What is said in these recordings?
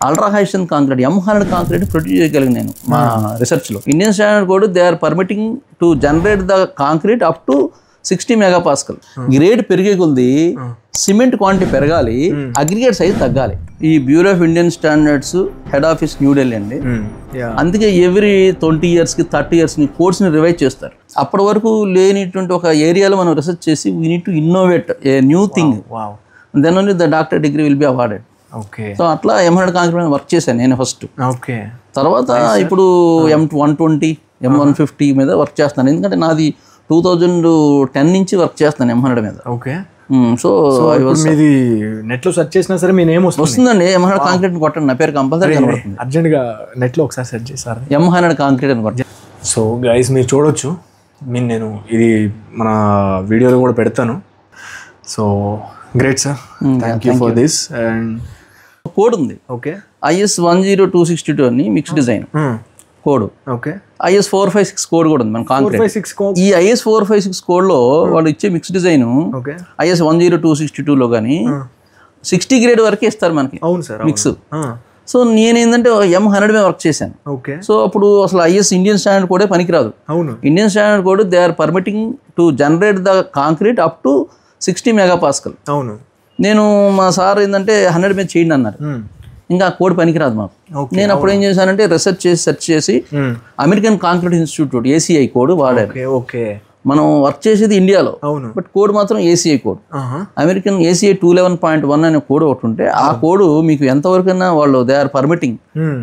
Ultra high strength concrete M100 concrete produce చేయగలిగాను నేను మా రీసెర్చ్లో. Indian standard code they are permitting to generate the concrete up to 60 megapascal. Grade పెరిగే కొద్ది cement quantity పెరగాలి, aggregate size తగ్గాలి. ఈ bureau of Indian standards head office New Delhi అండి. అందుకే ఎవ్రీ 20 yearsకి 30 yearsకి కోర్స్ని రివైజ్ చేస్తారు. అప్పటి వరకు లేనిటువంటి ఒక ఏరియాలో మనం రీసెర్చ్ చేసి we need to innovate a new thing, then only the doctor degree will be awarded. So అట్లా M100 కాంక్రీట్ మీద వర్క్ చేశాను నేను ఫస్ట్. తర్వాత ఇప్పుడు M120 M150 మీద వర్క్ చేస్తాను. ఎందుకంటే నాది 2010 నుంచి వర్క్ చేస్తాను M100 మీద. సో మీది నెట్ లో సెర్చ్ చేసినా సరే మీ నేమ్ వస్తుందండి. M100 కాంక్రీట్ కొట్టండి, నా పేరు కంపల్సరీ కనబడుతుంది. అర్జెంట్ గా నెట్ లో ఒకసారి సెర్చ్ చేశారు M100 కాంక్రీట్ అని కొట్టండి. సో గైస్ మీరు చూడొచ్చు, నేను ఇది మన వీడియోలో కూడా పెడతాను. So great sir, thank you for this. And code ఉంది IS 10262 అని mix design code. IS 456 code కూడా ఉంది మన కాంక్రీట్. ఈ IS 456 కోడ్లో వాళ్ళు ఇచ్చే మిక్స్ డిజైన్ IS 10262లో కానీ 60 గ్రేడ్ వరకే ఇస్తారు మనకి మిక్స్. సో నేనేంటంటే M100 మీద వర్క్ చేశాను. సో అప్పుడు అసలు IS ఇండియన్ స్టాండర్డ్ కోడే పనికిరాదు. Indian standard code they are permitting to generate the concrete up to 60 megapascal. నేను మా సార్ ఏంటంటే 100 మీద చేయండి అన్నారు. ఇంకా ఆ కోడ్ పనికిరాదు మాకు. నేను అప్పుడు ఏం చేశానంటే రీసెర్చ్ చేసి సెర్చ్ చేసి American concrete institute ACI code వాడారు. మనం వర్క్ చేసేది ఇండియాలో, బట్ కోడ్ మాత్రం ACI కోడ్. అమెరికన్ ACI 211.1 అనే కోడ్ ఒకటి ఉంటే ఆ కోడ్ మీకు ఎంతవరకైనా వాళ్ళు they are permitting,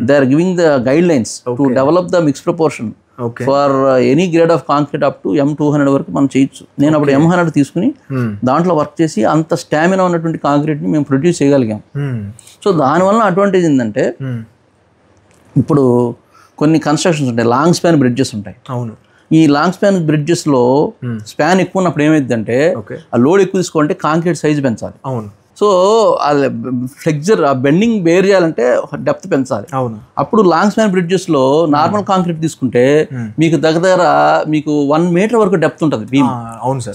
they are giving the guide lines to develop the mix proportion for any grade of concrete up to M200 వరకు మనం చేయొచ్చు. నేను అప్పుడు M100 తీసుకుని దాంట్లో వర్క్ చేసి అంత స్టామినా ఉన్నటువంటి కాంక్రీట్ని మేము ప్రొడ్యూస్ చేయగలిగాం. సో దానివల్ల అడ్వాంటేజ్ ఏంటంటే ఇప్పుడు కొన్ని కన్స్ట్రక్షన్స్ ఉంటాయి, లాంగ్ స్పాన్ బ్రిడ్జెస్ ఉంటాయి. ఈ లాంగ్ స్పాన్ బ్రిడ్జెస్లో స్పాన్ ఎక్కువ ఉన్నప్పుడు ఏమైందంటే ఆ లోడ్ ఎక్కువ తీసుకోవాలంటే కాంక్రీట్ సైజ్ పెంచాలి. సో ఫ్లెక్చర్ ఆ బెండింగ్ బేర్ చేయాలంటే డెప్త్ పెంచాలి. అప్పుడు లాంగ్ స్పాన్ బ్రిడ్జెస్లో నార్మల్ కాంక్రీట్ తీసుకుంటే మీకు దగ్గర మీకు 1 meter వరకు డెప్త్ ఉంటుంది beam.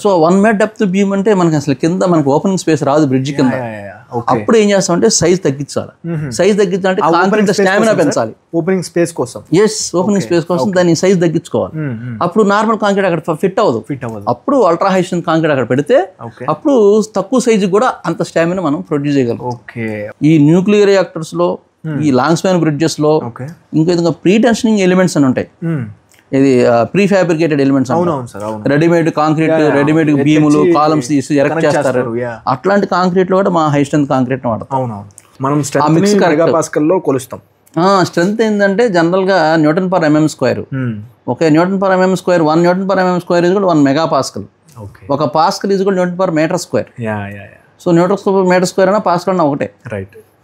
So 1 meter depth beam అంటే మనకి అసలు కింద మనకు ఓపెనింగ్ స్పేస్ రాదు బ్రిడ్జ్ కింద. అప్పుడు ఏం చేస్తామంటే సైజ్ తగ్గించాలి. సైజ్ తగ్గించాలంటే కాంక్రీట్ స్టామినా పెంచాలి. ఓపెనింగ్ స్పేస్ కోసం ఓపెనింగ్ స్పేస్ కోసం దాన్ని సైజ్ తగ్గించుకోవాలి. అప్పుడు నార్మల్ కాంక్రీట్ అక్కడ ఫిట్ అవ్వదు. అప్పుడు అల్ట్రా హై స్ట్రెంత్ కాంక్రీట్ అక్కడ పెడితే అప్పుడు తక్కువ సైజు కూడా అంత స్టామినా మనం ప్రొడ్యూస్ చేయగలం. ఈ న్యూక్లియర్ రియాక్టర్స్ లో, ఈ లాంగ్ స్పాన్ బ్రిడ్జెస్ లో ఇంకా విధంగా ప్రీ టెన్షనింగ్ ఎలిమెంట్స్ అని ఉంటాయి. ఇది prefabricated elements, readymade concrete, readymade బీములు, కాలమ్స్ తీసి ఎరెక్ట్ చేస్తారు. అట్లాంటి కాంక్రీట్ లో కూడా మా హై స్ట్రెంత్ కాంక్రీట్ వాడతాం. మనం మెగాపాస్కల్లో కొలుస్తాం. స్ట్రెంత్ ఏంటంటే జనరల్ గా Nm/mm². Okay, Nm/mm², 1 Nm/mm² is 1 megapascal. ఒక pascal is Nm/m². So Nm/m² అయినా పాస్కల్ అన్నా ఒకటే.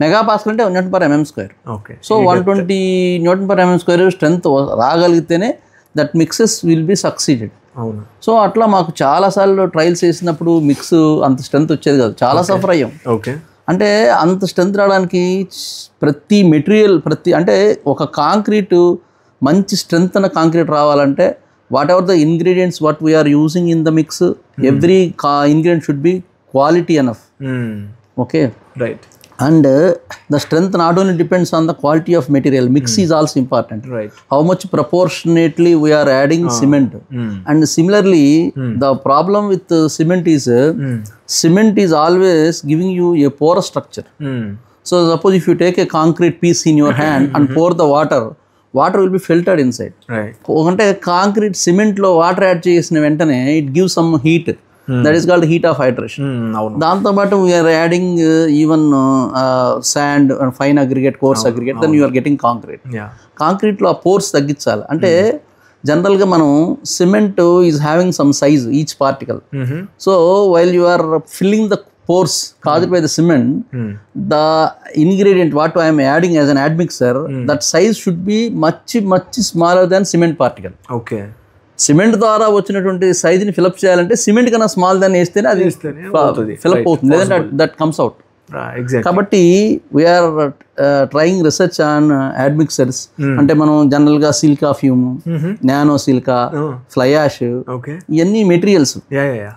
మెగాపాస్కల్ అంటే Nm/mm². సో 120 Nm/mm² స్ట్రెంత్ రాగలిగితేనే that mixes will be succeeded. So అట్లా మాకు చాలాసార్లు ట్రయల్స్ చేసినప్పుడు మిక్స్ అంత స్ట్రెంత్ వచ్చేది కాదు, చాలా సఫర్ అయ్యాం. అంటే అంత స్ట్రెంత్ రావడానికి ప్రతి మెటీరియల్ అంటే ఒక కాంక్రీట్ మంచి స్ట్రెంత్ అన్న కాంక్రీట్ రావాలంటే whatever the ingredients what we are using in the mix, every ingredient should be quality enough. Okay, right. And the strength not only depends on the quality of material, mix is also important. How much proportionately we are adding cement. And similarly the problem with cement is always giving you a porous structure. So suppose if you take a concrete piece in your hand and pour the water will be filtered inside. అంటే concrete cement లో water add చేసిన వెంటనే it gives some heat. That is called heat of hydration. దాంతో పాటు we are adding even sand and fine aggregate, coarse aggregate, then you are getting concrete. Concrete లో ఆ pores తగ్గించాలి. అంటే general గా మనం cement is having some size each particle. So while you are filling the pores caused by the cement, the ingredient what I am adding as an admixture, that size should be much smaller than cement particle. Cement ద్వారా వచ్చినటువంటి సైజుని fill up చేయాలంటే cement కన్నా small దాన్ని వేస్తేనే అది fill up అవుతుంది, లేదంటే దట్ కమ్స్ అవుట్. కాబట్టి we are trying research on admixtures. అంటే మనం జనరల్ గా silica fume, nano silica, fly ash, ఇవన్నీ materials.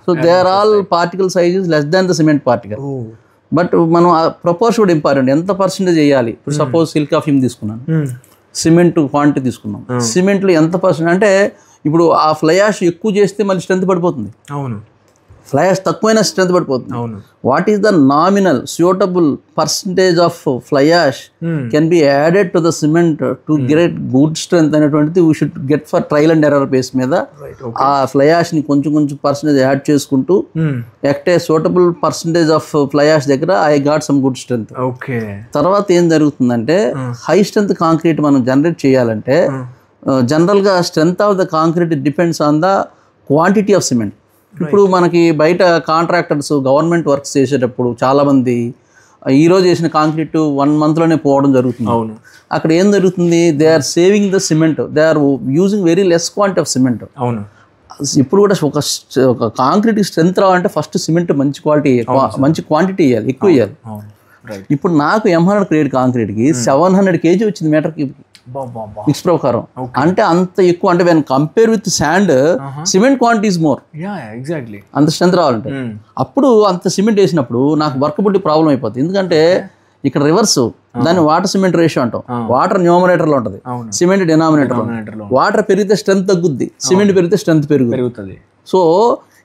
So they are all particle sizes less than the cement particle. But మనం ప్రపోర్షన్ కూడా ఇంపార్టెంట్. ఎంత పర్సెంటేజ్ వేయాలి? ఇప్పుడు సపోజ్ సిలికా ఫ్యూమ్ తీసుకున్నాను, సిమెంట్ క్వాంటిటీ తీసుకున్నాం. సిమెంట్లో ఎంత పర్సెంట్ అంటే ఇప్పుడు ఆ ఫ్లై యాష్ ఎక్కువ చేస్తే మళ్ళీ స్ట్రెంత్ పడిపోతుంది. అవును. ఫ్లై యాష్ తక్కువైనా స్ట్రెంత్ పడిపోతుంది. అవును. What is the nominal suitable percentage of fly ash can be added to the cement to get good strength అనేటువంటిది we should get for trial and error base మీద ఆ fly యాష్ని కొంచెం కొంచెం percentage add చేసుకుంటూ ఎక్టే suitable percentage of fly ash దగ్గర I got some good strength. Okay. తర్వాత ఏం జరుగుతుందంటే హై స్ట్రెంత్ కాంక్రీట్ మనం జనరేట్ చేయాలంటే జనరల్గా strength of the concrete depends on the quantity of cement. ఇప్పుడు మనకి బయట కాంట్రాక్టర్స్ గవర్నమెంట్ వర్క్స్ చేసేటప్పుడు చాలామంది ఈరోజు చేసిన కాంక్రీట్ 1 monthలోనే పోవడం జరుగుతుంది. అవును. అక్కడ ఏం జరుగుతుంది? They are saving the cement, they are using very less quantity of cement. అవును. ఇప్పుడు కూడా ఒక కాంక్రీట్ స్ట్రెంత్ రావాలంటే ఫస్ట్ సిమెంట్ మంచి క్వాలిటీ, మంచి క్వాంటిటీ వేయాలి, ఎక్కువ వేయాలి. ఇప్పుడు నాకు M100 గ్రేడ్ కాంక్రీట్కి 700 kg వచ్చింది మీటర్కి మిక్స్ ప్రకారం. అంటే అంత ఎక్కువ. అంటే when compare with sand cement quantity is more. Exactly. అంత స్ట్రెంత్ రావాలంటే అప్పుడు అంత సిమెంట్ వేసినప్పుడు నాకు వర్కబిలిటీ ప్రాబ్లం అయిపోతుంది. ఎందుకంటే ఇక్కడ రివర్స్, దాన్ని వాటర్ సిమెంట్ రేషియో అంటాం. వాటర్ న్యూమరేటర్ లో ఉంటుంది, సిమెంట్ డినామినేటర్ లో. వాటర్ పెరిగితే స్ట్రెంత్ తగ్గుద్ది, సిమెంట్ పెరిగితే స్ట్రెంత్ పెరుగుతుంది. సో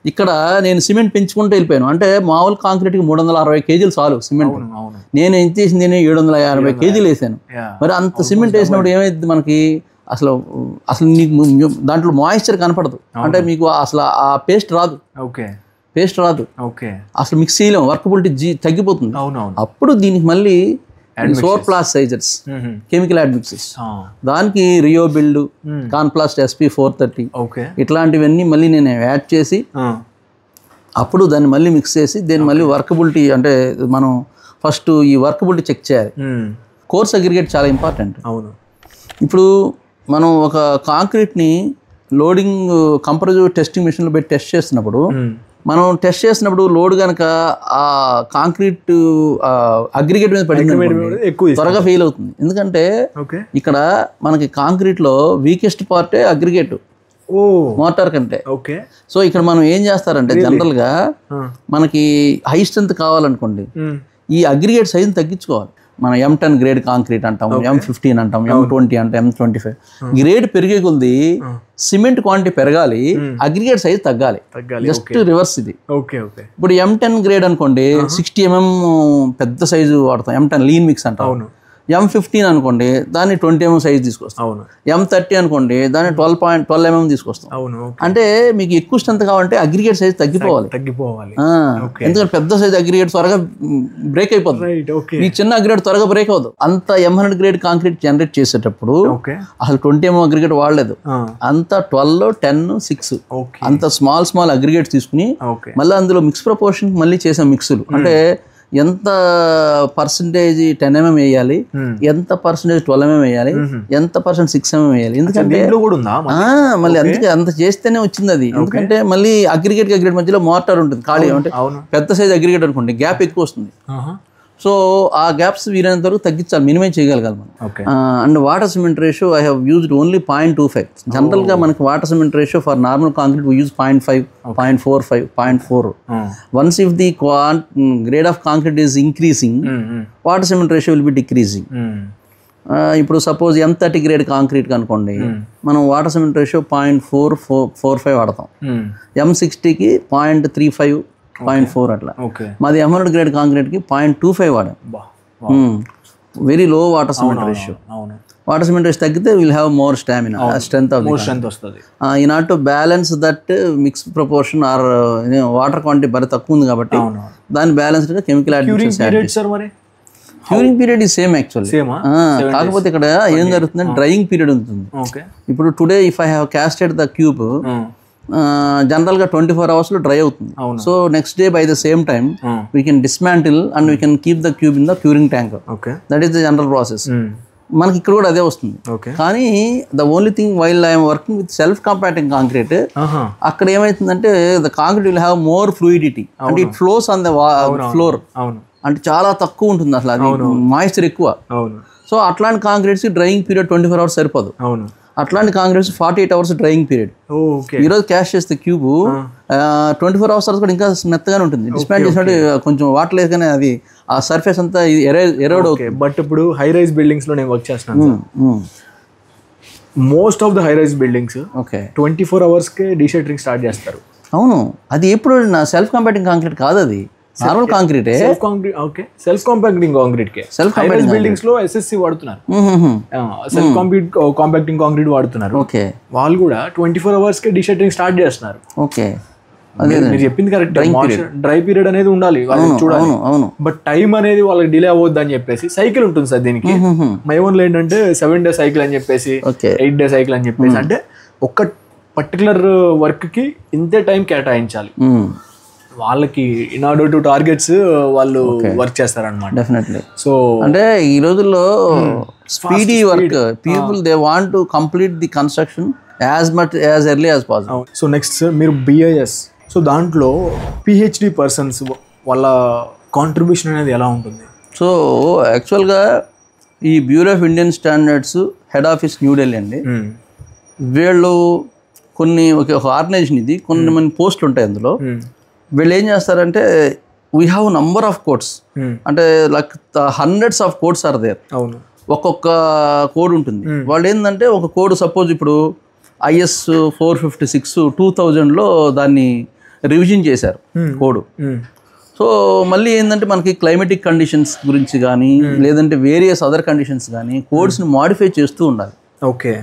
ఇక్కడ నేను సిమెంట్ పెంచుకుంటూ వెళ్ళిపోయాను. అంటే మామూలు కాంక్రీట్కి 360 kg చాలు సిమెంట్. నేను ఎంత చేసింది? నేను 780 kg వేసాను. మరి అంత సిమెంట్ వేసినప్పుడు ఏమైంది మనకి? అసలు నీకు దాంట్లో మాయిశ్చర్ కనపడదు. అంటే మీకు అసలు ఆ పేస్ట్ రాదు. పేస్ట్ రాదు అసలు. మిక్స్ చేయలేము, వర్కబిలిటీ తగ్గిపోతుంది. అప్పుడు దీనికి మళ్ళీ సోర్ ప్లాస్టైజర్స్, కెమికల్ అడ్మిక్సెస్, దానికి రియో బిల్డ్, కాన్ప్లాస్ట్ SP430 ఇట్లాంటివన్నీ మళ్ళీ నేను యాడ్ చేసి అప్పుడు దాన్ని మళ్ళీ మిక్స్ చేసి దీన్ని మళ్ళీ వర్కబిలిటీ, అంటే మనం ఫస్ట్ ఈ వర్కబిలిటీ చెక్ చేయాలి. కోర్స్ అగ్రిగేట్ చాలా ఇంపార్టెంట్. అవును. ఇప్పుడు మనం ఒక కాంక్రీట్ని లోడింగ్ కంపరేటివ్ టెస్టింగ్ మిషన్లో పెట్టి టెస్ట్ చేస్తున్నప్పుడు మనం టెస్ట్ చేసినప్పుడు లోడ్ కనుక ఆ కాంక్రీట్ అగ్రిగేట్ మీద పడింది త్వరగా ఫెయిల్ అవుతుంది. ఎందుకంటే ఇక్కడ మనకి కాంక్రీట్లో వీకెస్ట్ పార్టే అగ్రిగేట్ మోటార్ కంటే. సో ఇక్కడ మనం ఏం చేస్తారంటే జనరల్గా మనకి హై స్ట్రెంత్ కావాలనుకోండి ఈ అగ్రిగేట్ సైజుని తగ్గించుకోవాలి. మనం M10 గ్రేడ్ కాంక్రీట్ అంటాం, M15 అంటాం, M20 అంటాం, M25 గ్రేడ్ పెరిగే కొద్ది సిమెంట్ క్వాంటిటీ పెరగాలి, అగ్రిగేట్ సైజ్ తగ్గాలి. జస్ట్ రివర్స్ ఇది. ఇప్పుడు M10 గ్రేడ్ అనుకోండి 60 mm పెద్ద సైజు వాడతాం, M10 లీన్ మిక్స్ అంటాం. M15 అనుకోండి దాన్ని 20 mm సైజ్ తీసుకొస్తాం. M30 అనుకోండి దాన్ని 12 mm తీసుకొస్తాం. అంటే మీకు ఎక్కువ స్ట్రెంత్ కావాలంటే అగ్రిగేట్ సైజ్ తగ్గిపోవాలి. ఎందుకంటే పెద్ద సైజ్ అగ్రిగేట్ త్వరగా బ్రేక్ అయిపోతుంది, ఈ చిన్న అగ్రిగేట్ త్వరగా బ్రేక్ అవ్వదు. అంత M100 గ్రేడ్ కాంక్రీట్ జనరేట్ చేసేటప్పుడు అసలు 20 mm అగ్రిగేట్ వాడలేదు, అంతా 12, 10, 6 అంత స్మాల్ అగ్రిగేట్స్ తీసుకుని మళ్ళీ అందులో మిక్స్ ప్రపోర్షన్ మళ్ళీ చేసాం మిక్సులు. అంటే ఎంత పర్సంటేజ్ 10 mm వేయాలి, ఎంత పర్సంటేజ్ 12 mm వేయాలి, ఎంత పర్సెంట్ 6 mm వేయాలి. ఎందుకంటే మళ్ళీ అందుకే అంత చేస్తేనే వచ్చింది అది. ఎందుకంటే మళ్ళీ అగ్రిగేట్ మధ్యలో మోటార్ ఉంటుంది ఖాళీ, అంటే పెద్ద సైజ్ అగ్రిగేట్ అనుకోండి గ్యాప్ ఎక్కువ వస్తుంది. సో ఆ గ్యాప్స్ వీరైనంత వరకు తగ్గించాలి, మినిమైజ్ చేయగలగాలి మనం. And water cement ratio I have used only 0.25. జనరల్గా మనకి water cement ratio for normal concrete we use 0.5, 0.45, 0.4. Once if the grade of concrete is increasing water cement ratio will be decreasing. ఇప్పుడు suppose M30 grade concrete అనుకోండి మనం water cement ratio 0.445 వాడతాం, M60కి 0.35, 0.4 అట్లా. మాది M100 grade కాంక్రీట్కి 0.25 వాడాం. Very low water cement ratio. Water cement ratio తగ్గితే will have more stamina, strength వస్తుంది. ఈ not to balance that mix proportion or water quantity బాగా తక్కువ ఉంది కాబట్టి దాన్ని బ్యాలెన్స్డ్గా కెమికల్ క్యూరింగ్ పీరియడ్ ఈ సేమ్ యాక్చువల్లీ. కాకపోతే ఇక్కడ ఏం జరుగుతుందంటే డ్రైయింగ్ పీరియడ్ ఉంటుంది. ఇప్పుడు today if I have casted the cube జనరల్గా 24 hours డ్రై అవుతుంది. So next day by the same time we can dismantle and we can keep the cube in the curing tank. That is the general process. మనకి ఇక్కడ కూడా అదే వస్తుంది. కానీ the only thing while I'm working with self compacting concrete, అక్కడ ఏమైతుందంటే the concrete will have more fluidity అంటే it flows on the floor. అంటే చాలా తక్కువ ఉంటుంది అసలు, అది మాయిశ్చర్ ఎక్కువ. సో అట్లాంటి కాంక్రీట్స్ డ్రైయింగ్ పీరియడ్ 24 hours సరిపోదు. అట్లాంటి కాంక్రీట్ 48 hours డ్రైయింగ్ పీరియడ్. ఈరోజు క్యాష్ చేస్తే క్యూబ్ 24 hours కూడా ఇంకా మెత్తగానే ఉంటుంది. డిస్మాండ్ చేసినట్టు కొంచెం వాటర్ లేదు కానీ అది ఆ సర్ఫేస్ అంతా ఎరోడ్ అవుతుంది. బట్ ఇప్పుడు హై రైజ్ బిల్డింగ్స్ లో నేను వర్క్ చేస్తున్నాను. Most of the high rise buildings 24 hours కే డీషెటరింగ్ స్టార్ట్ చేస్తారు. అవును, అది ఎప్పుడు నా సెల్ఫ్ కాంపాక్టింగ్ కాంక్రీట్ కాదు, అది నార్మల్ కాంక్రీటే. సెల్ఫ్ కాంపాక్టింగ్ కాంక్రీట్ కే హై రైజ్ బిల్డింగ్స్ లో ఎస్ఎస్సి వాడుతున్నారు, సెల్ఫ్ కాంపాక్టింగ్ కాంక్రీట్ వాడుతున్నారు. ఓకే, వాళ్ళు కూడా 24 hours కే డీషెటరింగ్ స్టార్ట్ చేస్తున్నారు. ఓకే, మీరు చెప్పింది కరెక్ట్. డ్రై పీరియడ్ అనేది ఉండాలి వాళ్ళకి, చూడాలి. బట్ టైం అనేది వాళ్ళకి డిలే అవ్వద్దు అని చెప్పేసి సైకిల్ ఉంటుంది సార్ దీనికి. మై ఓన్లో ఏంటంటే 7 day సైకిల్ అని చెప్పేసి 8 day సైకిల్ అని చెప్పేసి, అంటే ఒక్క పర్టికులర్ వర్క్ కి ఇంతే టైం కేటాయించాలి వాళ్ళకి. ఇన్ ఆర్డర్ టు టార్గెట్స్ వాళ్ళు వర్క్ చేస్తారన్నమాట. డెఫినెట్లీ. సో అంటే ఈ రోజుల్లో speedy work, people they want to complete the construction as much as early as possible. So next మీరు BIS, సో దాంట్లో PhD పర్సన్స్ వాళ్ళ కాంట్రిబ్యూషన్ అనేది ఎలా ఉంటుంది? సో యాక్చువల్గా ఈ bureau of Indian standards head office New Delhi అండి. వీళ్ళు కొన్ని ఒక ఆర్గనైజేషన్, ఇది కొన్ని మంది పోస్టులు ఉంటాయి అందులో. వీళ్ళు ఏం చేస్తారంటే we have number of codes, అంటే like hundreds of codes are there. అవును, ఒక్కొక్క కోడ్ ఉంటుంది. వాళ్ళు ఏంటంటే ఒక కోడ్ సపోజ్ ఇప్పుడు IS 456 2000లో దాన్ని రివిజన్ చేశారు కోడ్. సో మళ్ళీ ఏంటంటే మనకి క్లైమేటిక్ కండిషన్స్ గురించి కానీ లేదంటే వేరియస్ అదర్ కండిషన్స్ కానీ కోడ్స్ని మాడిఫై చేస్తూ ఉండాలి. Okay,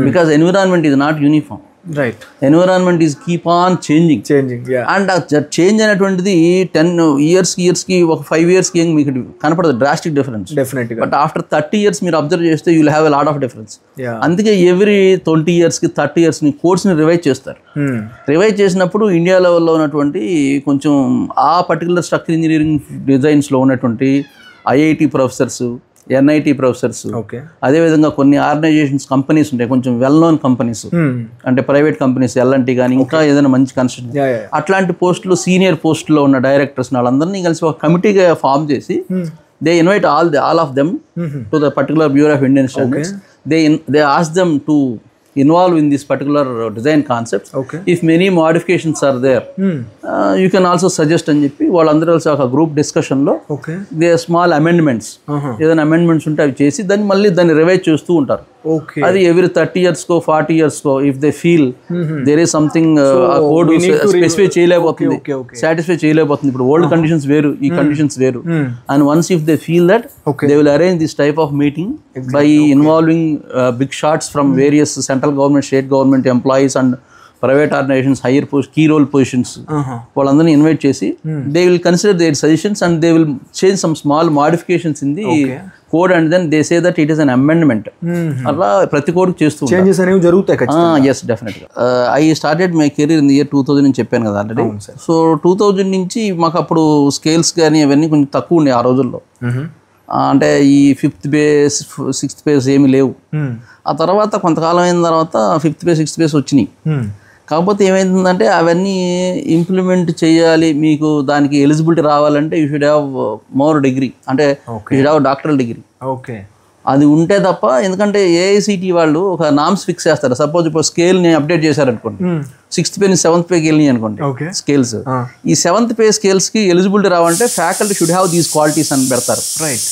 because environment is not uniform. Right, environment is keep on changing. And ఆ చేంజ్ అనేటువంటిది 10 years కి ఒక 5 years కి మీకు కనపడదు డ్రాస్టిక్ డిఫరెన్స్. డెఫినెట్గా. బట్ ఆఫ్టర్ 30 years మీరు అబ్జర్వ్ చేస్తే you will have a lot of difference. అందుకే ఎవ్రీ 20 years కి 30 years ని కోర్స్ని రివైజ్ చేస్తారు. రివైజ్ చేసినప్పుడు ఇండియా లెవెల్లో ఉన్నటువంటి కొంచెం ఆ పర్టికులర్ స్ట్రక్చర్ ఇంజనీరింగ్ డిజైన్స్లో ఉన్నటువంటి IIT ప్రొఫెసర్స్, NIT ప్రొఫెసర్స్, అదేవిధంగా కొన్ని ఆర్గనైజేషన్స్ కంపెనీస్ ఉంటాయి, కొంచెం వెల్ నోన్ కంపెనీస్, అంటే ప్రైవేట్ కంపెనీస్, L&T కానీ ఇంకా ఏదైనా మంచి కన్స్ట్రక్షన్, అట్లాంటి పోస్టులు సీనియర్ పోస్టులో ఉన్న డైరెక్టర్స్ వాళ్ళందరినీ కలిసి ఒక కమిటీగా ఫామ్ చేసి they invite all of them to the particular bureau of Indian standards. They ask them to involve in this particular design concepts. If many modifications are there, you can also suggest అని చెప్పి వాళ్ళందరూ ఒక group డిస్కషన్లో they small amendments, ఏదైనా amendments ఉంటే అవి చేసి దాన్ని రివైజ్ చేస్తూ ఉంటారు. అది ఎవ్రీ 30 years కో 40 years కో if they feel there is something ఆ కోడ్ స్పెసిఫై చేయలేకపోతుంది, సాటిస్ఫై చేయలేకపోతుంది, ఇప్పుడు ఓల్డ్ కండిషన్స్ వేరు, ఈ కండిషన్స్ వేరు, and once if they feel that they will arrange this type of meeting by involving big shots from various central government, state government employees and private organisations, hire post, key role positions, వాళ్ళందరినీ invite చేసి they will consider their suggestions and they will change some small modifications in the code and then they say that it is an amendment. అలా ప్రతి code చేస్తూ జరుగుతాయి. Yes, డెఫినెట్గా. I started my career in the year 2000 అని చెప్పాను కదా already. So 2000 నుంచి మాకు అప్పుడు స్కేల్స్ కానీ అవన్నీ కొంచెం తక్కువ ఉండే ఆ రోజుల్లో. అంటే ఈ 5th base 6th base ఏమి లేవు. ఆ తర్వాత కొంతకాలం అయిన తర్వాత 5th base 6th base వచ్చినాయి. కాకపోతే ఏమైందంటే అవన్నీ ఇంప్లిమెంట్ చేయాలి, మీకు దానికి ఎలిజిబిలిటీ రావాలంటే you should have more degree, అంటే you should have doctoral degree. Okay, అది ఉంటే తప్ప, ఎందుకంటే AICT వాళ్ళు ఒక నామ్స్ ఫిక్స్ చేస్తారు. సపోజ్ ఇప్పుడు స్కేల్ని అప్డేట్ చేశారనుకోండి, 6th pay 7th payకి వెళ్ళినాయి అనుకోండి స్కేల్స్, ఈ 7th pay స్కేల్స్కి ఎలిజిబిలిటీ రావాలంటే faculty should have these qualities అని పెడతారు. Right,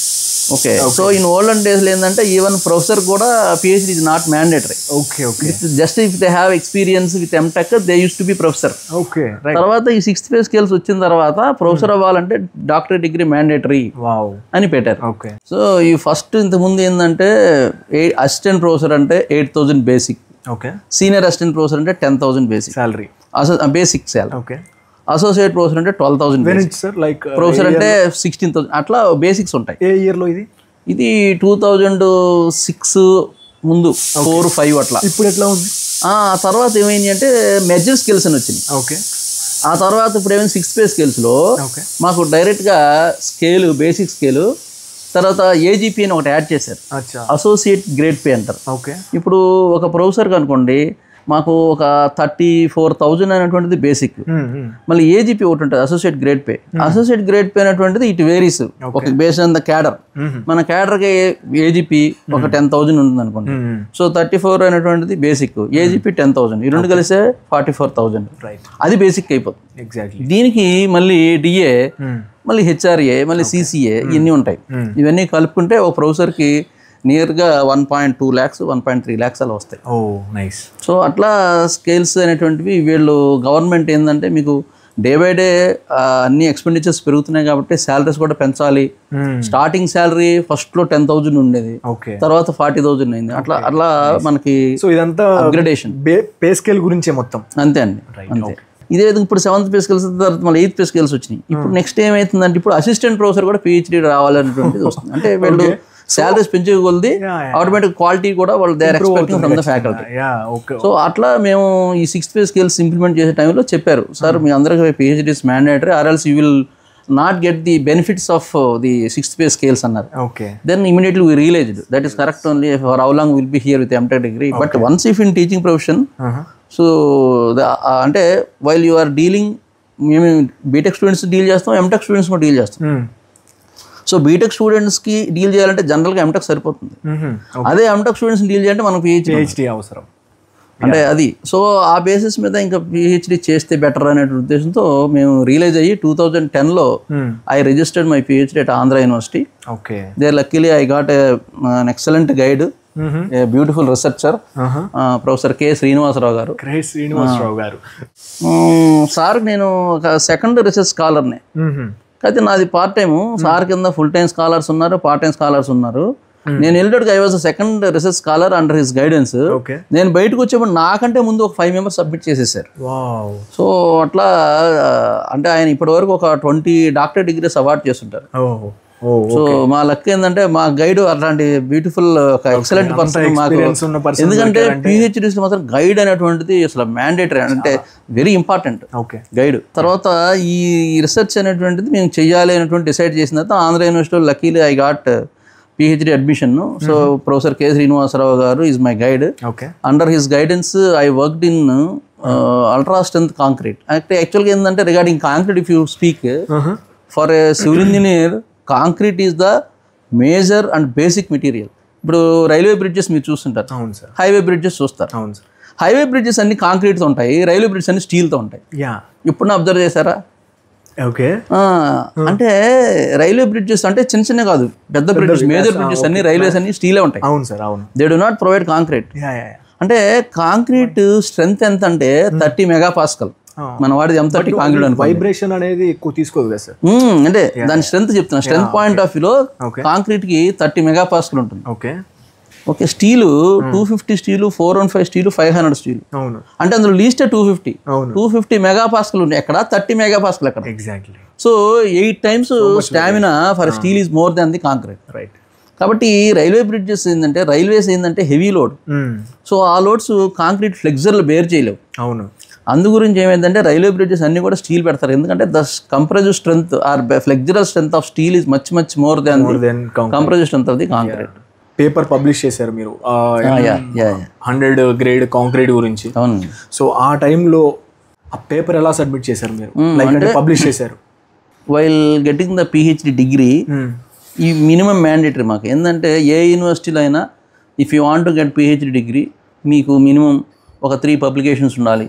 okay. So in olden డేస్లో ఏంటంటే ఈవెన్ ప్రొఫెసర్ కూడా PhD is not mandatory. Okay, okay. Just if they have experience with MTech they use to be professor. Okay. తర్వాత ఈ 6th pay scales వచ్చిన తర్వాత professor అవ్వాలంటే డాక్టరేట్ డిగ్రీ మ్యాండేటరీ అని పెట్టారు. ఓకే. సో ఈ ఫస్ట్ ఇంతకుముందు ఏంటంటే అసిస్టెంట్ ప్రొఫెసర్ అంటే 8,000 basic, okay. Senior assistant professor అంటే 10,000 basic salary, basic salary. Okay. Associate professor అంటే 12,000, ప్రొఫెసర్ అంటే 16,000, అట్లా బేసిక్స్ ఉంటాయి. ఏ ఇయర్లో ఇది 2006 ముందు 4-5 అట్లా. ఇప్పుడు ఎట్లా ఉంది? ఆ తర్వాత ఏమైంది అంటే మెజర్ స్కిల్స్ అని వచ్చింది. ఓకే. ఆ తర్వాత ఇప్పుడు ఏమైనా 6th pay స్కేల్స్లో మాకు డైరెక్ట్గా స్కేలు, బేసిక్ స్కేలు, తర్వాత AGP అని ఒకటి యాడ్ చేశారు, అసోసియేట్ గ్రేడ్ పే అంటారు. ఓకే. ఇప్పుడు ఒక ప్రొఫెసర్కి అనుకోండి మాకు ఒక 34,000 అనేటువంటిది బేసిక్. మళ్ళీ ఏజీపీ ఒకటి ఉంటుంది, associate grade pay. Associate grade pay అనేటువంటిది ఇట్ వేరీస్ ఒక బేస్డ్ ఆన్ ద క్యాడర్. మన క్యాడర్కి ఏజీపీ ఒక 10,000 ఉంటుంది అనుకోండి. సో 34 అనేటువంటిది బేసిక్, ఏజీపీ 10,000, ఈ రెండు కలిసే 44,000. అది బేసిక్ అయిపోతుంది. దీనికి మళ్ళీ డిఏ, మళ్ళీ హెచ్ఆర్ఏ, మళ్ళీ సిసిఏ ఇవన్నీ ఉంటాయి. ఇవన్నీ కలుపుకుంటే ఒక ప్రొఫెసర్కి నియర్గా 1.2 lakhs 1.3 lakhs అలా వస్తాయి. సో అట్లా స్కేల్స్ అనేటువంటివి వీళ్ళు గవర్నమెంట్ ఏంటంటే మీకు డే బై డే అన్ని ఎక్స్పెండిచర్స్ పెరుగుతున్నాయి కాబట్టి శాలరీస్ కూడా పెంచాలి. స్టార్టింగ్ శాలరీ ఫస్ట్లో 10,000 ఉండేది, తర్వాత 40,000 అయింది. అట్లా అట్లా మనకి ఇదంతా అప్గ్రేడేషన్ పే స్కేల్ గురించే మొత్తం. అంతే అండి, అంతే. ఇదే ఇప్పుడు 7th పే స్కేల్స్ తర్వాత మళ్ళీ 8th పే స్కేల్స్ వచ్చినాయి. ఇప్పుడు నెక్స్ట్ ఏమవుతుందంటే ఇప్పుడు అసిస్టెంట్ ప్రొఫెసర్ కూడా పిహెచ్డి రావాలనేటువంటిది వస్తుంది. అంటే వీళ్ళు శాలరీస్ పెంచుకోగలది, ఆటోమేటిక్ క్వాలిటీ కూడా వాళ్ళు they are expecting from the faculty. So అట్లా మేము ఈ 6th పే స్కేల్స్ ఇంప్లిమెంట్ చేసే టైంలో చెప్పారు, సార్ మీ అందరికీ PhDs mandatory, or else you will not get the benefits of the 6th pay scales అన్నారు. Then immediately we realized that is correct only for how long will be here with MTech degree. But once if in teaching profession, so అంటే while you are dealing, మేము BTech students deal చేస్తాం, MTech students కూడా deal చేస్తాం. So BTech స్టూడెంట్స్కి deal చేయాలంటే జనరల్గా MTech సరిపోతుంది. అదే ఎంటెక్ స్టూడెంట్స్ డీల్ చేయాలంటే మనకు పిహెచ్డీ అవసరం. అంటే అది సో ఆ బేసిస్ మీద ఇంకా పిహెచ్డీ చేస్తే బెటర్ అనే ఉద్దేశంతో మేము రియలైజ్ అయ్యి 2010లో I registered my PhD at Andhra university. There luckily I got an excellent guide, a beautiful researcher, professor K Srinivasarao garu. Sir నేను ఒక సెకండ్ రీసెర్చ్ స్కాలర్ని, అయితే నాది పార్ట్ టైము. సార్ కింద ఫుల్ టైం స్కాలర్స్ ఉన్నారు, పార్ట్ టైం స్కాలర్స్ ఉన్నారు. నేను వెళ్ళేటప్పుడు I was second research scholar under his guidance. నేను బయటకు వచ్చేప్పుడు నాకంటే ముందు ఒక 5 members సబ్మిట్ చేసేసారు. సో అట్లా అంటే ఆయన ఇప్పటి వరకు ఒక 20 డాక్టరేట్ డిగ్రీస్ అవార్డ్ చేస్తుంటారు. సో మా లక్ ఏంటంటే మా గైడ్ అట్లాంటి బ్యూటిఫుల్ ఒక ఎక్సలెంట్ పర్సన్ మాకు. ఎందుకంటే పిహెచ్డీస్ మాత్రం గైడ్ అనేటువంటిది అసలు మ్యాండేటరీ, అంటే వెరీ ఇంపార్టెంట్ గైడ్. తర్వాత ఈ రీసెర్చ్ అనేటువంటిది మేము చెయ్యాలి అనేటువంటి డిసైడ్ చేసిన తర్వాత ఆంధ్ర యూనివర్సిటీలో luckily I got PhD admission. So professor K Srinivasarao garu is my guide. Under his guidance I worked in ultra strength concrete. యాక్చువల్గా ఏంటంటే regarding concrete if you speak for a civil engineer, concrete is the major and basic material. ఇప్పుడు railway bridges మీరు చూస్తుంటారు, highway bridges చూస్తారు. Highway bridges అన్ని కాంక్రీట్తో ఉంటాయి, railway bridges అన్ని స్టీల్తో ఉంటాయి. ఇప్పుడు అబ్జర్వ్ చేశారా? అంటే రైల్వే బ్రిడ్జెస్ అంటే చిన్న చిన్న కాదు, పెద్ద బ్రిడ్జెస్, మేజర్ బ్రిడ్జెస్ అన్ని రైల్వేస్ అన్ని స్టీలే ఉంటాయి. They do not provide concrete. అంటే కాంక్రీట్ స్ట్రెంత్ ఎంత అంటే 30 MPa. మన వాడిది M30 కాంక్రీట్. వైబ్రేషన్ అనేది ఎక్కువ తీసుకోదు కదా సార్. అంటే దాని స్ట్రెంత్ చెప్తున్నా, స్ట్రెంత్ పాయింట్ ఆఫ్ వ్యూలో కాంక్రీట్ కి 30 MPa ఉంటుంది. Okay, steel 250 steel, 415 steel, 500 steel. అంటే అందులో లీస్ట్ 250 MPa ఉన్నాయి. ఎక్కడ 30 MPa ఎక్కడ? So 8 times stamina for steel is more than the concrete. కాబట్టి రైల్వే బ్రిడ్జెస్ ఏంటంటే, రైల్వేస్ ఏంటంటే హెవీ లోడ్. సో ఆ లోడ్స్ కాంక్రీట్ ఫ్లెక్చర్లు బేర్ చేయలేవు. అందు గురించి ఏమైందంటే రైల్వే బ్రిడ్జెస్ అన్ని కూడా స్టీల్ పెడతారు. ఎందుకంటే the compressive strength or flexural strength of steel is much more than compressive strength of the concrete. Paper publish చేశారు మీరు 100 గ్రేడ్ కాంక్రీట్ గురించి. సో ఆ టైంలో ఆ పేపర్ ఎలా సబ్మిట్ చేశారు మీరు? పబ్లిష్ చేశారు while getting the PhD degree. ఈ మినిమం మ్యాండేటరీ మాకు ఏంటంటే, ఏ యూనివర్సిటీలో అయినా if you want to get PhD degree మీకు మినిమం ఒక 3 publications ఉండాలి.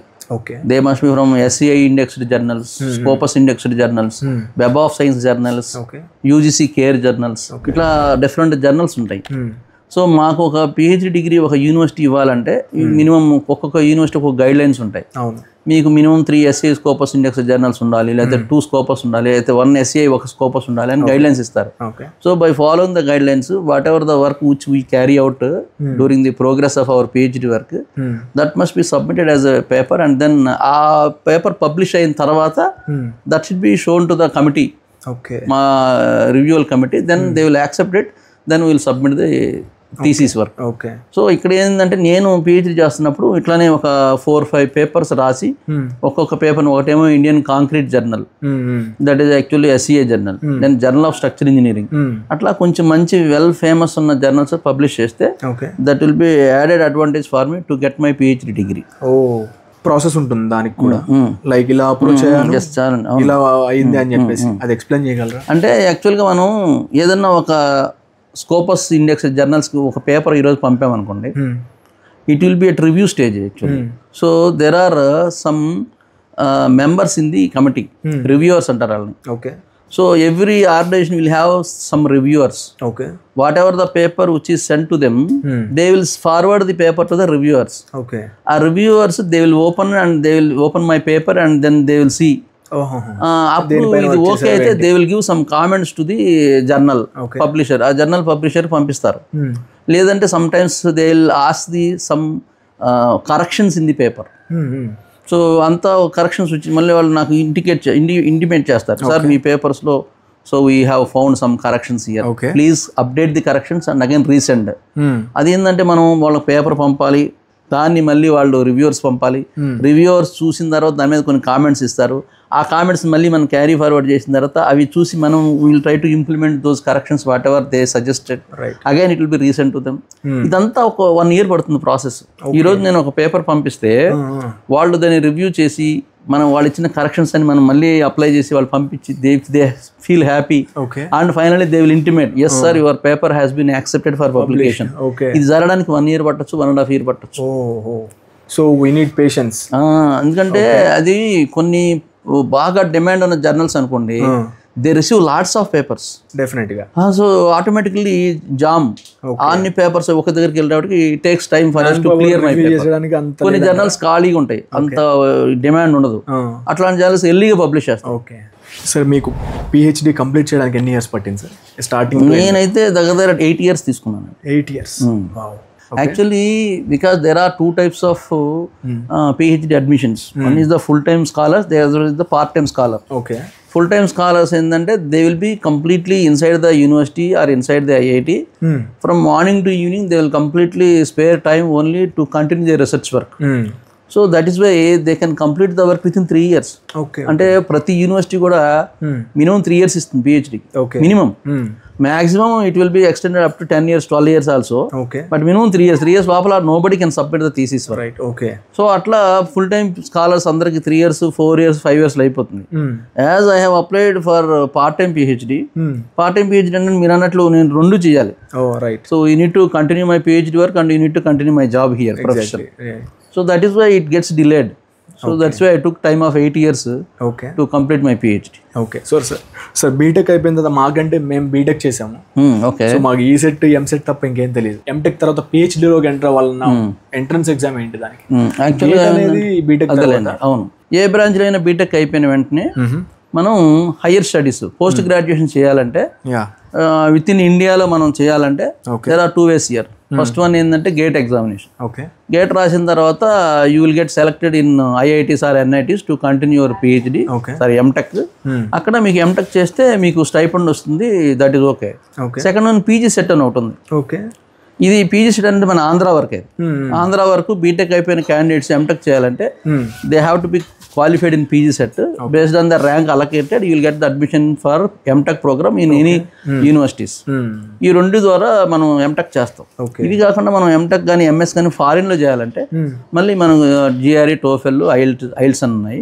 They must be from SCI indexed journals, Scopus indexed journals, Web of Science journals, UGC care journals. ఇట్లా different journals ఉంటాయి. సో మాకు ఒక పిహెచ్డి డిగ్రీ ఒక university ఇవ్వాలంటే minimum ఒక్కొక్క యూనివర్సిటీ ఒక గైడ్ లైన్స్ ఉంటాయి. మీకు minimum 3 SCI Scopus index journals ఉండాలి, లేకపోతే 2 స్కోపస్ ఉండాలి, లేకపోతే 1 SCI ఒక స్కోపస్ ఉండాలి అని గైడ్ లైన్స్ ఇస్తారు. So by following the guide lines, whatever the work which we carry out during the progress of our PhD work, that must be submitted as a paper. And then ఆ paper publish అయిన తర్వాత that should be shown to the committee, మా రివ్యూవల్ committee. Then they will accept it, then will submit the thesis work. Okay. So ఇక్కడ ఏంటంటే నేను PhD చేస్తున్నప్పుడు ఇట్లానే ఒక 4-5 పేపర్స్ రాసి ఒక్కొక్క పేపర్, ఒకటేమో Indian concrete journal, that is actually SCA journal, then journal of structure engineering, అట్లా కొంచెం మంచి వెల్ ఫేమస్ ఉన్న జర్నల్స్ పబ్లిష్ చేస్తే that will be added advantage for me to get my PhD degree. ఓ process ఉంటుంది దానికి కూడా, లైక్ ఇలా అప్రోచ్ అయ్యాను ఇలా అయింది అని చెప్పేసి అది ఎక్స్ప్లెయిన్ చేయగలరా? అంటే యాక్చువల్గా మనం ఏదన్నా ఒక స్కోపస్ ఇండెక్స్ జర్నల్స్కి ఒక పేపర్ ఈరోజు పంపామనుకోండి, it will be at review stage actually. So there are some members in the committee, reviewers అంటారు వాళ్ళని. Okay. So every organization will have some reviewers. Okay. Whatever the paper which is sent to them, they will forward the paper to the reviewers. Okay. Our reviewers, they will open my paper and then they will see. Okay అయితే they will give some comments to the journal publisher. ఆ journal publisher పంపిస్తారు. లేదంటే sometimes they will ask some corrections in the paper. So అంతా corrections వచ్చి మళ్ళీ వాళ్ళు నాకు intimate చేస్తారు, సార్ మీ పేపర్స్లో so we have found some corrections here, please update the corrections and again resend. అదేంటంటే మనం వాళ్ళ పేపర్ పంపాలి, దాన్ని మళ్ళీ వాళ్ళు రివ్యూవర్స్ పంపాలి, రివ్యూవర్స్ చూసిన తర్వాత దాని మీద కొన్ని కామెంట్స్ ఇస్తారు, ఆ కామెంట్స్ మళ్ళీ మనం క్యారీ ఫార్వర్డ్ చేసిన తర్వాత అవి చూసి మనం will try to implement those corrections what ever they suggested, again it will B recent to them. ఇదంతా ఒక 1 year పడుతుంది ప్రాసెస్. ఈ రోజు నేను ఒక పేపర్ పంపిస్తే వాళ్ళు దాన్ని రివ్యూ చేసి మనం వాళ్ళు ఇచ్చిన కరెక్షన్స్ అని మనం మళ్ళీ అప్లై చేసి వాళ్ళు పంపించి they feel happy and finally they will intimate, yes sir your paper has been accepted for publication. ఇది జరగడానికి 1 year పట్టచ్చు, 1.5 year పట్టచ్చు. So we need patience. ఎందుకంటే అది కొన్ని బాగా డిమాండ్ ఉన్న జర్నల్స్ అనుకోండి, they receive lots of papers డెఫినెట్గా. సో ఆటోమేటిక్లీ జామ్ అన్ని పేపర్స్ ఒక దగ్గరికి వెళ్ళేటప్పటికి it takes time for us to clear my paper. కొన్ని జర్నల్స్ ఖాళీగా ఉంటాయి, అంత డిమాండ్ ఉండదు, అట్లాంటి జర్నల్స్ ఎర్లీగా పబ్లిష్ చేస్తాం. ఓకే సార్, మీకు పిహెచ్డి కంప్లీట్ చేయడానికి ఎన్ని ఇయర్స్ పట్టింది సార్? స్టార్టింగ్ నేనైతే దగ్గర 8 years తీసుకున్నాను. 8 years. Actually, because there are 2 types of PhD admissions. One is the full-time scholars, the other is the part-time scholar. Okay. Full-time scholars ఏంటంటే they will be completely inside the university or inside the IIT. From morning to evening, they will completely spare time only to continue their research work. So that is why they can complete the work within 3 years. అంటే ప్రతి university కూడా minimum 3 years ఇస్తుంది PhD minimum. Maximum it will be extended up to 10 years 12 years also, but minimum 3 years లోపల nobody can submit the thesis. So అట్లా full time scholars అందరికి 3 years 4 years 5 years అయిపోతుంది. As I have applied for part time PhD. Part time PhD అంటే మీరు అన్నట్లు నేను 2 చేయాలి. So you need to continue my PhD work and you need to continue my job here profession. So that is why it gets delayed. So that's why I took time of 8 years to complete my PhD. Okay. So sir BTech అయిపోయిన తర్వాత మాకంటే మేము BTech చేసాము. Okay. So మాకు ECET EAMCET తప్ప ఇంకేం తెలియదు. MTech తర్వాత పిహెచ్డిలోకి ఎంటర్ అవ్వాలన్నా ఎంట్రన్స్ ఎగ్జామ్ ఏంటి దానికి? యాక్చువల్గా అనేది బీటెక్. అవును, ఏ బ్రాంచ్లో అయినా బీటెక్ అయిపోయిన వెంటనే మనం హైయర్ స్టడీస్ పోస్ట్ గ్రాడ్యుయేషన్ చేయాలంటే విత్ ఇన్ ఇండియాలో మనం చేయాలంటే there are 2 ways here. First one ఏంటంటే గేట్ ఎగ్జామినేషన్. గేట్ రాసిన తర్వాత you will get selected in IITs or NITs to continue your PhD sorry MTech. అక్కడ మీకు ఎంటెక్ చేస్తే మీకు స్టైఫండ్ వస్తుంది, that is okay. Second one PG CET అని ఒకటి ఉంది. ఇది పీజీ సెట్ అంటే మన ఆంధ్ర వరకే. ఆంధ్ర వరకు బీటెక్ అయిపోయిన క్యాండిడేట్స్ ఎంటెక్ చేయాలంటే they have to be qualified in PG set. Based on the rank allocated, you will get the admission for MTech program in any universities. ఈ 2 ద్వారా మనం ఎంటెక్ చేస్తాం. ఇది కాకుండా మనం ఎంటెక్ కానీ ఎంఎస్ కానీ ఫారిన్లో చేయాలంటే మళ్ళీ మనం GRE, TOEFL, IELTS అని ఉన్నాయి.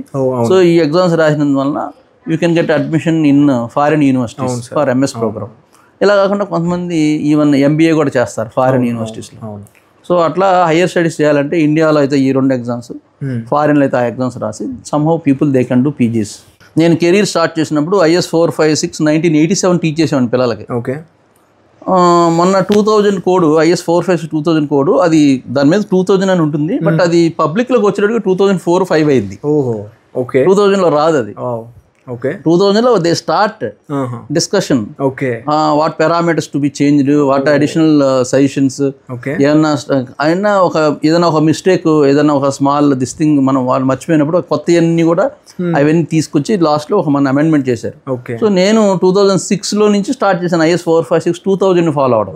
సో ఈ ఎగ్జామ్స్ రాసినందువలన you can get admission in foreign universities for MS program. ఇలా కాకుండా కొంతమంది ఈవెన్ MBA కూడా చేస్తారు ఫారిన్ యూనివర్సిటీస్లో. సో అట్లా హయ్యర్ స్టడీస్ చేయాలంటే ఇండియాలో అయితే ఈ 2 ఎగ్జామ్స్, ఫారిన్లో అయితే ఆ ఎగ్జామ్స్ రాసి somehow people they can do PGs. నేను కెరీర్ స్టార్ట్ చేసినప్పుడు IS 456 1987 టీచ్ చేసాను పిల్లలకి. మొన్న 2000 కోడ్ IS 456 2000 కోడ్, అది దాని మీద 2000 అని ఉంటుంది, బట్ అది పబ్లిక్లోకి వచ్చేటప్పుడు 2004-05 అయింది. 2000లో రాదు అది. 2000లో they start discussion what parameters to be changed, what additional suggestions, ఏదైనా ఒక మిస్టేక్, ఏదైనా ఒక స్మాల్ దిస్ థింగ్ మనం వాళ్ళు మర్చిపోయినప్పుడు కొత్తవన్నీ కూడా అవన్నీ తీసుకొచ్చి లాస్ట్లో ఒక మన అమెండ్మెంట్ చేశారు. సో నేను 2006లో నుంచి స్టార్ట్ చేశాను IS 456 2000 ఫాలో అవడం.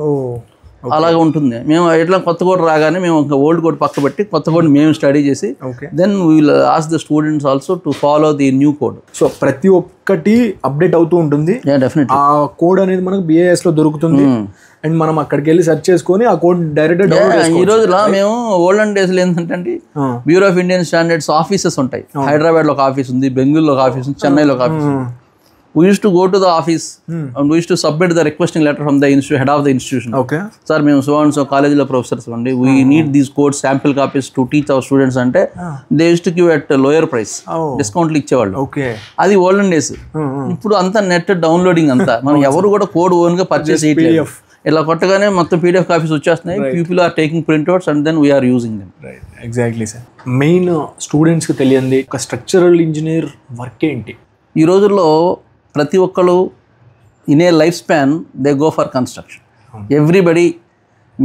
అలాగే ఉంటుంది. మేము ఎట్లా కొత్త కోడ్ రాగానే మేము ఒక ఓల్డ్ కోడ్ పక్క పెట్టి కొత్త కోడ్ మేము స్టడీ చేసి then we will ask the students also to follow the new code. So ప్రతి ఒక్కటి అప్డేట్ అవుతూ ఉంటుంది. డెఫినెట్లీ ఆ కోడ్ అనేది మనకు BIS లో దొరుకుతుంది అండ్ మనం అక్కడికి వెళ్ళి సెర్చ్ చేసుకొని ఆ కోడ్ డైరెక్ట్ ఈ రోజులో మేము ఓల్డెన్ డేస్ లో ఏంటంటే bureau of Indian standards offices ఉంటాయి. హైదరాబాద్ లో ఒక ఆఫీస్ ఉంది, బెంగళూరులో ఒక ఆఫీస్ ఉంది, చెన్నైలో ఒక ఆఫీస్ ఉంది. We used to go to the office and we used to submit the requesting letter from the head of the institution. Okay. Sir, మేము so and so college లో professors ఉండి we need these codes sample copies to teach our students అంటే they used to give at lower price. డిస్కౌంట్లు ఇచ్చేవాళ్ళు. అది olden days. ఇప్పుడు అంతా net downloading అంతా మనం ఎవరు కూడా కోడ్ ఓన్ గా పర్చేస్ చేయట్లేదు. ఇలా కొట్టగానే మొత్తం PDF కాపీస్ వచ్చేస్తున్నాయి. People are taking printouts and then we are using them. Exactly sir. Main స్టూడెంట్స్కి తెలియంది ఒక స్ట్రక్చరల్ ఇంజనీర్ వర్క్ ఏంటి? ఈ రోజుల్లో ప్రతి ఒక్కరు in a life span they go for construction. Everybody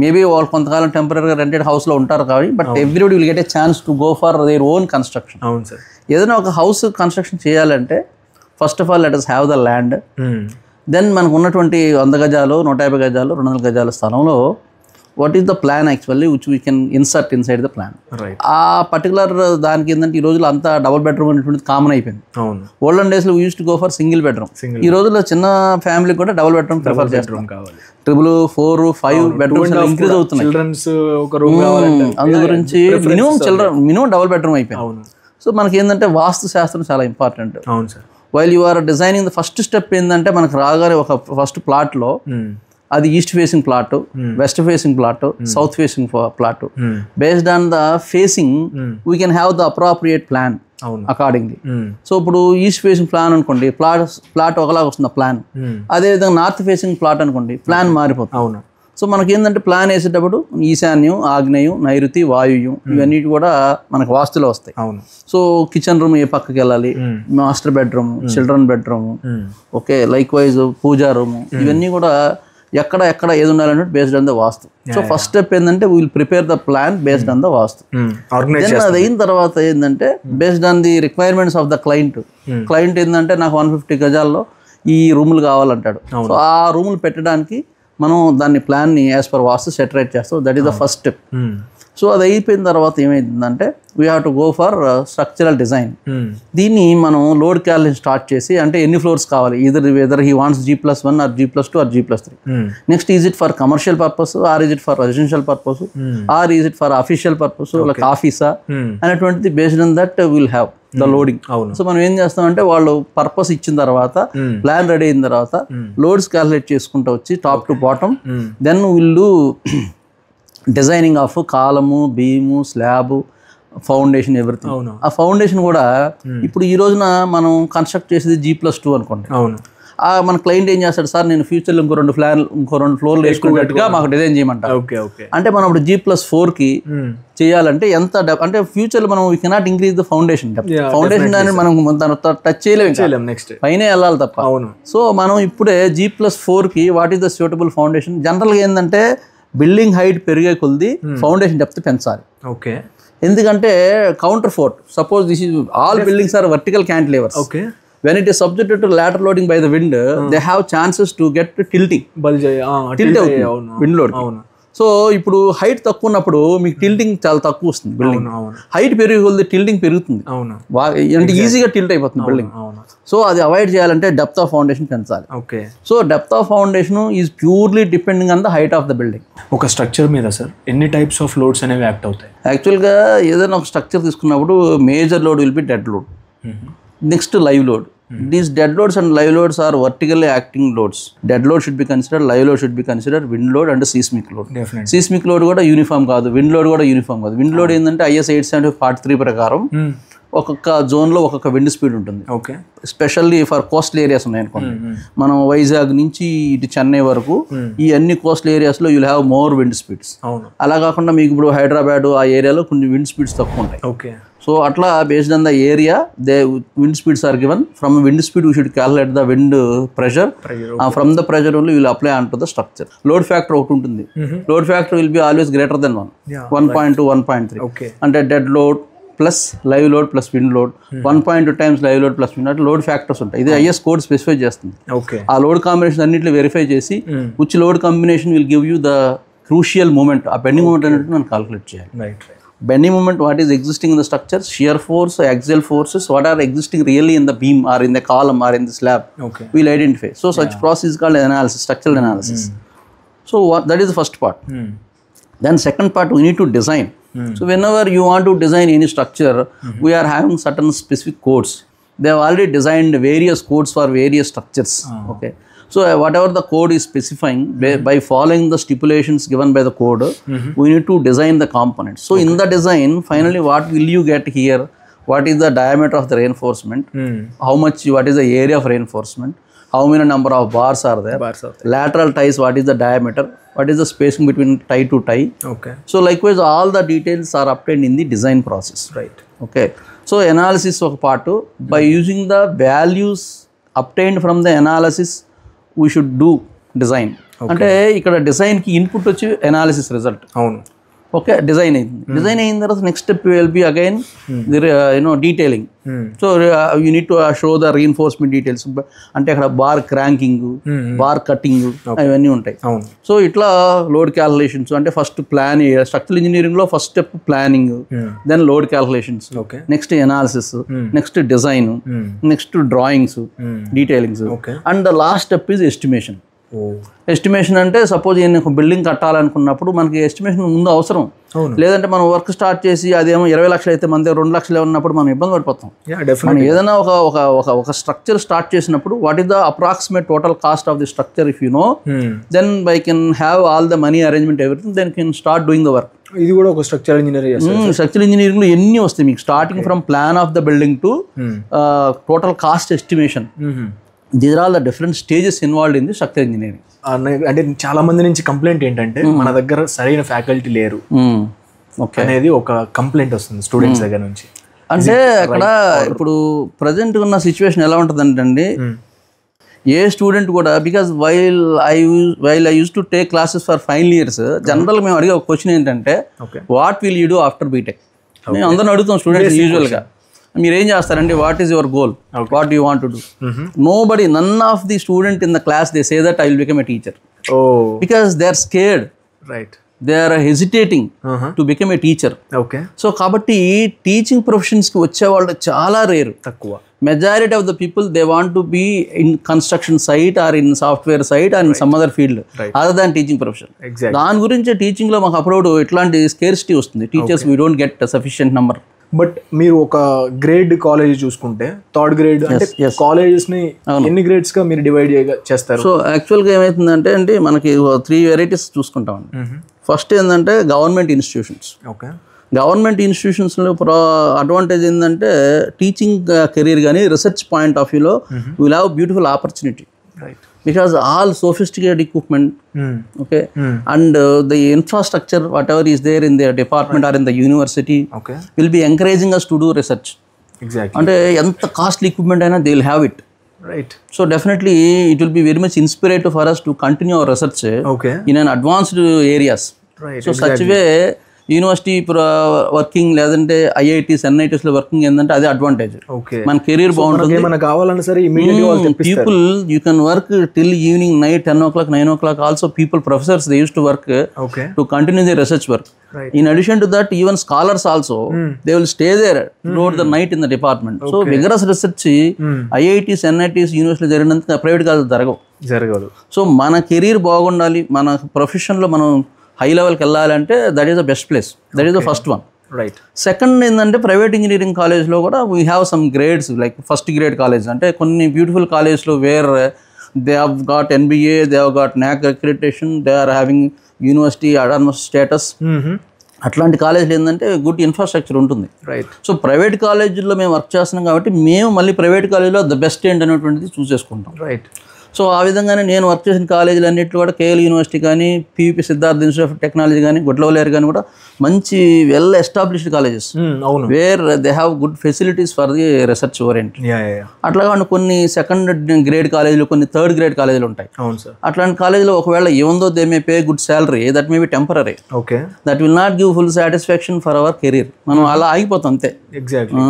maybe వాళ్ళు కొంతకాలం టెంపరీగా రెంటెడ్ హౌస్లో ఉంటారు కాబట్టి but everybody will get a chance to go for their own construction. అవును సార్. ఏదైనా ఒక హౌస్ కన్స్ట్రక్షన్ చేయాలంటే first of all let us have the land. Then మనకు ఉన్నటువంటి 100 గజాలు 150 గజాలు 200 గజాల స్థలంలో what is the plan actually which we can insert inside the plan. ఆ పర్టికులర్ దానికి ఏంటంటే ఈ రోజుల్లో అంతా డబుల్ బెడ్రూమ్ అనేటువంటిది కామన్ అయిపోయింది. ఓల్డెన్ డేస్లో we use to go for single bedroom. ఈ రోజుల్లో చిన్న ఫ్యామిలీ కూడా డబుల్ బెడ్రూమ్ ప్రిఫర్ చేస్తాం. 3, 4, 5 బెడ్రూమ్స్ ఇంక్రీజ్ అవుతున్నాయి. అందు గురించి మినిమం డబుల్ బెడ్రూమ్ అయిపోయింది. సో మనకి ఏంటంటే వాస్తు శాస్త్రం చాలా important. While you are designing the first step ఏంటంటే మనకు రాగానే ఒక ఫస్ట్ ప్లాట్లో అది east facing plot, west facing plot, south facing plot. Based on the facing we can have the appropriate plan accordingly. So ఇప్పుడు ఈస్ట్ ఫేసింగ్ ప్లాన్ అనుకోండి, plot ఒకలాగా వస్తుంది ప్లాన్. అదేవిధంగా నార్త్ ఫేసింగ్ ప్లాట్ అనుకోండి, ప్లాన్ మారిపోతుంది. So మనకి ఏంటంటే plan వేసేటప్పుడు ఈశాన్యం, ఆగ్నేయం, నైరుతి, వాయువ్యం ఇవన్నీ కూడా మనకు వాస్తులో వస్తాయి. సో కిచెన్ రూమ్ ఏ పక్కకి వెళ్ళాలి, master bedroom, children bedroom, okay, like wise puja room, ఇవన్నీ కూడా ఎక్కడ ఏది ఉండాలంటే based on the vastu. So first step ఏంటంటే will prepare the plan based on the vastu. Then అది అయిన తర్వాత ఏంటంటే based on the requirements of the client. Client ఏంటంటే నాకు 150 గజాల్లో ఈ రూములు కావాలంటాడు. సో ఆ రూములు పెట్టడానికి మనం దాన్ని ప్లాన్ని యాజ్ పర్ వాస్తు సెటరేట్ చేస్తాం. That is the first step. So అది అయిపోయిన తర్వాత ఏమైందంటే we have to go for structural design. దీన్ని మనం లోడ్ క్యాలిక్యులేషన్ స్టార్ట్ చేసి అంటే ఎన్ని ఫ్లోర్స్ కావాలి, whether he wants G+1 or G+2 or G+3. Next is it for commercial purpose or is it for residential purpose or is it for official purpose like ఆఫీసా అనేటువంటిది based on that will have the loading. So మనం ఏం చేస్తామంటే వాళ్ళు purpose ఇచ్చిన తర్వాత plan ready అయిన తర్వాత లోడ్స్ క్యాలిక్యులేట్ చేసుకుంటూ వచ్చి top to bottom then will do designing of column, beam, slab, foundation, everything. ఆ ఫౌండేషన్ కూడా ఇప్పుడు ఈ రోజున మనం కన్స్ట్రక్ట్ చేసేది G+2 అనుకోండి. మన క్లయింట్ ఏం చేస్తాడు, సార్ నేను ఫ్యూచర్లో ఇంకో 2 ఫ్లోర్లు వేసుకున్నట్టుగా మాకు డిజైన్ చేయమంటారు. అంటే మనం ఇప్పుడు G+4కి చేయాలంటే ఎంత అంటే ఫ్యూచర్లో మనం we cannot increase the foundation. Foundation దాన్ని మనం టచ్ చేయలేము, నెక్స్ట్ పైన వెళ్ళాలి తప్ప. సో మనం ఇప్పుడే G+4కి what is the suitable foundation. జనరల్గా ఏంటంటే బిల్డింగ్ హైట్ పెరిగే కొద్ది ఫౌండేషన్ డెప్త్ పెంచాలి. ఎందుకంటే counterfort, suppose this is all buildings are vertical cantilevers. When it is subjected to lateral loading by the wind, they have chances to get tilting. Tilt అవుతుంది wind load. So ఇప్పుడు height తక్కువ ఉన్నప్పుడు మీకు tilting చాలా తక్కువ వస్తుంది building. Height పెరిగే కొద్ది టిల్టింగ్ పెరుగుతుంది, అంటే ఈజీగా టిల్ట్ అయిపోతుంది బిల్డింగ్. సో అది అవాయిడ్ చేయాలంటే డెప్త్ ఆఫ్ ఫౌండేషన్ పెంచాలి. So depth of foundation is purely depending on the height of the building. ఒక స్ట్రక్చర్ మీద సార్ ఎన్ని టైప్స్ ఆఫ్ లోడ్స్ అనేవి యాక్ట్ అవుతాయి? యాక్చువల్గా ఏదైనా ఒక స్ట్రక్చర్ తీసుకున్నప్పుడు major load will be dead load, next live load. These dead loads and live loads are vertically acting loads. Dead load should be considered, live load should be considered, wind load and seismic load. Seismic load కూడా uniform కాదు, wind load కూడా uniform కాదు. wind load ఏంటంటే IS 875 ప్రకారం ఒక్కొక్క జోన్లో ఒక్కొక్క wind speed ఉంటుంది. స్పెషల్లీ ఫర్ కోస్టల్ ఏరియాస్ ఉన్నాయనుకోండి, మనం వైజాగ్ నుంచి ఇటు చెన్నై వరకు ఈ అన్ని కోస్టల్ ఏరియాస్లో you'll have more wind speeds. అలా కాకుండా మీకు ఇప్పుడు హైదరాబాద్ ఆ ఏరియాలో కొన్ని విండ్ స్పీడ్స్ తక్కువ ఉంటాయి. సో అట్లా based on the area they wind speeds are given. From wind speed we should calculate the wind pressure. From the pressure only will apply on to the structure. Load factor ఒకటి ఉంటుంది. Load factor will be always greater than 1.2, 1.3. అంటే dead load plus live load plus wind load, 1.2 times live load plus wind, అంటే load factors ఉంటాయి. ఇది IS code specify చేస్తుంది. ఆ load combination అన్నింటిలో verify చేసి which load combination will give you the crucial moment, a bending moment అనేది మనం calculate చేయాలి. Right. Bending moment, what is existing in the structure, shear force, axial forces, what are existing really in the beam or in the column or in the slab, we'll identify. So such process is called analysis, structural analysis. So that is the first part. Then second part, we need to design. So whenever you want to design any structure, we are having certain specific codes. They have already designed various codes for various structures. Okay. So whatever the code is specifying, by following the stipulations given by the code, we need to design the components. So in the design, finally, what will you get here? What is the diameter of the reinforcement? How much? What is the area of reinforcement? How many number of bars are there? Lateral ties, what is the diameter? What is the spacing between tie to tie? Okay. So likewise, all the details are obtained in the design process. Right. Okay. So analysis of part 2, by using the values obtained from the analysis, we should do design. అంటే ఇక్కడ డిజైన్కి input వచ్చి analysis result. అవును. Okay, design అయింది. Design అయిన తర్వాత next step will be again detailing. So you need to show the reinforcement details. అంటే అక్కడ బార్ క్రాంకింగ్, బార్ కటింగ్ అవన్నీ ఉంటాయి. సో ఇట్లా లోడ్ క్యాల్కులేషన్స్ అంటే ఫస్ట్ ప్లాన్, స్ట్రక్చరల్ ఇంజనీరింగ్ లో first step planning, then load calculations, next analysis, next design, next drawings, detailings, and the last step is estimation. Estimation అంటే suppose నేను ఒక building కట్టాలనుకున్నప్పుడు మనకి estimation ముందు అవసరం. లేదంటే మనం వర్క్ స్టార్ట్ చేసి అదేమో 20 లక్షలు అయితే మన దగ్గర 2 లక్షలు ఉన్నప్పుడు మనం ఇబ్బంది పడిపోతాం. మనం ఏదైనా ఒక స్ట్రక్చర్ స్టార్ట్ చేసినప్పుడు what is the approximate total cost of the structure, if you know, then I can have all the money arrangement everything, then can start doing the work. ఇది కూడా ఒక స్ట్రక్చరల్ ఇంజనీరింగ్. స్ట్రక్చరల్ ఇంజనీరింగ్ లో ఎన్ని వస్తాయి మీకు, starting from plan of the building to total cost estimation. These are all the different stages involved in the structural engineering. అంటే చాలా మంది నుంచి కంప్లైంట్ ఏంటంటే మన దగ్గర సరైన ఫ్యాకల్టీ లేరు అనేది ఒక కంప్లైంట్ వస్తుంది స్టూడెంట్స్ దగ్గర నుంచి. అంటే అక్కడ ఇప్పుడు ప్రజెంట్ ఉన్న సిచ్యువేషన్ ఎలా ఉంటుందంటే అండి, ఏ స్టూడెంట్ కూడా, because while I use to take classes for final years, general మేము అడిగే ఒక క్వశ్చన్ ఏంటంటే, what will you do after BTech? మేము అందరిని అడుగుతాం స్టూడెంట్స్ యూజువల్గా, మీరు ఏం చేస్తారండి, what is your goal, what you want to do? Nobody, none of the student in the class they say that I will become a teacher, because they are scared, right, they are hesitating to become a teacher. Okay. So కాబట్టి teaching ప్రొఫెషన్స్కి వచ్చే వాళ్ళు చాలా rare, తక్కువ. Majority of the people they want to be in construction site or in software site or in some other field other than teaching profession. దాని గురించి teaching లో మాకు అప్పుడు ఇట్లాంటి స్కేర్సిటీ వస్తుంది, teachers we don't get sufficient number. But మీరు ఒక grade college చూసుకుంటే, థర్డ్ గ్రేడ్ అంటే కాలేజెస్ ని ఎన్ని గ్రేడ్స్ గా మీరు డివైడ్ చేస్తారు? సో యాక్చువల్గా ఏమైతుందంటే అండి, మనకి 3 వెరైటీస్ చూసుకుంటామండి. ఫస్ట్ ఏంటంటే గవర్నమెంట్ ఇన్స్టిట్యూషన్స్. ఓకే. గవర్నమెంట్ ఇన్స్టిట్యూషన్స్లో అడ్వాంటేజ్ ఏంటంటే, టీచింగ్ కెరీర్ కానీ రీసెర్చ్ పాయింట్ ఆఫ్ వ్యూలో will have beautiful opportunity. Right. Because all sophisticated equipment, okay, and the infrastructure, whatever is there in the department or in the university, will be encouraging us to do research. Exactly. And enta costly equipment aina they will have it. Right. So definitely it will be very much inspirative for us to continue our research in an advanced areas. Right. So such way university working లేదంటే IITs ఎన్ఐటీస్లో working ఏంటంటే అదే advantage. మన career బాగుంటుంది. People you can work till evening night 10 o'clock 9 o'clock. Also people professors they use to work to continue the research work. In addition to that, even scholars also they will stay there throughout the night in the department. So vigorous research IITs NITs university జరిగినంత private college జరగదు. So మన career బాగుండాలి, మన ప్రొఫెషన్లో మనం high లెవెల్కి వెళ్ళాలంటే that is the best place. That is the first one. Right. Second ఏంటంటే ప్రైవేట్ ఇంజనీరింగ్ కాలేజ్లో కూడా we have some grades like first grade college. అంటే కొన్ని బ్యూటిఫుల్ కాలేజ్లో where they have got NBA, they have got NAAC accreditation, they are having university autonomous status. అట్లాంటి కాలేజీలు ఏంటంటే good infrastructure ఉంటుంది. రైట్. సో ప్రైవేట్ కాలేజీల్లో మేము వర్క్ చేస్తున్నాం కాబట్టి మేము మళ్ళీ ప్రైవేట్ కాలేజీలో ద బెస్ట్ ఏంటి అనేటువంటిది చూసేసుకుంటాం. రైట్. సో ఆ విధంగానే నేను వర్క్ చేసిన కాలేజీలు అన్నింటిలో కూడా KL యూనివర్సిటీ కానీ, PUP Siddhartha institute of technology కానీ, గుడ్లవల్లేరు కానీ కూడా మంచి well established colleges wear they have good facilities for the research orient. అట్లాగా కొన్ని సెకండ్ గ్రేడ్ కాలేజీలు, కొన్ని థర్డ్ గ్రేడ్ కాలేజీలు ఉంటాయి. అట్లాంటి కాలేజీలో ఒకవేళ ఏముందో they may pay good salary, that may be temporary. That will not give full satisfaction for hour career. మనం అలా ఆగిపోతాం అంతే. ఎగ్జాక్ట్లీ.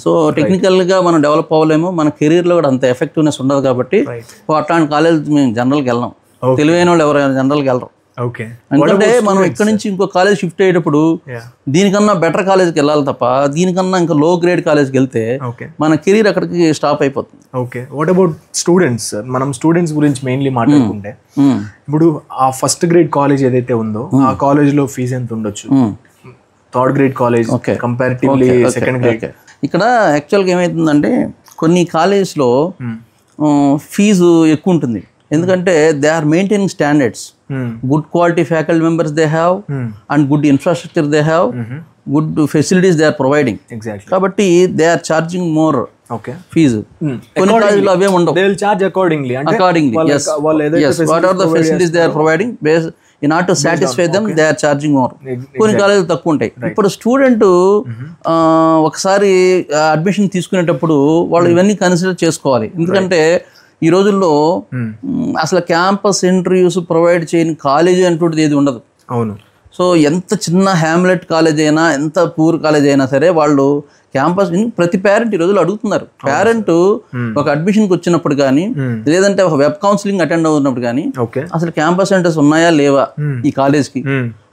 సో టెక్నికల్గా మనం డెవలప్ అవ్వలేము, మన కెరీర్లో కూడా అంత ఎఫెక్టివ్నెస్ ఉండదు. కాబట్టి అట్లాంటి కాలేజ్ మేము జనరల్కి వెళ్ళాం. తెలివైన వాళ్ళు ఎవరైనా జనరల్కి వెళ్ళరు. ఓకే. ఎందుకంటే మనం ఇక్కడ నుంచి ఇంకో కాలేజ్ షిఫ్ట్ అయ్యేటప్పుడు దీనికన్నా బెటర్ కాలేజ్కి వెళ్ళాలి తప్ప దీనికన్నా ఇంకా లో గ్రేడ్ కాలేజ్కి వెళ్తే మన కెరీర్ అక్కడికి స్టాప్ అయిపోతుంది. ఓకే. What about students? మనం స్టూడెంట్స్ గురించి మెయిన్లీ మాట్లాడుకుంటే ఇప్పుడు ఆ ఫస్ట్ గ్రేడ్ కాలేజ్ ఏదైతే ఉందో ఆ కాలేజ్ లో ఫీజు ఎంత ఉండొచ్చు? Third grade college comparatively second grade. ఇక్కడ యాక్చువల్గా ఏమవుతుందంటే కొన్ని కాలేజ్లో ఫీజు ఎక్కువ ఉంటుంది. ఎందుకంటే they are maintaining standards, good quality faculty members they have and good infrastructure they have, good facilities they are providing. కాబట్టి they are charging more fee. కొన్ని కాలేజీలో అవే ఉండవు. What are the facilities they are providing in order to satisfy them they are charging more. కొన్ని కాలేజీలు తక్కువ ఉంటాయి. ఇప్పుడు స్టూడెంట్ ఒకసారి అడ్మిషన్ తీసుకునేటప్పుడు వాళ్ళు ఇవన్నీ కన్సిడర్ చేసుకోవాలి. ఎందుకంటే ఈ రోజుల్లో అసలు క్యాంపస్ ఇంటర్వ్యూస్ ప్రొవైడ్ చేయని కాలేజీ అంటుండేది ఏది ఉండదు. అవును. సో ఎంత చిన్న హ్యామ్లెట్ కాలేజ్ అయినా ఎంత పూర్ కాలేజ్ అయినా సరే వాళ్ళు క్యాంపస్ ప్రతి పేరెంట్ ఈ రోజులు అడుగుతున్నారు. పేరెంట్ ఒక అడ్మిషన్కి వచ్చినప్పుడు కానీ లేదంటే ఒక వెబ్ కౌన్సిలింగ్ అటెండ్ అవుతున్నప్పుడు కానీ అసలు క్యాంపస్ సెంటర్స్ ఉన్నాయా లేవా ఈ కాలేజ్కి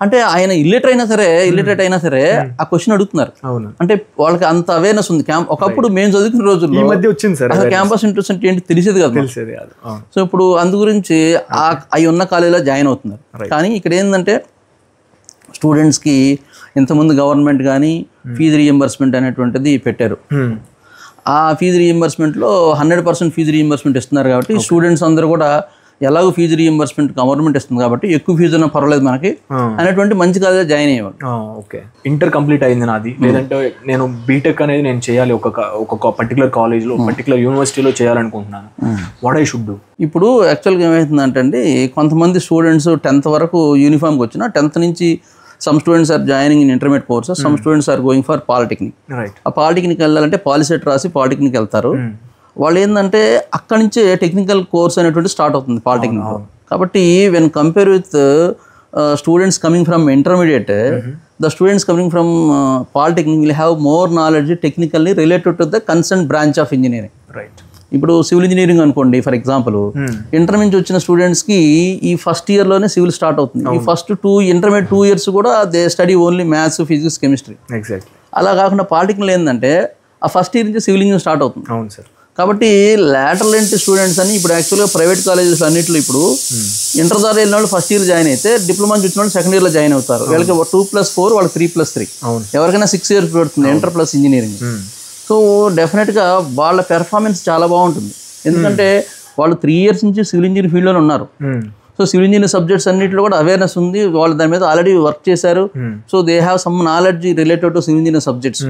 అంటే ఆయన ఇల్లిటరేట్ అయినా సరే ఆ క్వశ్చన్ అడుగుతున్నారు. అంటే వాళ్ళకి అంత అవేర్నెస్ ఉంది. ఒకప్పుడు మేము చదువుకున్న రోజుల్లో అసలు క్యాంపస్ సెంటర్స్ అంటే ఏంటి తెలిసేది కదా. సో ఇప్పుడు అందు గురించి అవి ఉన్న కాలేజీలో జాయిన్ అవుతున్నారు. కానీ ఇక్కడ ఏంటంటే స్టూడెంట్స్కి ఇంతకుముందు గవర్నమెంట్ కానీ ఫీజు రీఎంబర్స్మెంట్ అనేటువంటిది పెట్టారు. ఆ ఫీజు రీఎంబర్స్మెంట్లో 100% ఫీజు రీఎంబర్స్మెంట్ ఇస్తున్నారు. కాబట్టి స్టూడెంట్స్ అందరూ కూడా ఎలాగో ఫీజు రీఎంబర్స్మెంట్ గవర్నమెంట్ ఇస్తుంది కాబట్టి ఎక్కువ ఫీజు ఉన్నా పర్వాలేదు మనకి అనేటువంటి మంచి కాలేజీలో జాయిన్ అయ్యేవాడు. ఓకే. ఇంటర్ కంప్లీట్ అయింది నాది, లేదంటే నేను బీటెక్ అనేది నేను చేయాలి ఒక పర్టికులర్ కాలేజ్లో పర్టికులర్ యూనివర్సిటీలో చేయాలనుకుంటున్నాను. What I should do? ఇప్పుడు యాక్చువల్గా ఏమవుతుందంటే కొంతమంది స్టూడెంట్స్ 10th వరకు యూనిఫామ్కి వచ్చిన 10th నుంచి some students are joining in intermediate courses, some students are going for polytechnic. ఆ పాలిటెక్నిక్ వెళ్ళాలంటే పాలిసెట్ రాసి పాలిటెక్నిక్ వెళ్తారు. వాళ్ళు ఏంటంటే అక్కడి నుంచే టెక్నికల్ కోర్స్ అనేటువంటి స్టార్ట్ అవుతుంది పాలిటెక్నిక్. కాబట్టి when compare with students coming from intermediate, the students coming from polytechnic will have more knowledge technically related to the concern branch of engineering. Right. ఇప్పుడు సివిల్ ఇంజనీరింగ్ అనుకోండి for example, inter నుంచి వచ్చిన స్టూడెంట్స్కి ఈ first ఇయర్లోనే civil start అవుతుంది. ఈ first intermediate 2 years కూడా they study only maths, physics, chemistry. Exactly. అలా కాకుండా పాలిటెక్నిక్ ఏంటంటే ఆ ఫస్ట్ ఇయర్ నుంచి సివిల్ ఇంజనీరింగ్ స్టార్ట్ అవుతుంది. అవును సార్. కాబట్టి లాటరల్ ఎంట్రీ స్టూడెంట్స్ అని ఇప్పుడు యాక్చువల్గా ప్రైవేట్ కాలేజెస్ అన్నింటిలో ఇప్పుడు ఇంటర్ ద్వారా వెళ్ళిన వాళ్ళు ఫస్ట్ ఇయర్ జాయిన్ అయితే డిప్లొమా నుంచి వచ్చిన వాళ్ళు సెకండ్ ఇయర్లో జాయిన్ అవుతారు. వీళ్ళకి 2+4 వాళ్ళకి 3+3, ఎవరికైనా 6 years పెడుతుంది ఇంటర్ ప్లస్ ఇంజనీరింగ్. సో డెఫినెట్గా వాళ్ళ పెర్ఫార్మెన్స్ చాలా బాగుంటుంది. ఎందుకంటే వాళ్ళు 3 years నుంచి సివిల్ ఇంజనీరింగ్ ఫీల్డ్లోనే ఉన్నారు. సో సివిల్ ఇంజనీరింగ్ సబ్జెక్ట్స్ అన్నింటిలో కూడా అవేర్నెస్ ఉంది. వాళ్ళు దాని మీద ఆల్రెడీ వర్క్ చేశారు. So they have some knowledge related to civil engineering subjects.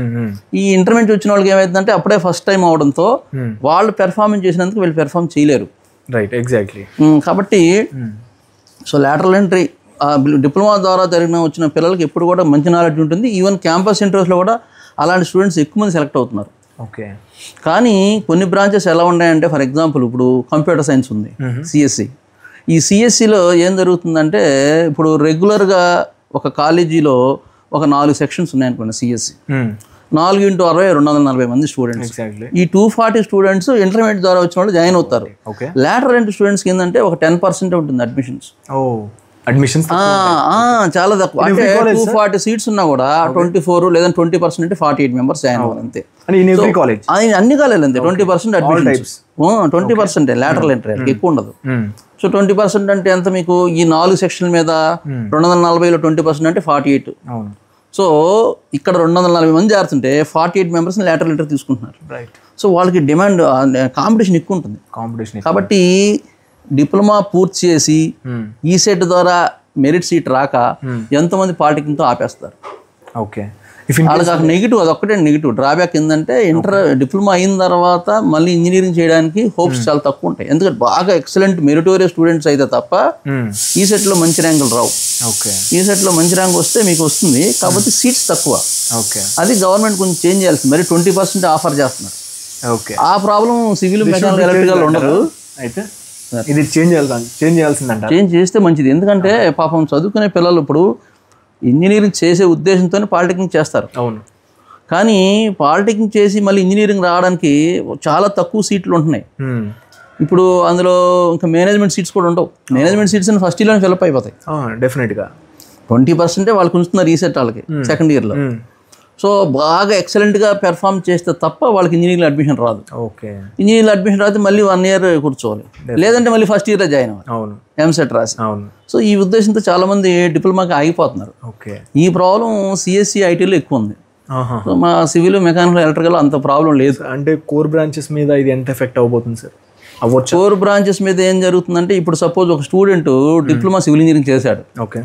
ఈ ఇంటర్మీడియట్ వచ్చిన వాళ్ళకి ఏమైందంటే అప్పుడే ఫస్ట్ టైం అవడంతో వాళ్ళు పెర్ఫార్మెన్స్ చేసినందుకు వీళ్ళు పెర్ఫార్మ్ చేయలేరు. రైట్. ఎగ్జాక్ట్లీ. కాబట్టి సో లాటరల్ ఎంట్రీ డిప్లొమా ద్వారా వచ్చిన పిల్లలకి ఎప్పుడు కూడా మంచి నాలెడ్జ్ ఉంటుంది. ఈవెన్ క్యాంపస్ ఇంటర్వ్యూస్లో కూడా అలాంటి స్టూడెంట్స్ ఎక్కువ మంది సెలెక్ట్ అవుతున్నారు. ఓకే. కానీ కొన్ని బ్రాంచెస్ ఎలా ఉన్నాయంటే ఫర్ ఎగ్జాంపుల్ ఇప్పుడు కంప్యూటర్ సైన్స్ ఉంది, సిఎస్సి. ఈ సిఎస్సిలో ఏం జరుగుతుందంటే ఇప్పుడు రెగ్యులర్గా ఒక కాలేజీలో ఒక 4 sections ఉన్నాయనుకోండి సిఎస్సి, 4 × 60 240 మంది స్టూడెంట్స్. ఈ 240 స్టూడెంట్స్ ఇంటర్మీడియట్ ద్వారా వచ్చిన వాళ్ళు జాయిన్ అవుతారు. లాటరల్ ఎంట్రీ స్టూడెంట్స్కి ఏంటంటే ఒక 10% ఉంటుంది అడ్మిషన్స్. చాలా తక్కువ. అంటే 240 seats ఉన్నా కూడా 24 లేదా 20% అంటే 48 members జాయిన్ అవ్వాలి అంతే. అన్ని కాలేజీలు అంతే 20% అడ్మిషన్స్. 20% లాటరల్ ఎంట్రీ ఎక్కువ ఉండదు. సో 20% అంటే ఎంత మీకు ఈ 4 sections మీద 240లో 20% అంటే 48. సో ఇక్కడ 240 మంది చేరుతుంటే 48 members లాటరల్ ఎంట్రీ తీసుకుంటున్నారు. సో వాళ్ళకి డిమాండ్ కాంపిటీషన్ ఎక్కువ ఉంటుంది. కాబట్టి డిప్లొమా పూర్తి చేసి ఈ సెట్ ద్వారా మెరిట్ సీట్ రాక ఎంతోమంది పాలిటెక్నిక్తో ఆపేస్తారు. ఓకే. వాళ్ళకి నెగిటివ్, అదొక్కటే నెగిటివ్ డ్రాబ్యాక్. ఏంటంటే డిప్లొమా అయిన తర్వాత మళ్ళీ ఇంజనీరింగ్ చేయడానికి హోప్స్ చాలా తక్కువ ఉంటాయి. ఎందుకంటే బాగా ఎక్సలెంట్ మెరిటోరియస్ స్టూడెంట్స్ అయితే తప్ప ఈ సెట్లో మంచి ర్యాంకులు రావు. ఈ సెట్లో మంచి ర్యాంక్ వస్తే మీకు వస్తుంది, కాకపోతే సీట్స్ తక్కువ. అది గవర్నమెంట్ కొంచెం చేంజ్ చేయాల్సింది. మరి 20% ఆఫర్ చేస్తున్నారు. ఆ ప్రాబ్లం సివిల్, మెకానికల్, ఎలక్ట్రికల్ ఉండదు. అయితే ఇది చేంజ్ చేయాల్సిందంట. చేంజ్ చేస్తే మంచిది. ఎందుకంటే పాపం చదువుకునే పిల్లలు ఇప్పుడు ఇంజనీరింగ్ చేసే ఉద్దేశంతో పాలిటెక్నిక్ చేస్తారు. అవును. కానీ పాలిటెక్నిక్ చేసి మళ్ళీ ఇంజనీరింగ్ రావడానికి చాలా తక్కువ సీట్లు ఉంటున్నాయి. ఇప్పుడు అందులో ఇంకా మేనేజ్మెంట్ సీట్స్ కూడా ఉండవు. మేనేజ్మెంట్ సీట్స్ ఫస్ట్ ఇయర్లో ఫిల్అప్ అయిపోతాయి డెఫినెట్గా. 20% వాళ్ళు ఉంచుతున్నారు రీసెట్ వాళ్ళకి సెకండ్ ఇయర్లో. సో బాగా ఎక్సలెంట్గా పెర్ఫామ్ చేస్తే తప్ప వాళ్ళకి ఇంజనీరింగ్ అడ్మిషన్ రాదు. ఓకే, ఇంజనీరింగ్ అడ్మిషన్ రాస్తే మళ్ళీ 1 year కూర్చోవాలి, లేదంటే మళ్ళీ ఫస్ట్ ఇయర్లో జాయిన్ అవ్వాలి. అవును, ఎంసెట్ రాసి. అవును. సో ఈ ఉద్దేశంతో చాలామంది డిప్లొమాకి ఆగిపోతున్నారు. ఓకే, ఈ ప్రాబ్లం సిఎస్సి ఐటీలో ఎక్కువ ఉంది. సో మా సివిల్, మెకానికల్, ఎలక్ట్రికల్ అంత ప్రాబ్లం లేదు. అంటే కోర్ బ్రాంచెస్ మీద ఇది ఎంత ఎఫెక్ట్ అవబోతుంది సార్? కోర్ బ్రాంచెస్ మీద ఏం జరుగుతుందంటే, ఇప్పుడు సపోజ్ ఒక స్టూడెంట్ డిప్లొమా సివిల్ ఇంజనీరింగ్ చేశాడు. ఓకే,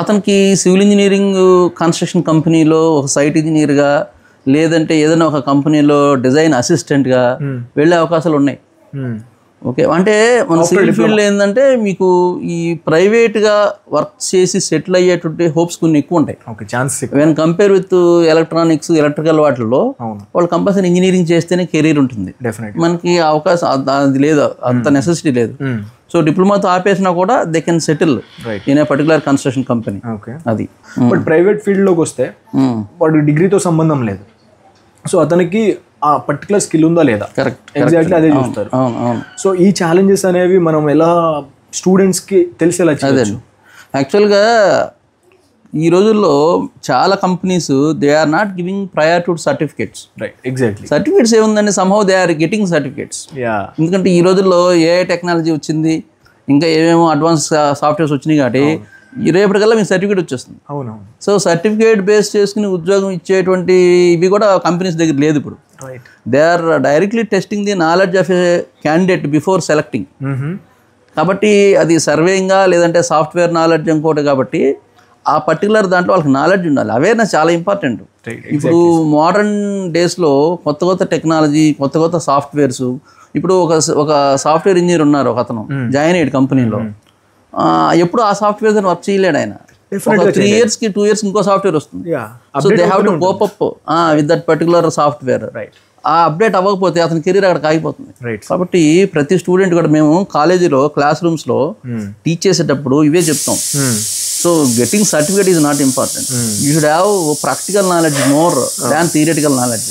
అతనికి సివిల్ ఇంజనీరింగ్ కన్స్ట్రక్షన్ కంపెనీలో ఒక సైట్ ఇంజనీర్గా, లేదంటే ఏదైనా ఒక కంపెనీలో డిజైన్ అసిస్టెంట్గా వెళ్ళే అవకాశాలు ఉన్నాయి. ఓకే, అంటే మన సివిల్ ఫీల్డ్ ఏంటంటే మీకు ఈ ప్రైవేట్గా వర్క్ చేసి సెటిల్ అయ్యేటువంటి హోప్స్ కొన్ని ఎక్కువ ఉంటాయి. When compare with electronics, electrical వాటిల్లో వాళ్ళు కంపల్సరీ ఇంజనీరింగ్ చేస్తేనే కెరీర్ ఉంటుంది. మనకి అవకాశం అది లేదు, అంత నెసెసిటీ లేదు. సో డిప్లొమాతో ఆపేసినా కూడా they can settle in a particular construction company. అది. బట్ ప్రైవేట్ ఫీల్డ్లోకి వస్తే వాడు డిగ్రీతో సంబంధం లేదు, సో అతనికి ఆ పర్టికులర్ స్కిల్ ఉందా లేదా? కరెక్ట్, ఎగ్జాక్ట్లీ అదే చూస్తారు. సో ఈ ఛాలెంజెస్ అనేవి మనం ఎలా స్టూడెంట్స్కి తెలిసేలా చేయొచ్చు? యాక్చువల్గా ఈ రోజుల్లో చాలా companies they are not giving prior to certificates. Right, exactly. Certificates ఏముందండి, somehow they are getting certificates. ఎందుకంటే ఈ రోజుల్లో ఏఐ టెక్నాలజీ వచ్చింది, ఇంకా ఏమేమో అడ్వాన్స్ సాఫ్ట్వేర్స్ వచ్చినాయి కాబట్టి రేపటికల్లా మీకు సర్టిఫికేట్ వచ్చేస్తుంది. అవును. సో సర్టిఫికేట్ బేస్ చేసుకుని ఉద్యోగం ఇచ్చేటువంటి ఇవి కూడా కంపెనీస్ దగ్గర లేదు ఇప్పుడు. They are directly testing the knowledge of a candidate before selecting. కాబట్టి అది సర్వేయింగా లేదంటే సాఫ్ట్వేర్ నాలెడ్జ్ ఇంకోటి, కాబట్టి ఆ పర్టికులర్ దాంట్లో వాళ్ళకి నాలెడ్జ్ ఉండాలి. అవేర్నెస్ చాలా ఇంపార్టెంట్. ఇప్పుడు మోడర్న్ డేస్లో కొత్త కొత్త టెక్నాలజీ, కొత్త కొత్త సాఫ్ట్వేర్స్. ఇప్పుడు ఒక సాఫ్ట్వేర్ ఇంజనీర్ ఉన్నారు, ఒక అతను జాయిన్ అయ్యాడు కంపెనీలో. ఎప్పుడు ఆ సాఫ్ట్వేర్ వర్క్ చేయలేడు ఆయన. 3 years కి 2 years ఇంకో సాఫ్ట్వేర్ వస్తుంది. So they have to cope up with that particular software. ఆ అప్డేట్ అవ్వకపోతే అతని కెరీర్ అక్కడ ఆగిపోతుంది. కాబట్టి ప్రతి స్టూడెంట్ కూడా మేము కాలేజీలో క్లాస్ రూమ్స్లో టీచ్ చేసేటప్పుడు ఇవే చెప్తాం. So getting certificate is not important. You should have practical knowledge more than theoretical knowledge.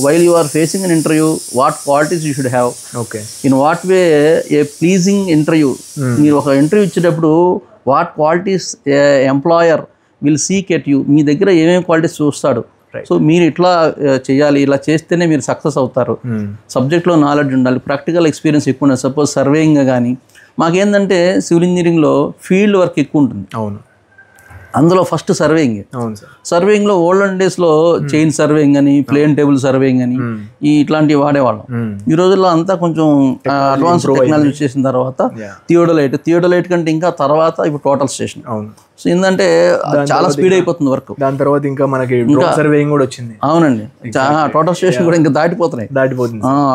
While you are facing an interview, what qualities you should have, in what way a pleasing interview. మీరు ఒక interview ఇచ్చేటప్పుడు what qualities employer will seek at you, మీ దగ్గర ఏమేమి qualities చూస్తాడు. So మీరు ఇట్లా చేయాలి, ఇలా చేస్తేనే మీరు సక్సెస్ అవుతారు. సబ్జెక్ట్లో నాలెడ్జ్ ఉండాలి, ప్రాక్టికల్ ఎక్స్పీరియన్స్ ఎక్కువ ఉండాలి. సపోజ్ సర్వేయింగ్ కానీ, మాకేంటంటే సివిల్ ఇంజనీరింగ్లో ఫీల్డ్ వర్క్ ఎక్కువ ఉంటుంది. అవును, అందులో ఫస్ట్ సర్వేయింగ్. సర్వేయింగ్లో ఓల్డెన్ డేస్లో చైన్ సర్వేయింగ్ అని, ప్లేన్ టేబుల్ సర్వేయింగ్ అని ఇట్లాంటివి వాడేవాళ్ళం. ఈ రోజుల్లో అంతా కొంచెం అడ్వాన్స్ టెక్నాలజీ వచ్చేసిన తర్వాత థియోడలైట్ కంటే ఇంకా తర్వాత ఇప్పుడు టోటల్ స్టేషన్. సో ఏంటంటే చాలా స్పీడ్ అయిపోతుంది వర్క్. దాని తర్వాత ఇంకా మనకి సర్వేయింగ్ కూడా వచ్చింది. అవునండి, టోటల్ స్టేషన్ కూడా ఇంకా దాటిపోతుంది.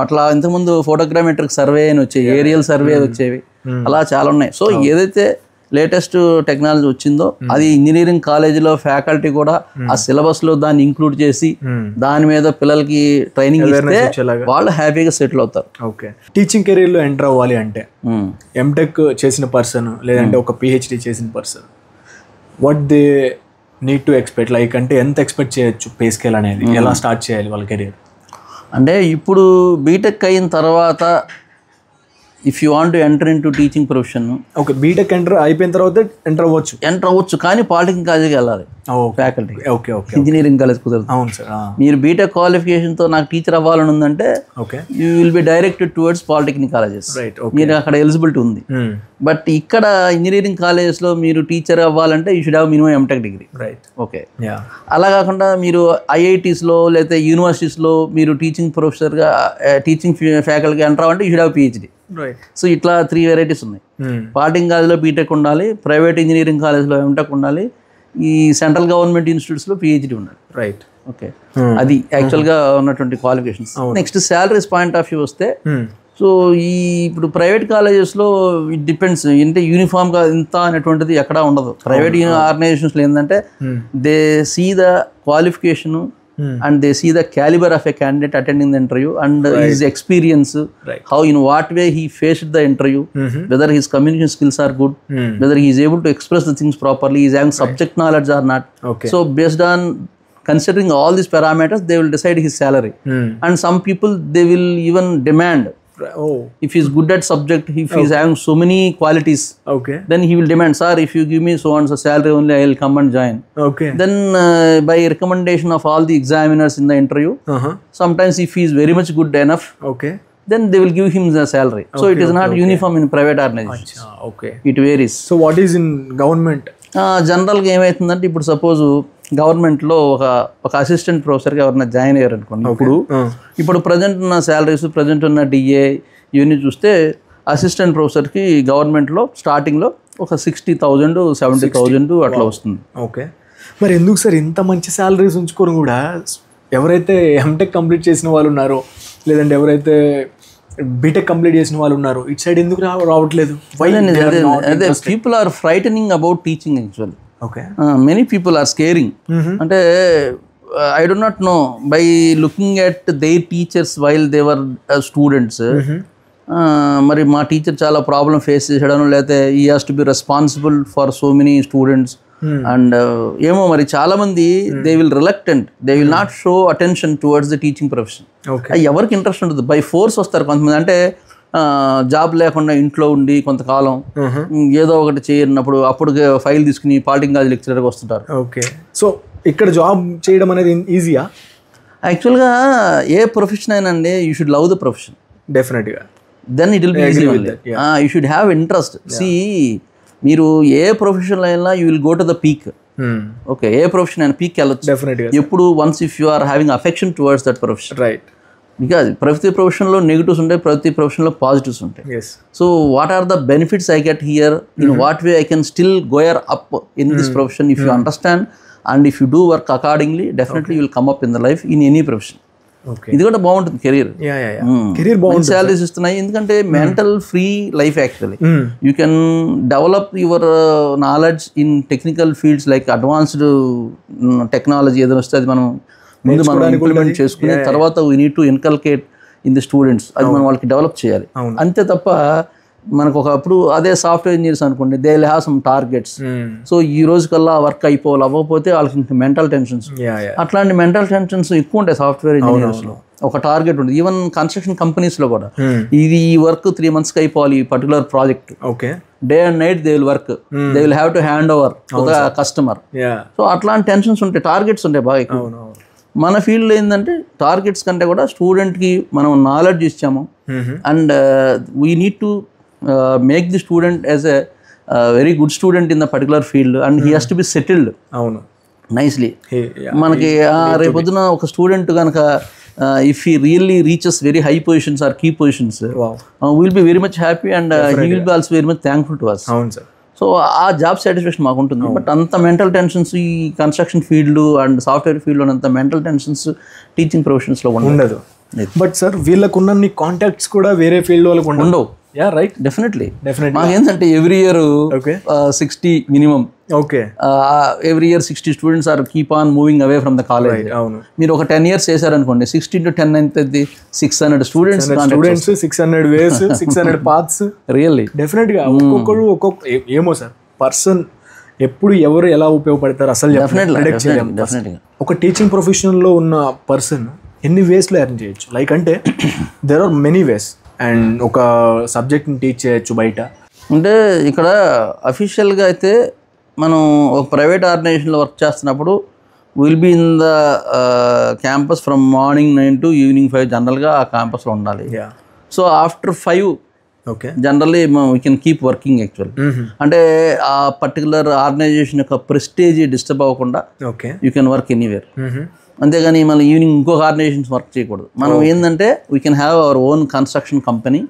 అట్లా ఇంతకుముందు ఫోటోగ్రామెట్రిక్ సర్వే అని వచ్చేవి, ఏరియల్ సర్వే వచ్చేవి, అలా చాలా ఉన్నాయి. సో ఏదైతే లేటెస్ట్ టెక్నాలజీ వచ్చిందో అది ఇంజనీరింగ్ కాలేజీలో ఫ్యాకల్టీ కూడా ఆ సిలబస్లో దాన్ని ఇంక్లూడ్ చేసి దాని మీద పిల్లలకి ట్రైనింగ్ ఇస్తే వాళ్ళు హ్యాపీగా సెటిల్ అవుతారు. ఓకే, టీచింగ్ కెరీర్లో ఎంటర్ అవ్వాలి అంటే ఎంటెక్ చేసిన పర్సన్ లేదంటే ఒక పిహెచ్డి చేసిన person, what they need to expect, like అంటే ఎంత ఎక్స్పెక్ట్ చేయొచ్చు పే స్కేల్ అనేది, ఎలా స్టార్ట్ చేయాలి వాళ్ళ కెరీర్? అంటే ఇప్పుడు బీటెక్ అయిన తర్వాత if you want to enter in to teaching profession, okay, BTech అయిపోయిన తర్వాత ఎంటర్ అవ్వచ్చు, కానీ పాలిటెక్నిక్ కాలేజీకి వెళ్ళాలి faculty. Okay, okay, engineering college కుదరదు. అవును సార్. మీరు బీటెక్ క్వాలిఫికేషన్తో నాకు టీచర్ అవ్వాలని ఉందంటే you will be directed towards polytechnic colleges. మీరు అక్కడ ఎలిజిబిలిటీ ఉంది. బట్ ఇక్కడ ఇంజనీరింగ్ కాలేజెస్లో మీరు టీచర్ అవ్వాలంటే you should have minimum MTech degree. Okay, అలా కాకుండా మీరు ఐఐటీస్లో లేదా యూనివర్సిటీస్లో మీరు టీచింగ్ ప్రొఫెసర్గా టీచింగ్ ఫ్యాకల్టీగా ఎంటర్ అవ్వాలంటే you should have PhD. So ఇట్లా 3 varieties ఉన్నాయి. పాలిటెక్నిక్ కాలేజ్లో బీటెక్ ఉండాలి, ప్రైవేట్ ఇంజనీరింగ్ కాలేజ్లో ఎంటెక్ ఉండాలి, ఈ సెంట్రల్ గవర్నమెంట్ ఇన్స్టిట్యూట్స్లో పిహెచ్డి ఉండాలి. ఓకే, అది యాక్చువల్గా ఉన్నటువంటి qualifications. Next salaries point of view వస్తే, సో ఈ ఇప్పుడు ప్రైవేట్ కాలేజెస్లో ఇట్ డిపెండ్స్. అంటే యూనిఫామ్గా ఇంత అనేటువంటిది ఎక్కడా ఉండదు. ప్రైవేట్ ఆర్గనైజేషన్స్లో ఏంటంటే they see the qualification and they see the caliber of a candidate attending the interview and his experience, how in what way he faced the interview, whether his communication skills are good, whether he is able to express the things properly, he is having subject knowledge or not. So based on considering all these parameters, they will decide his salary. And some people, they will even demand If he's good at subject, if he's having so many qualities, then he will demand, sir, if you give me so and so salary only, I will come and join. Then by recommendation of all the examiners in the interview, sometimes if he is very much good enough, then they will give him the salary. So it is not uniform in private organizations. It varies. So what is in government? జనరల్గా ఏమవుతుందంటే ఇప్పుడు suppose గవర్నమెంట్లో ఒక assistant ప్రొఫెసర్గా ఎవరైనా join అయ్యారు అనుకోండి, ఇప్పుడు ప్రజెంట్ ఉన్న శాలరీస్, ప్రజెంట్ ఉన్న డిఏ ఇవన్నీ చూస్తే అసిస్టెంట్ ప్రొఫెసర్కి గవర్నమెంట్లో స్టార్టింగ్లో ఒక 60,000 70,000 అట్లా వస్తుంది. మరి ఎందుకు సార్ ఇంత మంచి శాలరీస్ ఉంచుకొని కూడా ఎవరైతే ఎంటెక్ కంప్లీట్ చేసిన వాళ్ళు ఉన్నారో, లేదంటే ఎవరైతే బీటెక్ కంప్లీట్ చేసిన వాళ్ళు ఉన్నారు, ఇటు సైడ్ ఎందుకు రావట్లేదు? అదే people are frightening about teaching actually. Many people are scaring. అంటే I do not know, by looking at their teachers while they were students, మరి మా టీచర్ చాలా ప్రాబ్లం ఫేస్ చేసాడను, లేకపోతే ఈ has to be responsible for so many students and ఏమో మరి చాలా మంది they will reluctant, they will not show attention towards the teaching profession. ఎవరికి ఇంట్రెస్ట్ ఉంటుంది, బై ఫోర్స్ వస్తారు కొంతమంది. అంటే జాబ్ లేకుండా ఇంట్లో ఉండి కొంతకాలం ఏదో ఒకటి చేయనప్పుడు అప్పుడు ఫైల్ తీసుకుని పాలిటింగ్ కాలేజ్ లెక్చరర్గా వస్తుంటారు. సో ఇక్కడ జాబ్ చేయడం అనేది ఈజీయా? యాక్చువల్గా ఏ ప్రొఫెషన్ అయినా అండి, you should love the profession డెఫినెట్గా, then it will be easy. You should have interest. See మీరు ఏ ప్రొఫెషన్లో అయినా you will go to the peak. Okay, ఏ ప్రొఫెషన్ అయినా పీక్ వెళ్ళొచ్చు ఎప్పుడు, once if you are having affection towards that profession. Right. Because ప్రతి ప్రొఫెషన్లో నెగిటివ్స్ ఉంటాయి, ప్రతి ప్రొఫెషన్లో పాజిటివ్స్ ఉంటాయి. So what are the benefits I get here, in what way I can still goer up in this profession, if you understand and if you do work accordingly, definitely you will come up in the life in any profession. ఇది కూడా బాగుంటుంది, career బాగుంటుంది, salaries ఇస్తున్నాయి. ఎందుకంటే mental free life actually. You can develop your knowledge in technical fields like advanced technology ఏదైనా వస్తే అది మనం ముందు మనం ఇంప్లిమెంట్ చేసుకుని తర్వాత we need to inculcate in the students, అది మనం వాళ్ళకి డెవలప్ చేయాలి. అంతే తప్ప మనకు ఒకప్పుడు అదే సాఫ్ట్వేర్ ఇంజనీర్స్ అనుకోండి, they will have some targets. So ఈ రోజు కల్లా వర్క్ అయిపోవాలి, అవ్వకపోతే వాళ్ళకి ఇంకా మెంటల్ టెన్షన్స్, అట్లాంటి మెంటల్ టెన్షన్స్ ఎక్కువ ఉంటాయి సాఫ్ట్వేర్ ఇంజనీర్స్లో. ఒక టార్గెట్ ఉంటుంది. ఈవెన్ కన్స్ట్రక్షన్ కంపెనీస్లో కూడా ఇది ఈ వర్క్ 3 months అయిపోవాలి, ఈ particular project. Day and night they will work, they will have to hand over to the customer. So అట్లాంటి టెన్షన్స్ ఉంటాయి, టార్గెట్స్ ఉంటాయి బాగా ఎక్కువ. మన ఫీల్డ్లో ఏంటంటే టార్గెట్స్ కంటే కూడా స్టూడెంట్కి మనం నాలెడ్జ్ ఇచ్చాము and we need to make the student as a very good student in the particular field and he has to be settled nicely. మనకి రేపొద్దున ఒక స్టూడెంట్ కనుక if he really reaches very high positions or key positions, we'll be very much happy and he will be also very much thankful to us. So ఆ job satisfaction మాకు ఉంటుంది. But అంత mental tensions ఈ construction field and software ఫీల్డ్లో అంత mental tensions teaching ప్రొఫెషన్స్లో ఉండదు. But sir వీళ్ళకున్న contacts కూడా వేరే ఫీల్డ్ వాళ్ళకు ఉండవు. Yeah, right. Definitely. మాకు ఏంటంటే every year 60 minimum. Every year 60 students are keep on moving away from the college. మీరు ఒక 10 years చేశారనుకోండి, 60 into 10 ఎంత 600 స్టూడెంట్స్, 600 వేస్, 600 పాత్స్. రియల్లీ డెఫినెట్ గా ఒక్కొక్కరు ఏమో సార్ పర్సన్ ఎప్పుడు ఎవరు ఎలా ఉపయోగపడతారు అసలు డెఫినెట్గా. ఒక టీచింగ్ ప్రొఫెషన్ లో ఉన్న పర్సన్ ఎన్ని వేస్ లో ఎర్న్ చేయొచ్చు? లైక్ అంటే there are many ways. And ఒక సబ్జెక్ట్ని టీచ్ చేయొచ్చు బయట. అంటే ఇక్కడ అఫీషియల్గా అయితే మనం ఒక ప్రైవేట్ ఆర్గనైజేషన్లో వర్క్ చేస్తున్నప్పుడు will be in the campus from morning 9 to evening 5 జనరల్గా ఆ క్యాంపస్లో ఉండాలి. So after 5 generally we can keep working actual. అంటే ఆ పర్టికులర్ ఆర్గనైజేషన్ యొక్క ప్రెస్టేజ్ డిస్టర్బ్ అవ్వకుండా యూ కెన్ వర్క్ ఎనీవేర్. అంతేగాని మళ్ళీ ఈవినింగ్ ఇంకొక ఆర్గనైజేషన్స్ వర్క్ చేయకూడదు. మనం ఏంటంటే we can have our own construction company,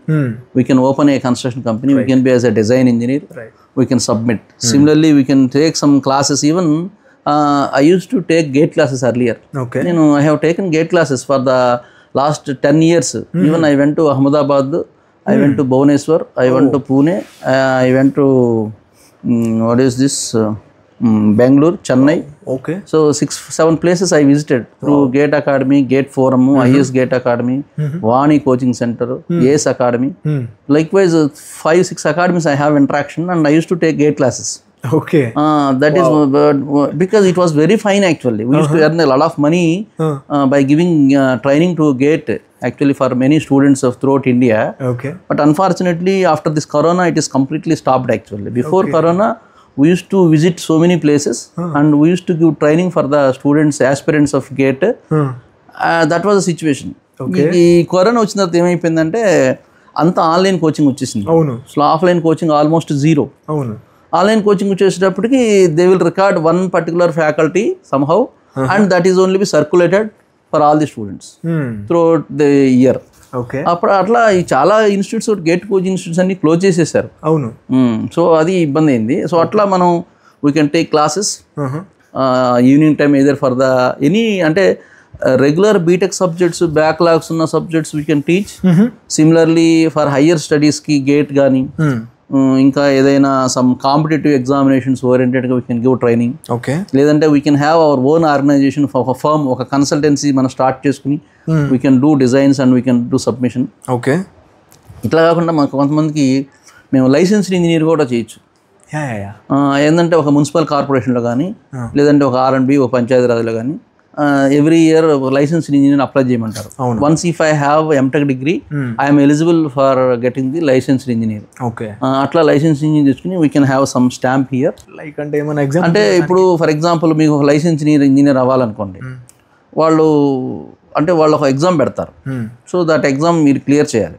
we can open a construction company, we can be as a design engineer, we can submit. Similarly we can take some classes. Even I use to take GATE classes earlier. నేను I have taken GATE classes for the last 10 years. Even I went to Ahmedabad, I went to Bhubaneswar, I went to Pune, I went to what is this Bangalore, Chennai. So 6-7 places I visited through Gate Academy, Gate Forum, IS Gate Academy, Vani Coaching Center, ACE Academy. Likewise 5-6 academies I have interaction and I used to take gate classes. That is because it was very fine actually. We used to earn a lot of money by giving training to gate actually for many students of throughout India. Okay. But unfortunately, after this corona, it is completely stopped actually. Before corona, we used to visit so many places and we used to give training for the students, aspirants of GATE. That was the situation. ఈ corona వచ్చిన తర్వాత ఏమైపోయిందంటే అంతా online coaching వచ్చేసింది. So offline coaching almost zero. Online coaching వచ్చేసేటప్పటికి they will record one particular faculty somehow and that is only be circulated for all the students throughout the year. అప్పుడు అట్లా ఈ చాలా ఇన్స్టిట్యూట్స్ గేట్ కోచింగ్ ఇన్స్టిట్యూట్స్ అన్ని close చేసేసారు. అవును. So అది ఇబ్బంది అయింది. సో అట్లా మనం we can take classes evening time either for the any అంటే రెగ్యులర్ బీటెక్ సబ్జెక్ట్స్ బ్యాక్లాగ్స్ ఉన్న subjects we can teach. Similarly for higher స్టడీస్కి గేట్ కానీ ఇంకా ఏదైనా సమ్ కాంపిటేటివ్ ఎగ్జామినేషన్స్ ఓరియంటెడ్గా వీ కెన్ గివ్ ట్రైనింగ్. లేదంటే we can have our own organization ఒక firm, ఒక కన్సల్టెన్సీ మనం స్టార్ట్ చేసుకుని we can do designs and we can do submission. ఇట్లా కాకుండా మాకు కొంతమందికి మేము లైసెన్స్డ్ ఇంజనీర్ కూడా చేయొచ్చు. ఏంటంటే ఒక మున్సిపల్ కార్పొరేషన్లో కానీ లేదంటే ఒక R&B ఒక పంచాయతీరాజ్లో కానీ every year licensed engineer apply చేయమంటారు. Once if I have MTech degree I'm eligible for getting the licensed engineer. అట్లా లైసెన్స్ ఇంజనీర్ తీసుకుని we can have some stamp here. Like అంటే ఏమైనా ఎగ్జామ్ అంటే ఇప్పుడు ఫర్ ఎగ్జాంపుల్ మీకు ఒక లైసెన్స్ ఇంజనీర్ అవ్వాలనుకోండి, వాళ్ళు అంటే వాళ్ళు ఒక ఎగ్జామ్ పెడతారు. సో దట్ ఎగ్జామ్ మీరు క్లియర్ చేయాలి.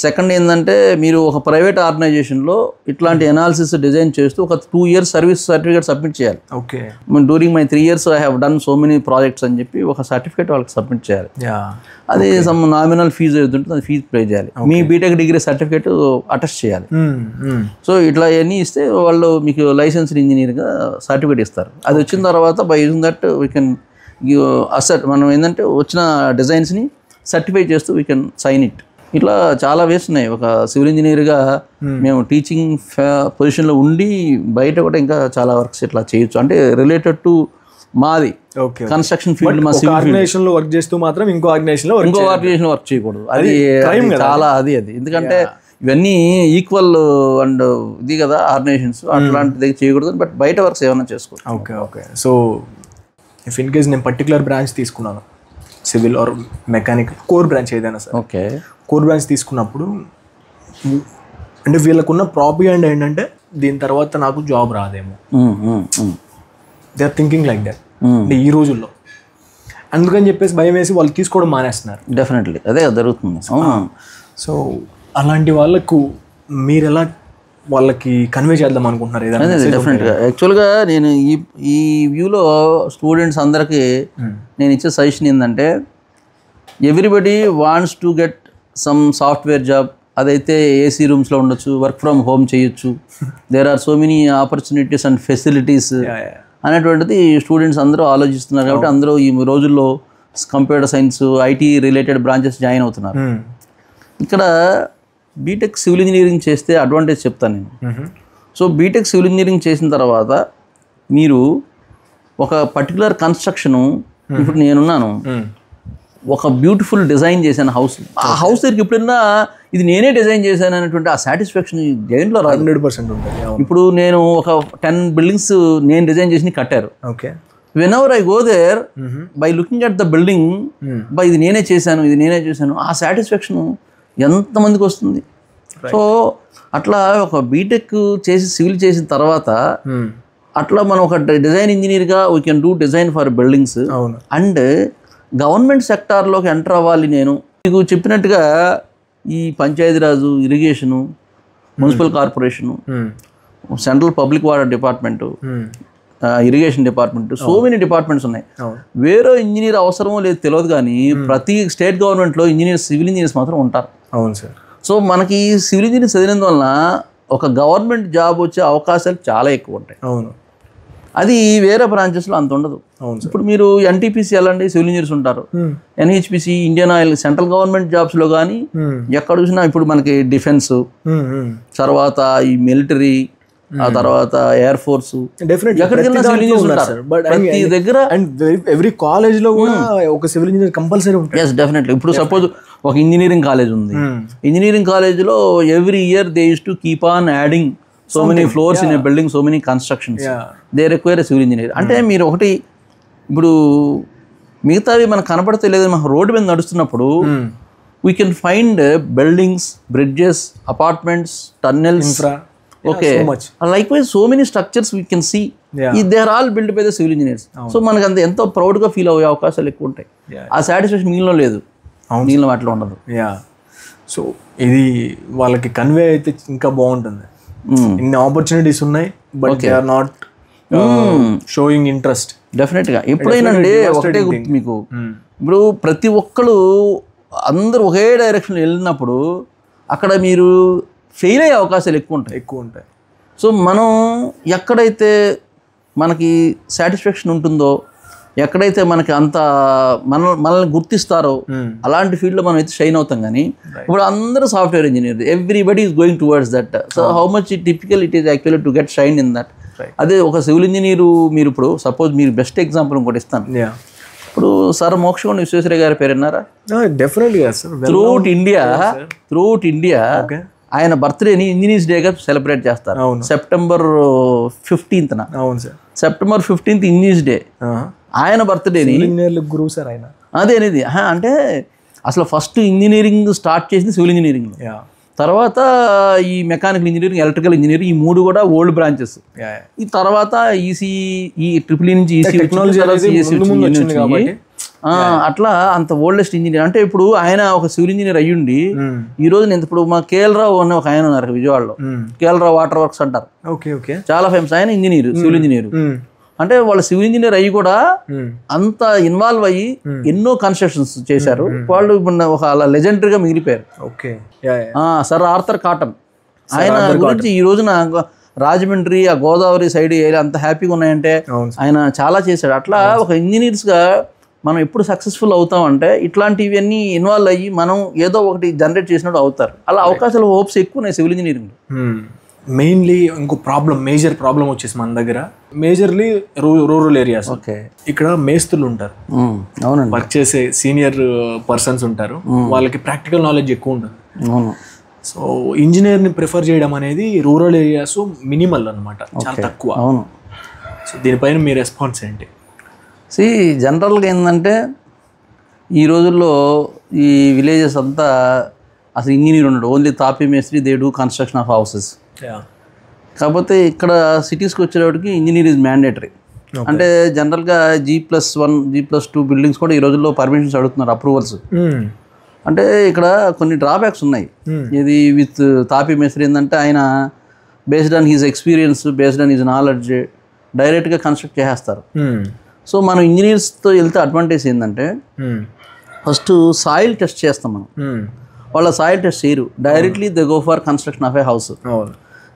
సెకండ్ ఏంటంటే మీరు ఒక ప్రైవేట్ ఆర్గనైజేషన్లో ఇట్లాంటి అనాలిసిస్ డిజైన్ చేస్తూ ఒక 2 years సర్వీస్ సర్టిఫికేట్ సబ్మిట్ చేయాలి. During my 3 years I have done so many projects అని చెప్పి ఒక సర్టిఫికేట్ వాళ్ళకి సబ్మిట్ చేయాలి. అది సమ్ నామినల్ ఫీజు ఏదైతుంటుందో అది ఫీజు పే చేయాలి. మీ బీటెక్ డిగ్రీ సర్టిఫికేట్ అటెస్ట్ చేయాలి. సో ఇట్లా అన్నీ ఇస్తే వాళ్ళు మీకు లైసెన్స్డ్ ఇంజనీర్గా సర్టిఫికేట్ ఇస్తారు. అది వచ్చిన తర్వాత by using that we can give asset. మనం ఏంటంటే వచ్చిన డిజైన్స్ని సర్టిఫై చేస్తూ వీ కెన్ సైన్ ఇట్. ఇట్లా చాలా వేస్ ఉన్నాయి. ఒక సివిల్ ఇంజనీర్గా మేము టీచింగ్ పొజిషన్లో ఉండి బయట కూడా ఇంకా చాలా వర్క్స్ ఇట్లా చేయొచ్చు. అంటే రిలేటెడ్ టు మాది కన్స్ట్రక్షన్ ఫీల్డ్, మా సివిల్ ఆర్గనైజేషన్లో వర్క్ చేస్తూ మాత్రం ఇంకో ఆర్గనైజేషన్లో వర్క్ చేయకూడదు. అది చాలా అది ఎందుకంటే ఇవన్నీ ఈక్వల్ అండ్ ఇది కదా ఆర్గనైజేషన్స్, అట్లాంటిది చేయకూడదు. బట్ బయట వర్క్స్ ఏమైనా చేసుకోవచ్చు. Okay. So if in case నేను పర్టికులర్ బ్రాంచ్ తీసుకున్నాను, civil or mechanical core branch ఏదైనా సార్, ఓకే, కోర్ బ్రాంచ్ తీసుకున్నప్పుడు అంటే వీళ్ళకున్న ప్రాబ్లం ఏంటంటే దీని తర్వాత నాకు జాబ్ రాదేమో, they are thinking like that అంటే ఈ రోజుల్లో. అందుకని చెప్పేసి భయం వేసి వాళ్ళు తీసుకోవడం మానేస్తున్నారు. డెఫినెట్లీ అదే జరుగుతుంది. సో అలాంటి వాళ్ళకు మీరు ఎలా వాళ్ళకి కన్వే చేద్దాం అనుకుంటున్నారు ఏదైనా? డెఫినెట్గా యాక్చువల్గా నేను ఈ వ్యూలో స్టూడెంట్స్ అందరికీ నేను ఇచ్చే సజెషన్ ఏంటంటే everybody wants to get some software job. అదైతే ఏసీ రూమ్స్లో ఉండొచ్చు, వర్క్ ఫ్రమ్ హోమ్ చేయొచ్చు, there are so many opportunities and facilities అనేటువంటిది స్టూడెంట్స్ అందరూ ఆలోచిస్తున్నారు. కాబట్టి అందరూ ఈ రోజుల్లో computer science, IT related branches join అవుతున్నారు. ఇక్కడ బీటెక్ సివిల్ ఇంజనీరింగ్ చేస్తే అడ్వాంటేజ్ చెప్తాను నేను. సో బీటెక్ సివిల్ ఇంజనీరింగ్ చేసిన తర్వాత మీరు ఒక పర్టికులర్ కన్స్ట్రక్షను, ఇప్పుడు నేనున్నాను ఒక బ్యూటిఫుల్ డిజైన్ చేశాను హౌస్, ఆ హౌస్ దగ్గరికి ఎప్పుడైనా ఇది నేనే డిజైన్ చేశాను అనేటువంటి ఆ సాటిస్ఫాక్షన్ దేంట్లో 100% ఉంటుంది. ఇప్పుడు నేను ఒక 10 buildings నేను డిజైన్ చేసి కట్టారు. Okay, whenever I go there, by looking at the building, ఇది నేనే చేశాను, ఆ సాటిస్ఫాక్షన్ ఎంతమందికి వస్తుంది. సో అట్లా ఒక బీటెక్ చేసి సివిల్ చేసిన తర్వాత అట్లా మనం ఒక డిజైన్ ఇంజనీర్గా we can do design for buildings. And government సెక్టార్లోకి ఎంటర్ అవ్వాలి. నేను మీకు చెప్పినట్టుగా ఈ Panchayati Raj, irrigation, municipal corporation, central public water department, irrigation department, so many departments ఉన్నాయి. వేరే ఇంజనీర్ అవసరమో లేదు తెలియదు, కానీ ప్రతి స్టేట్ గవర్నమెంట్లో సివిల్ ఇంజనీర్స్ మాత్రం ఉంటారు. అవును సార్. సో మనకి సివిల్ ఇంజనీర్ చదివినందువలన ఒక గవర్నమెంట్ జాబ్ వచ్చే అవకాశాలు చాలా ఎక్కువ ఉంటాయి. అవును, అది వేరే బ్రాంచెస్లో అంత ఉండదు. ఇప్పుడు మీరు NTPC వెళ్ళండి, సివిల్ ఇంజనీర్స్ ఉంటారు. NHPC, Indian oil, central government జాబ్స్లో కానీ ఎక్కడ చూసినా ఇప్పుడు మనకి డిఫెన్స్, తర్వాత ఈ మిలిటరీ, ఆ తర్వాత ఎయిర్ ఫోర్స్, దగ్గర ఎవ్రీ కాలేజ్ లో కూడా ఒక సివిల్ ఇంజనీర్ కంపల్సరీ ఉంటుంది. Yes, definitely. ఇప్పుడు సపోజ్ ఒక ఇంజనీరింగ్ కాలేజ్ ఉంది. ఇంజనీరింగ్ కాలేజ్లో every year they use to keep on adding so many floors in a building, so many constructions, they require a civil engineer. అంటే మీరు ఒకటి ఇప్పుడు మిగతావి మనకు కనపడితే లేదు, మనం రోడ్డు మీద నడుస్తున్నప్పుడు we can find buildings, bridges, apartments, tunnels. Okay, like wise so many structures we can see. They are all build by the civil engineers. So మనకు అంత ఎంతో ప్రౌడ్గా ఫీల్ అయ్యే అవకాశాలు ఎక్కువ ఉంటాయి. ఆ సాటిస్ఫాక్షన్ మిగిలిన లేదు, మిగిలిన వాటిలో ఉండదు. సో ఇది వాళ్ళకి కన్వే అయితే ఇంకా బాగుంటుంది. ఇన్ని ఆపర్చునిటీస్ ఉన్నాయి, but they are not showing interest. డెఫినెట్గా ఎప్పుడైనా ఒకటే గుర్తు మీకు, ఇప్పుడు ప్రతి ఒక్కరు అందరూ ఒకే డైరెక్షన్ వెళ్ళినప్పుడు అక్కడ మీరు ఫెయిల్ అయ్యే అవకాశాలు ఎక్కువ ఉంటాయి. సో మనం ఎక్కడైతే మనకి సాటిస్ఫాక్షన్ ఉంటుందో, ఎక్కడైతే మనకి అంత మనల్ని గుర్తిస్తారో అలాంటి ఫీల్డ్లో మనం అయితే షైన్ అవుతాం. కానీ ఇప్పుడు అందరూ software engineer, everybody is going towards that. So how much typical it is actually to get shine in that. అదే ఒక సివిల్ ఇంజనీరు, మీరు ఇప్పుడు సపోజ్ మీరు బెస్ట్ ఎగ్జాంపుల్ ఇంకోటి ఇస్తాను. ఇప్పుడు సార్ మోక్షగుండ విశ్వేశ్వరయ్య గారి పేరు విన్నారా? డెఫినెట్గా. త్రూఅవుట్ ఇండియా ఆయన బర్త్డేని ఇంజనీర్స్ డేగా సెలబ్రేట్ చేస్తారు. September 15th. అవును sir, September 15th engineers day. ఆయన బర్త్డేని గురువు సార్ ఆయన. అదేనిది అంటే అసలు ఫస్ట్ ఇంజనీరింగ్ స్టార్ట్ చేసింది సివిల్ ఇంజనీరింగ్, తర్వాత ఈ మెకానికల్ ఇంజనీరింగ్, ఎలక్ట్రికల్ ఇంజనీరింగ్, ఈ మూడు కూడా ఓల్డ్ బ్రాంచెస్. ఈ తర్వాత ఈ ట్రిపుల్ ఈ నుంచి ఈసీ టెక్నాలజీ అట్లా అంత ఓల్డెస్ట్ ఇంజనీర్. అంటే ఇప్పుడు ఆయన ఒక సివిల్ ఇంజనీర్ అయ్యుండి ఈ రోజు నేను ఇప్పుడు మా కేఎల్ రావు అనే ఒక ఆయన ఉన్నారు విజయవాడలో, కేఎల్ రావు వాటర్ వర్క్స్ అంటారు, చాలా ఫేమస్. ఆయన ఇంజనీర్, సివిల్ ఇంజనీర్. అంటే వాళ్ళు సివిల్ ఇంజనీర్ అయ్యి కూడా అంత ఇన్వాల్వ్ అయ్యి ఎన్నో కన్స్ట్రక్షన్స్ చేశారు. వాళ్ళు ఒక అలా లెజెండరీగా మిగిలిపోయారు. సర్ ఆర్థర్ కాటన్, ఆయన గురించి ఈ రోజున రాజమండ్రి ఆ గోదావరి సైడ్ అంత హ్యాపీగా ఉన్నాయంటే ఆయన చాలా చేశాడు. అట్లా ఒక ఇంజనీర్స్గా మనం ఎప్పుడు సక్సెస్ఫుల్ అవుతామంటే ఇట్లాంటివన్నీ ఇన్వాల్వ్ అయ్యి మనం ఏదో ఒకటి జనరేట్ చేసినట్టు అవుతారు. అలా అవకాశాలు, హోప్స్ ఎక్కువ ఉన్నాయి సివిల్ ఇంజనీరింగ్. మెయిన్లీ ఇంకో మేజర్ ప్రాబ్లం వచ్చేసి మన దగ్గర మేజర్లీ రూరల్ ఏరియాస్. ఓకే, ఇక్కడ మేస్తులు ఉంటారు, అవునండి, వర్క్ చేసే సీనియర్ పర్సన్స్ ఉంటారు, వాళ్ళకి ప్రాక్టికల్ నాలెడ్జ్ ఎక్కువ ఉంటుంది. సో ఇంజనీర్ని ప్రిఫర్ చేయడం అనేది రూరల్ ఏరియాస్ మినిమల్ అనమాట, చాలా తక్కువ. అవును. సో దీనిపైన మీ రెస్పాన్స్ ఏంటి? జనరల్గా ఏంటంటే ఈ రోజుల్లో ఈ విలేజెస్ అంతా అసలు ఇంజనీర్ ఉన్నాడు, ఓన్లీ తాపీ మేస్త్రి, they do construction of houses. కాకపోతే ఇక్కడ సిటీస్కి వచ్చేటప్పటికి ఇంజనీర్ ఈజ్ మ్యాండేటరీ. అంటే జనరల్గా G+1, G+2 బిల్డింగ్స్ కూడా ఈ రోజుల్లో పర్మిషన్స్ అడుగుతున్నారు, అప్రూవల్స్. అంటే ఇక్కడ కొన్ని డ్రాబ్యాక్స్ ఉన్నాయి. ఇది విత్ తాపీ మేస్త్రి ఏంటంటే ఆయన based on his experience, based on his knowledge డైరెక్ట్గా కన్స్ట్రక్ట్ చేసేస్తారు. సో మనం ఇంజనీర్స్తో వెళ్తే అడ్వాంటేజ్ ఏంటంటే ఫస్ట్ సాయిల్ టెస్ట్ చేస్తాం మనం, వాళ్ళ సాయిల్ టెస్ట్ చేయరు, డైరెక్ట్లీ they go for construction of a house.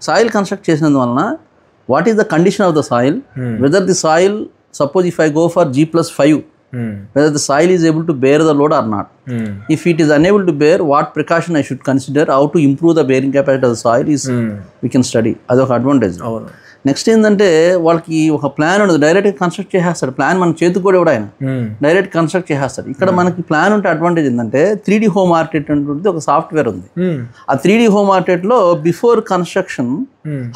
Soil construct చేసినందువలన what is the condition of the soil, whether the soil, suppose if I go for G+5, whether the soil is able to bear the load or not. If it is unable to bear, what precaution I should consider, how to improve the bearing capacity of the soil is we can study. అదొక advantage. Next ఏంటంటే వాళ్ళకి ఒక plan ఉండదు, డైరెక్ట్గా construct చేసేస్తాడు. Plan మన చేతికి కూడా ఆయన డైరెక్ట్ కన్స్ట్రక్ట్ చేసేస్తాడు. ఇక్కడ మనకి ప్లాన్ ఉంటే అడ్వాంటేజ్ ఏంటంటే 3D హోమ్ ఆర్కిటెక్ట్ అంటే ఒక సాఫ్ట్వేర్ ఉంది. ఆ 3D హోమ్ ఆర్కిటెక్ట్లో before construction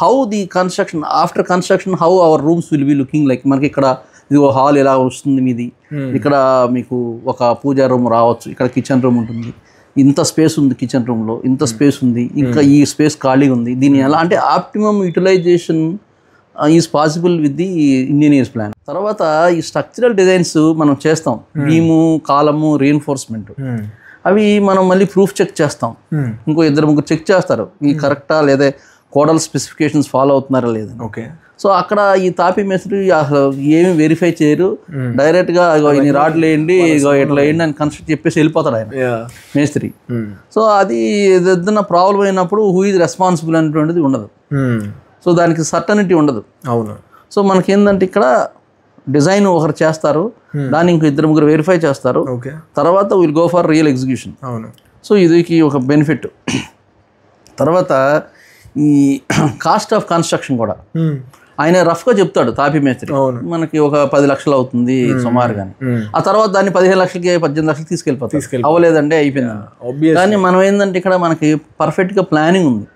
how the construction, after construction how our rooms will be looking like. మనకి ఇక్కడ ఇది హాల్ ఎలా వస్తుంది మీది, ఇక్కడ మీకు ఒక పూజా రూమ్ రావచ్చు, ఇక్కడ కిచెన్ రూమ్ ఉంటుంది, ఇంత స్పేస్ ఉంది కిచెన్ రూమ్లో, ఇంత స్పేస్ ఉంది, ఇంకా ఈ స్పేస్ ఖాళీగా ఉంది, దీన్ని ఎలా అంటే optimum utilisation is possible with the engineers plan. తర్వాత ఈ స్ట్రక్చరల్ డిజైన్స్ మనం చేస్తాం, బీము, కాలము, రీఎన్ఫోర్స్మెంట్, అవి మనం మళ్ళీ ప్రూఫ్ చెక్ చేస్తాం. ఇంకో 2-3 చెక్ చేస్తారు, ఈ కరెక్టా లేదా కోడల్ స్పెసిఫికేషన్స్ ఫాలో అవుతున్నారా లేదా. ఓకే. సో అక్కడ ఈ తాపీ మేస్త్రి అసలు ఏమి వెరిఫై చేయరు, డైరెక్ట్గా ఇన్ని రాడ్లు వేయండి, ఇట్లా వేయండి అని కన్స్ట్రక్ట్ చెప్పేసి వెళ్ళిపోతాడు ఆయన మేస్త్రి. సో అది ఏదైనా ప్రాబ్లం అయినప్పుడు హూ ఈజ్ రెస్పాన్సిబుల్ అనేటువంటిది ఉండదు. సో దానికి సర్టనిటీ ఉండదు. అవును. సో మనకేందంటే ఇక్కడ డిజైన్ ఒకరు చేస్తారు, దాన్ని ఇంకో 2-3 వెరిఫై చేస్తారు, తర్వాత will go for real execution. అవును. సో ఇది ఒక బెనిఫిట్. తర్వాత ఈ కాస్ట్ ఆఫ్ కన్స్ట్రక్షన్ కూడా ఆయన రఫ్గా చెప్తాడు తాపీ మేస్త్రి, మనకి ఒక 10 లక్షలు అవుతుంది సుమారుగా. ఆ తర్వాత దాన్ని 15 లక్షలకి 18 లక్షలకి తీసుకెళ్ళిపోతారు, అవ్వలేదంటే అయిపోయింది. కానీ మనం ఏంటంటే ఇక్కడ మనకి పర్ఫెక్ట్గా ప్లానింగ్ ఉంది.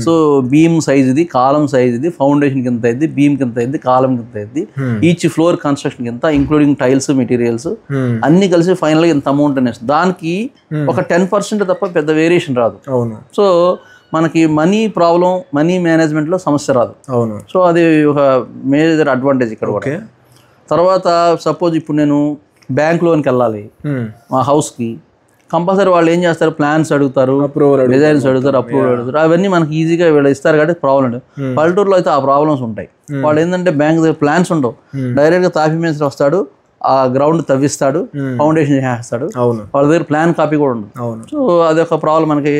సో బీమ్ సైజ్ ఇది, కాలం సైజ్ ఇది, ఫౌండేషన్ కింద అయింది, బీమ్ కింద అయింది, కాలం కింద అయింది, ఈచ్ ఫ్లోర్ కన్స్ట్రక్షన్ కింద ఇంక్లూడింగ్ టైల్స్ మెటీరియల్స్ అన్ని కలిసి ఫైనల్ గా ఇంత అమౌంట్ అనేసి దానికి ఒక 10% తప్ప పెద్ద వేరియేషన్ రాదు. సో మనకి మనీ ప్రాబ్లం, మనీ మేనేజ్మెంట్ లో సమస్య రాదు. సో అది ఒక మేజర్ అడ్వాంటేజ్ ఇక్కడ కూడా. తర్వాత సపోజ్ ఇప్పుడు నేను బ్యాంక్ లోన్కి వెళ్ళాలి మా హౌస్కి, కంపల్సరీ వాళ్ళు ఏం చేస్తారు, ప్లాన్స్ అడుగుతారు, డిజైన్స్ అడుగుతారు, అప్రూవల్ అడుగుతారు, అవన్నీ మనకి ఈజీగా వీళ్ళు ఇస్తారు కాబట్టి ప్రాబ్లం ఉండదు. పల్లెటూరులో అయితే ఆ ప్రాబ్లమ్స్ ఉంటాయి. వాళ్ళు ఏంటంటే బ్యాంక్ దగ్గర ప్లాన్స్ ఉండవు, డైరెక్ట్గా తాపీ మేస్త్రి వస్తాడు, ఆ గ్రౌండ్ తవ్విస్తాడు, ఫౌండేషన్ చేస్తాడు, వాళ్ళ దగ్గర ప్లాన్ కాపీ కూడా ఉండదు. సో అదొక ప్రాబ్లం మనకి.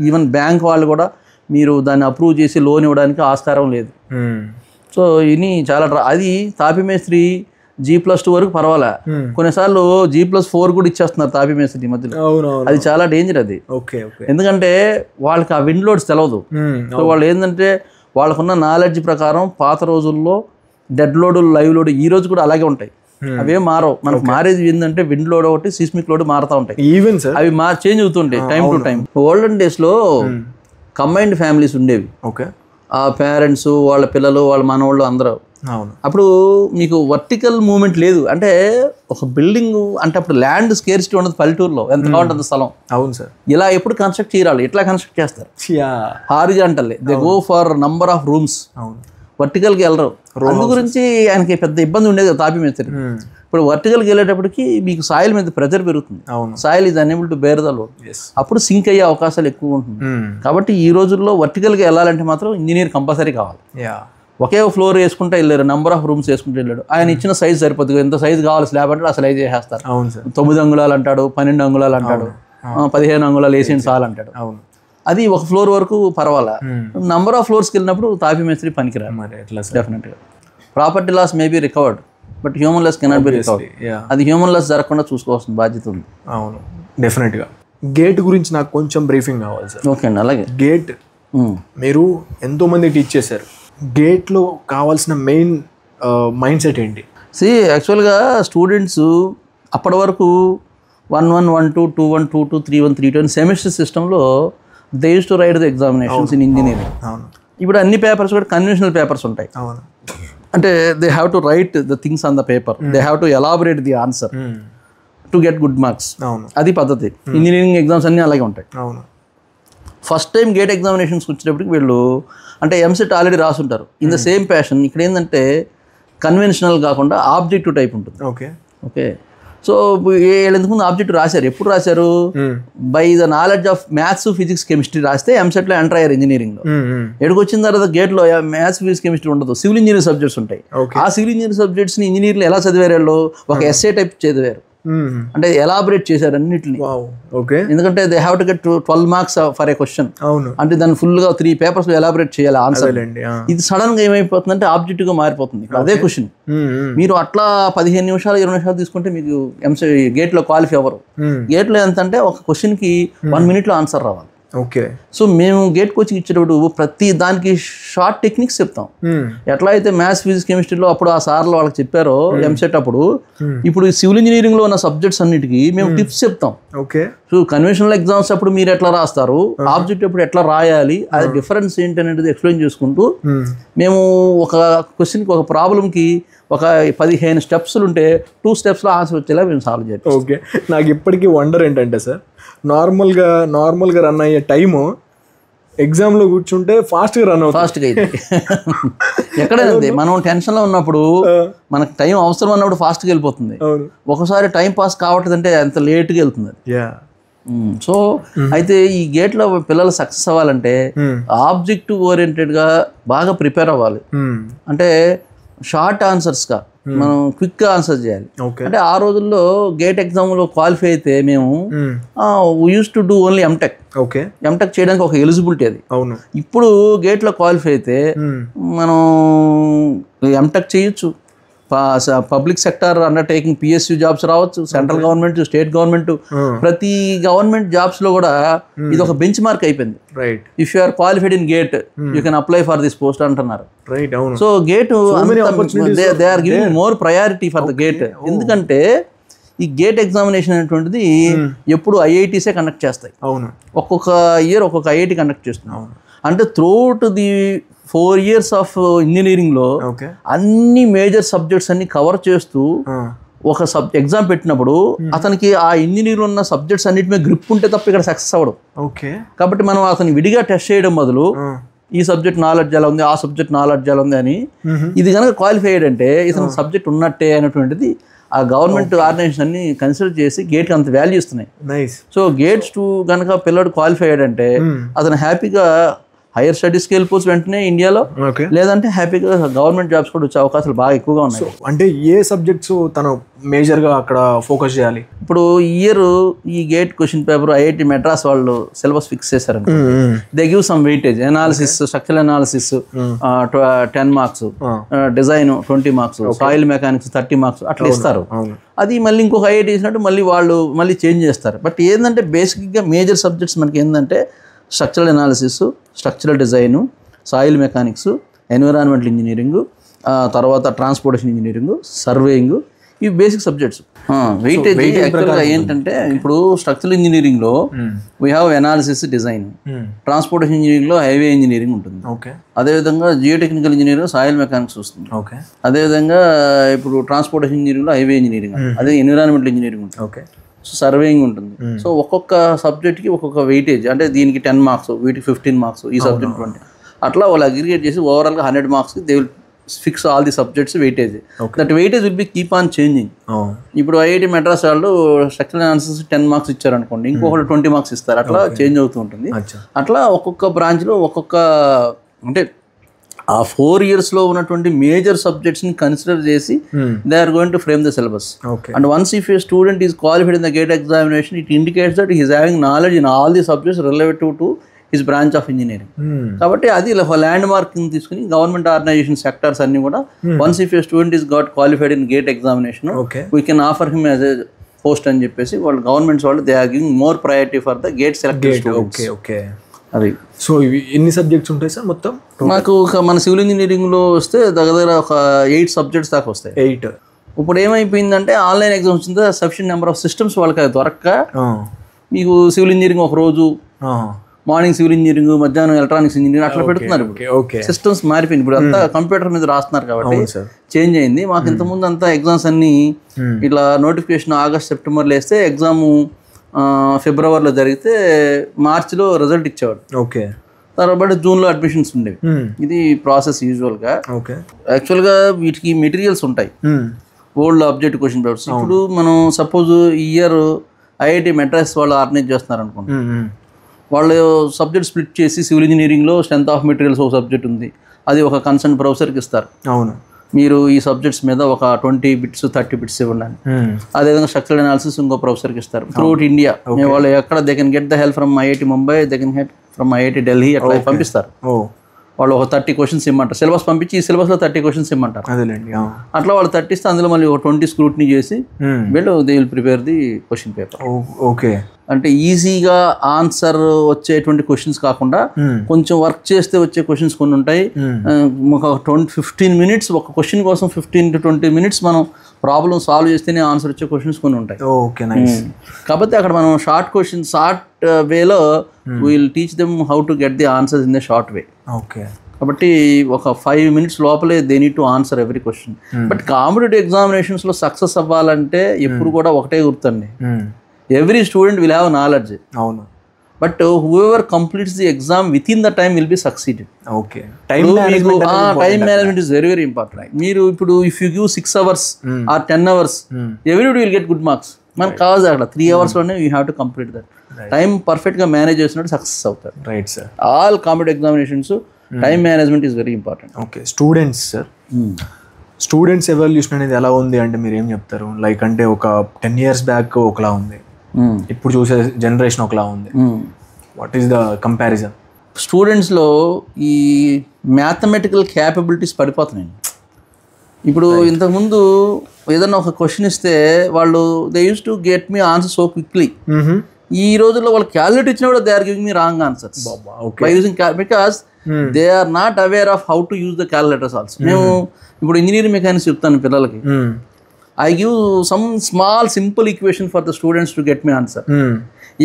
ఈవెన్ బ్యాంక్ వాళ్ళు కూడా మీరు దాన్ని అప్రూవ్ చేసి లోన్ ఇవ్వడానికి ఆస్కారం లేదు. సో ఇది చాలా అది తాపీ మేస్త్రి G+2 వరకు పర్వాలే, కొన్నిసార్లు G+4 కూడా ఇచ్చేస్తున్నారు తాపీ మేస్త్రి ఈ మధ్యలో. అది చాలా డేంజర్ అది. ఎందుకంటే వాళ్ళకి ఆ విండ్ లోడ్స్ తెలవదు. సో వాళ్ళు ఏంటంటే వాళ్ళకున్న నాలెడ్జ్ ప్రకారం పాత రోజుల్లో డెడ్ లోడ్, లైవ్ లోడ్ ఈ రోజు కూడా అలాగే ఉంటాయి, అవేం మారవు. మనకు మారేది ఏంటంటే విండ్ లోడ్ ఒకటి, సిస్మిక్ లోడ్ మారుతూ ఉంటాయి, అవి చేంజ్ అవుతుంటాయి time to time. Olden days లో కంబైన్డ్ ఫ్యామిలీస్ ఉండేవి, ఆ పేరెంట్స్, వాళ్ళ పిల్లలు, వాళ్ళ మనవాళ్ళు అందరూ. అప్పుడు మీకు వర్టికల్ మూవ్మెంట్ లేదు. అంటే ఒక బిల్డింగ్ అంటే అప్పుడు ల్యాండ్ స్కేర్సిటీ ఉండదు పల్లెటూరులో, ఎంత కావాలంటే స్థలం. అవును సార్. ఇలా ఎప్పుడు కన్స్ట్రక్ట్ చేయాలి, ఎట్లా కన్స్ట్రక్ట్ చేస్తారు, horizontal they go for number of rooms, వర్టికల్కి వెళ్ళరు. అందు గురించి ఆయనకి పెద్ద ఇబ్బంది ఉండేది తాపీ మేస్త్రి. ఇప్పుడు వర్టికల్కి వెళ్ళేటప్పటికి మీకు సాయిల్ మీద ప్రెజర్ పెరుగుతుంది, soil is unable to bear the load, అప్పుడు సింక్ అయ్యే అవకాశాలు ఎక్కువ ఉంటుంది. కాబట్టి ఈ రోజుల్లో వర్టికల్గా వెళ్ళాలంటే మాత్రం ఇంజనీర్ కంపల్సరీ కావాలి. ఒకే ఫ్లోర్ వేసుకుంటే వెళ్ళారు, నెంబర్ ఆఫ్ రూమ్స్ వేసుకుంటే వెళ్ళాడు, ఆయన ఇచ్చిన సైజ్ సరిపోతుంది, ఎంత సైజ్ కావాలి స్లాబ్ అంటే ఆ సైజ్ చేసేస్తారు. 9 అంగుళాలు అంటాడు, 12 అంగుళాలు అంటాడు, 15 అంగుళాలు వేసిన సాల్ అంటాడు. అది ఒక ఫ్లోర్ వరకు పర్వాలా. నంబర్ ఆఫ్ ఫ్లోర్స్కి వెళ్ళినప్పుడు తాపీ మేస్త్రి పనికిరాదు డెఫినెట్గా. Property loss may be recovered, but human loss cannot be recovered. అది హ్యూమన్ లాస్ జరగకుండా చూసుకోవాల్సిన బాధ్యత ఉంది. అవును, డెఫినెట్గా. గేట్ గురించి నాకు కొంచెం బ్రీఫింగ్ కావాలి సార్. ఓకే అండి. అలాగే గేట్ మీరు ఎంతో మంది టీచ్ చేశారు, గేట్లో కావాల్సిన మెయిన్ మైండ్ సెట్ ఏంటి? యాక్చువల్గా స్టూడెంట్స్ అప్పటి వరకు 1-1, 1-2, 2-1, 2-2, 3-1, 3-2 అని సెమిస్టర్ సిస్టంలో they use to right the examinations in engineering. ఇప్పుడు అన్ని పేపర్స్ కూడా కన్వెన్షనల్ పేపర్స్ ఉంటాయి. అంటే they have to right the things on the paper, they have to elaborate the answer to get good marks. అది పద్ధతి. Engineering exams అన్నీ అలాగే ఉంటాయి. ఫస్ట్ టైం గేట్ ఎగ్జామినేషన్స్కి వచ్చేటప్పటికి వీళ్ళు అంటే ఎంసెట్ ఆల్రెడీ రాసుంటారు ఇన్ ద సేమ్ ప్యాషన్. ఇక్కడ ఏంటంటే కన్వెన్షనల్ కాకుండా ఆబ్జెక్టివ్ టైప్ ఉంటుంది. ఓకే, సో వీళ్ళు ఎందుకు ఆబ్జెక్టివ్ రాశారు, ఎప్పుడు రాశారు, by the knowledge of maths, physics, chemistry రాస్తే ఎంసెట్లో ఎంటర్ అయ్యారు ఇంజనీరింగ్లో. ఎక్కడికి వచ్చిన తర్వాత గేట్లో మ్యాథ్స్, ఫిజిక్స్, కెమిస్ట్రీ ఉండదు, సివిల్ ఇంజనీరింగ్ సబ్జెక్ట్స్ ఉంటాయి. ఆ సివిల్ ఇంజనీరింగ్ సబ్జెక్ట్స్ని ఇంజనీర్లు ఎలా చదివారు, వాళ్ళు ఒక ఎస్ఏ టైప్ చదివారు, అంటే ఎలాబరేట్ చేశారు అన్నిటిని. ఎందుకంటే they have to get 12 marks for a question. అంటే దాన్ని ఫుల్ గా 3 పేపర్స్ లో ఎలాబరేట్ చేయాలి ఆన్సర్. ఇది సడన్ గా ఏమైపోతుందంటే ఆబ్జెక్టివ్ గా మారిపోతుంది. అదే క్వశ్చన్ మీరు అట్లా 15 నిమిషాలు 20 నిమిషాలు తీసుకుంటే మీకు గేట్ లో క్వాలిఫై అవ్వరు. గేట్ లో ఎంత అంటే ఒక క్వశ్చన్ కి 1 minute లో ఆన్సర్ రావాలి. ఓకే, సో మేము గేట్ కోచింగ్ ఇచ్చేటప్పుడు ప్రతి దానికి షార్ట్ టెక్నిక్స్ చెప్తాం. ఎట్లా అయితే మ్యాథ్స్, ఫిజిక్స్, కెమిస్ట్రీలో అప్పుడు ఆ సార్లు వాళ్ళకి చెప్పారో ఎంసెట్ అప్పుడు, ఇప్పుడు సివిల్ ఇంజనీరింగ్ లో ఉన్న సబ్జెక్ట్స్ అన్నిటికీ మేము టిప్స్ చెప్తాం. ఓకే, సో కన్వెన్షనల్ ఎగ్జామ్స్ అప్పుడు మీరు ఎట్లా రాస్తారు, ఆబ్జెక్ట్ అప్పుడు ఎట్లా రాయాలి, అది డిఫరెన్స్ ఏంటి అనేది ఎక్స్ప్లెయిన్ చేసుకుంటూ మేము ఒక క్వశ్చన్కి, ఒక ప్రాబ్లంకి ఒక 15 స్టెప్స్ ఉంటే 2 steps ఆన్సర్ వచ్చేలా మేము సాల్వ్ చేస్తాం. ఓకే, నాకు ఇప్పటికీ వండర్ ఏంటంటే సార్, నార్మల్గా రన్ అయ్యే టైము ఎగ్జామ్లో కూర్చుంటే ఫాస్ట్గా రన్ అవుతుంది. ఫాస్ట్గా అయితే ఎక్కడైనా మనం టెన్షన్లో ఉన్నప్పుడు మనకు టైం అవసరం అన్నప్పుడు ఫాస్ట్గా వెళ్ళిపోతుంది. ఒకసారి టైం పాస్ కావట్లేదంటే అంత లేట్గా వెళ్తుంది. సో అయితే ఈ గేట్లో పిల్లలు సక్సెస్ అవ్వాలంటే ఆబ్జెక్టివ్ ఓరియంటెడ్గా బాగా ప్రిపేర్ అవ్వాలి. అంటే షార్ట్ ఆన్సర్స్గా మనం క్విక్గా ఆన్సర్ చేయాలి. అంటే ఆ రోజుల్లో గేట్ ఎగ్జామ్లో క్వాలిఫై అయితే మేము use to do only MTech. MTech చేయడానికి ఒక ఎలిజిబిలిటీ అది. ఇప్పుడు గేట్లో క్వాలిఫై అయితే మనం ఎంటెక్ చేయొచ్చు, public sector undertaking PSU jobs రావచ్చు, సెంట్రల్ గవర్నమెంట్, స్టేట్ గవర్నమెంట్, ప్రతి గవర్నమెంట్ జాబ్స్ లో కూడా ఇది ఒక బెంచ్ మార్క్ అయిపోయింది. If you are qualified in GATE you can apply for this post అంటున్నారు. So GATE they are giving more priority for the GATE. ఎందుకంటే ఈ గేట్ ఎగ్జామినేషన్ అనేటువంటిది ఎప్పుడు IITసే కండక్ట్ చేస్తాయి. ఒక్కొక్క ఇయర్ ఒక్కొక్క IIT కండక్ట్ చేస్తున్నాం. అంటే త్రూఅవుట్ ది 4 years ఆఫ్ ఇంజనీరింగ్లో అన్ని మేజర్ సబ్జెక్ట్స్ అన్ని కవర్ చేస్తూ ఒక ఎగ్జామ్ పెట్టినప్పుడు అతనికి ఆ ఇంజనీర్ ఉన్న సబ్జెక్ట్స్ అన్నిటి మీద గ్రిప్ ఉంటే తప్ప ఇక్కడ సక్సెస్ అవ్వడం. కాబట్టి మనం అతను విడిగా టెస్ట్ చేయడం బదులు ఈ సబ్జెక్ట్ నాలెడ్జ్ ఎలా ఉంది, ఆ సబ్జెక్ట్ నాలెడ్జ్ ఎలా ఉంది అని ఇది కనుక క్వాలిఫై అయ్యాడంటే ఇతను సబ్జెక్ట్ ఉన్నట్టే అనేటువంటిది ఆ గవర్నమెంట్ ఆర్గనైజేషన్ అన్ని కన్సిడర్ చేసి గేట్కి అంత వాల్యూ ఇస్తున్నాయి. సో గేట్స్ 2 కనుక పిల్లడు క్వాలిఫై అయ్యాడంటే అతను హ్యాపీగా హైయర్ స్టడీస్కి వెళ్ళిపోవచ్చు వెంటనే ఇండియాలో, లేదంటే హ్యాపీగా గవర్నమెంట్ జాబ్స్ కూడా వచ్చే అవకాశాలు బాగా ఎక్కువగా ఉన్నాయి. అంటే ఏ సబ్జెక్ట్స్ తను మేజర్గా అక్కడ ఫోకస్ చేయాలి? ఇప్పుడు ఇయర్ ఈ gate question paper IIT Madras వాళ్ళు సిలబస్ ఫిక్స్ చేశారు. They give some weightage, analysis, structural analysis 10 marks, design 20 marks, soil mechanics 30 marks అట్లా ఇస్తారు. అది మళ్ళీ ఇంకొక ఐఐటి ఇచ్చినట్టు మళ్ళీ వాళ్ళు మళ్ళీ చేంజ్ చేస్తారు. బట్ ఏంటంటే బేసిక్గా మేజర్ సబ్జెక్ట్స్ మనకి ఏంటంటే structural analysis, structural design, soil mechanics, environmental engineering, తర్వాత ట్రాన్స్పోర్టేషన్ ఇంజనీరింగ్, సర్వేయింగ్, ఇవి బేసిక్ సబ్జెక్ట్స్. వెయిటేజ్ యాక్చువల్గా ఏంటంటే ఇప్పుడు స్ట్రక్చరల్ ఇంజనీరింగ్లో we have analysis, design, transportation ఇంజనీరింగ్లో హైవే ఇంజనీరింగ్ ఉంటుంది, అదేవిధంగా జియోటెక్నికల్ ఇంజనీరింగ్ సాయిల్ మెకానిక్స్ వస్తుంది, అదేవిధంగా ఇప్పుడు ట్రాన్స్పోర్టేషన్ ఇంజనీరింగ్లో హైవే ఇంజనీరింగ్, అదే ఎన్విరాన్మెంటల్ ఇంజనీరింగ్ ఉంటుంది, సర్వేయింగ్ ఉంటుంది. సో ఒక్కొక్క సబ్జెక్ట్కి ఒక్కొక్క వెయిటేజ్, అంటే దీనికి 10 marks, వీటికి 15 marks, ఈ సబ్జెక్ట్ 20, అట్లా వాళ్ళు అగ్రిగేట్ చేసి ఓవరాల్గా 100 marksకి they will fix all the subjects weightage. That weightage will be keep on changing. ఇప్పుడు ఐఐటి మెడ్రాస్ వాళ్ళు స్ట్రక్చరల్ అనాలిసిస్ 10 marks ఇచ్చారనుకోండి, ఇంకొకటి 20 marks ఇస్తారు, అట్లా చేంజ్ అవుతూ ఉంటుంది. అట్లా ఒక్కొక్క బ్రాంచ్లో ఒక్కొక్క, అంటే ఆ 4 yearsలో ఉన్నటువంటి మేజర్ సబ్జెక్ట్స్ని కన్సిడర్ చేసి they are going to frame the syllabus. And once if a student is qualified in the GATE examination, it indicates that is having knowledge in all the subjects relative to his branch of engineering. కాబట్టి అది land marking తీసుకుని government organisation sectors అన్ని కూడా once if a student is got qualified in GATE examination we can offer him as a post అని చెప్పేసి వాళ్ళు governments వాళ్ళు they are giving more priority for the GATE selected students. అది. So ఇవి ఎన్ని subjects ఉంటాయి సార్ మొత్తం? నాకు మన సివిల్ ఇంజనీరింగ్లో వస్తే దగ్గర ఒక 8 subjects దాకా వస్తాయి. 8. ఇప్పుడు ఏమైపోయిందంటే ఆన్లైన్ ఎగ్జామ్స్ వచ్చిందా సఫిషియెంట్ నెంబర్ ఆఫ్ సిస్టమ్స్ వాళ్ళకి అది దొరక్క మీకు సివిల్ ఇంజనీరింగ్ ఒక రోజు, మార్నింగ్ సివిల్ ఇంజనీరింగ్, మధ్యాహ్నం ఎలక్ట్రానిక్స్ ఇంజనీరింగ్ అట్లా పెడుతున్నారు. ఇప్పుడు సిస్టమ్స్ మారిపోయింది, ఇప్పుడు అంతా కంప్యూటర్ మీద రాస్తున్నారు కాబట్టి చేంజ్ అయింది. మాకు ఇంతకుముందు అంతా ఎగ్జామ్స్ అన్ని ఇట్లా నోటిఫికేషన్ ఆగస్ట్ సెప్టెంబర్లో వేస్తే ఎగ్జాము ఫిబ్రవరిలో జరిగితే మార్చిలో రిజల్ట్ ఇచ్చేవాడు. తర్వాత జూన్లో అడ్మిషన్స్ ఉండేవి. ఇది ప్రాసెస్ యూజువల్గా. యాక్చువల్గా వీటికి మెటీరియల్స్ ఉంటాయి, ఓల్డ్ ఆబ్జెక్ట్ క్వశ్చన్ పేపర్స్. ఇప్పుడు మనం సపోజ్ ఈ ఇయర్ ఐఐటి మెడ్రాస్ వాళ్ళు ఆర్గనైజ్ చేస్తున్నారు అనుకోండి, వాళ్ళు సబ్జెక్ట్ స్ప్లిట్ చేసి సివిల్ ఇంజనీరింగ్లో స్ట్రెంత్ ఆఫ్ మెటీరియల్స్ ఒక సబ్జెక్ట్ ఉంది, అది ఒక కన్సర్న్ ప్రొఫెసర్కి ఇస్తారు. అవును, మీరు ఈ సబ్జెక్ట్స్ మీద ఒక 20 bits 30 bits ఇవ్వండి. అదేవిధంగా స్ట్రక్చరల్ అనాలిసిస్ ఇంకో ప్రొఫెసర్కి ఇస్తారు. త్రూఅవుట్ ఇండియా వాళ్ళు ఎక్కడ they can get the help from IIT Mumbai, they can get from IIT Delhi, అట్లా పంపిస్తారు. వాళ్ళు ఒక 30 questions ఇమ్మంటారు, సిలబస్ పంపించి ఈ సిలబస్లో 30 questions ఇమ్మంటారు. అట్లా వాళ్ళు 30 ఇస్తే అందులో మళ్ళీ ఒక 20 స్క్రూటినీ చేసి వీళ్ళు they will prepare the question paper. Okay, అంటే ఈజీగా ఆన్సర్ వచ్చేటువంటి క్వశ్చన్స్ కాకుండా కొంచెం వర్క్ చేస్తే వచ్చే క్వశ్చన్స్ కొన్ని ఉంటాయి. ఒక 15 minutes ఒక క్వశ్చన్ కోసం 15 to 20 minutes మనం ప్రాబ్లమ్ సాల్వ్ చేస్తేనే ఆన్సర్ వచ్చే క్వశ్చన్స్ కొన్ని ఉంటాయి. Okay, nice. కాబట్టి అక్కడ మనం షార్ట్ క్వశ్చన్ షార్ట్ వేలో will teach them how to get the answers in the short way. Okay, కాబట్టి ఒక 5 minutes లోపలే they need to answer every question. But competitive ఎగ్జామినేషన్స్లో సక్సెస్ అవ్వాలంటే ఎప్పుడు కూడా ఒకటే గుర్తండి, every student will have knowledge. అవును, but whoever completes the exam within the time will be succeeded. Okay, time management is very very important. మీరు ఇప్పుడు if you give 6 hours or 10 hours everybody will get good marks. మనకు కావాలి అక్కడ 3 hours లోనే you have to complete that. Time పర్ఫెక్ట్గా manage చేసినట్టు success అవుతారు. Right sir, all competitive examinations time management is very important. Okay, students sir, students evolution అనేది ఎలా ఉంది అంటే మీరు ఏం చెప్తారు? లైక్ అంటే ఒక 10 years బ్యాక్ ఒకలా ఉంది, ఇప్పుడు చూసే జనరేషన్ ఒకలా ఉంది. What is the comparison? స్టూడెంట్స్లో ఈ మ్యాథమెటికల్ క్యాపబిలిటీస్ పడిపోతున్నాయి. ఇప్పుడు ఇంతకుముందు ఏదన్నా ఒక క్వశ్చన్ ఇస్తే వాళ్ళు they use to get me answer so quickly. ఈ రోజుల్లో వాళ్ళు క్యాలిక్యులేట్ ఇచ్చినా కూడా they are giving me wrong answers by using because they are not aware of how to use the calculators also. మేము ఇప్పుడు ఇంజనీరింగ్ మెకానిక్స్ చెప్తాను పిల్లలకి, I give some small simple equation for the students to get me answer.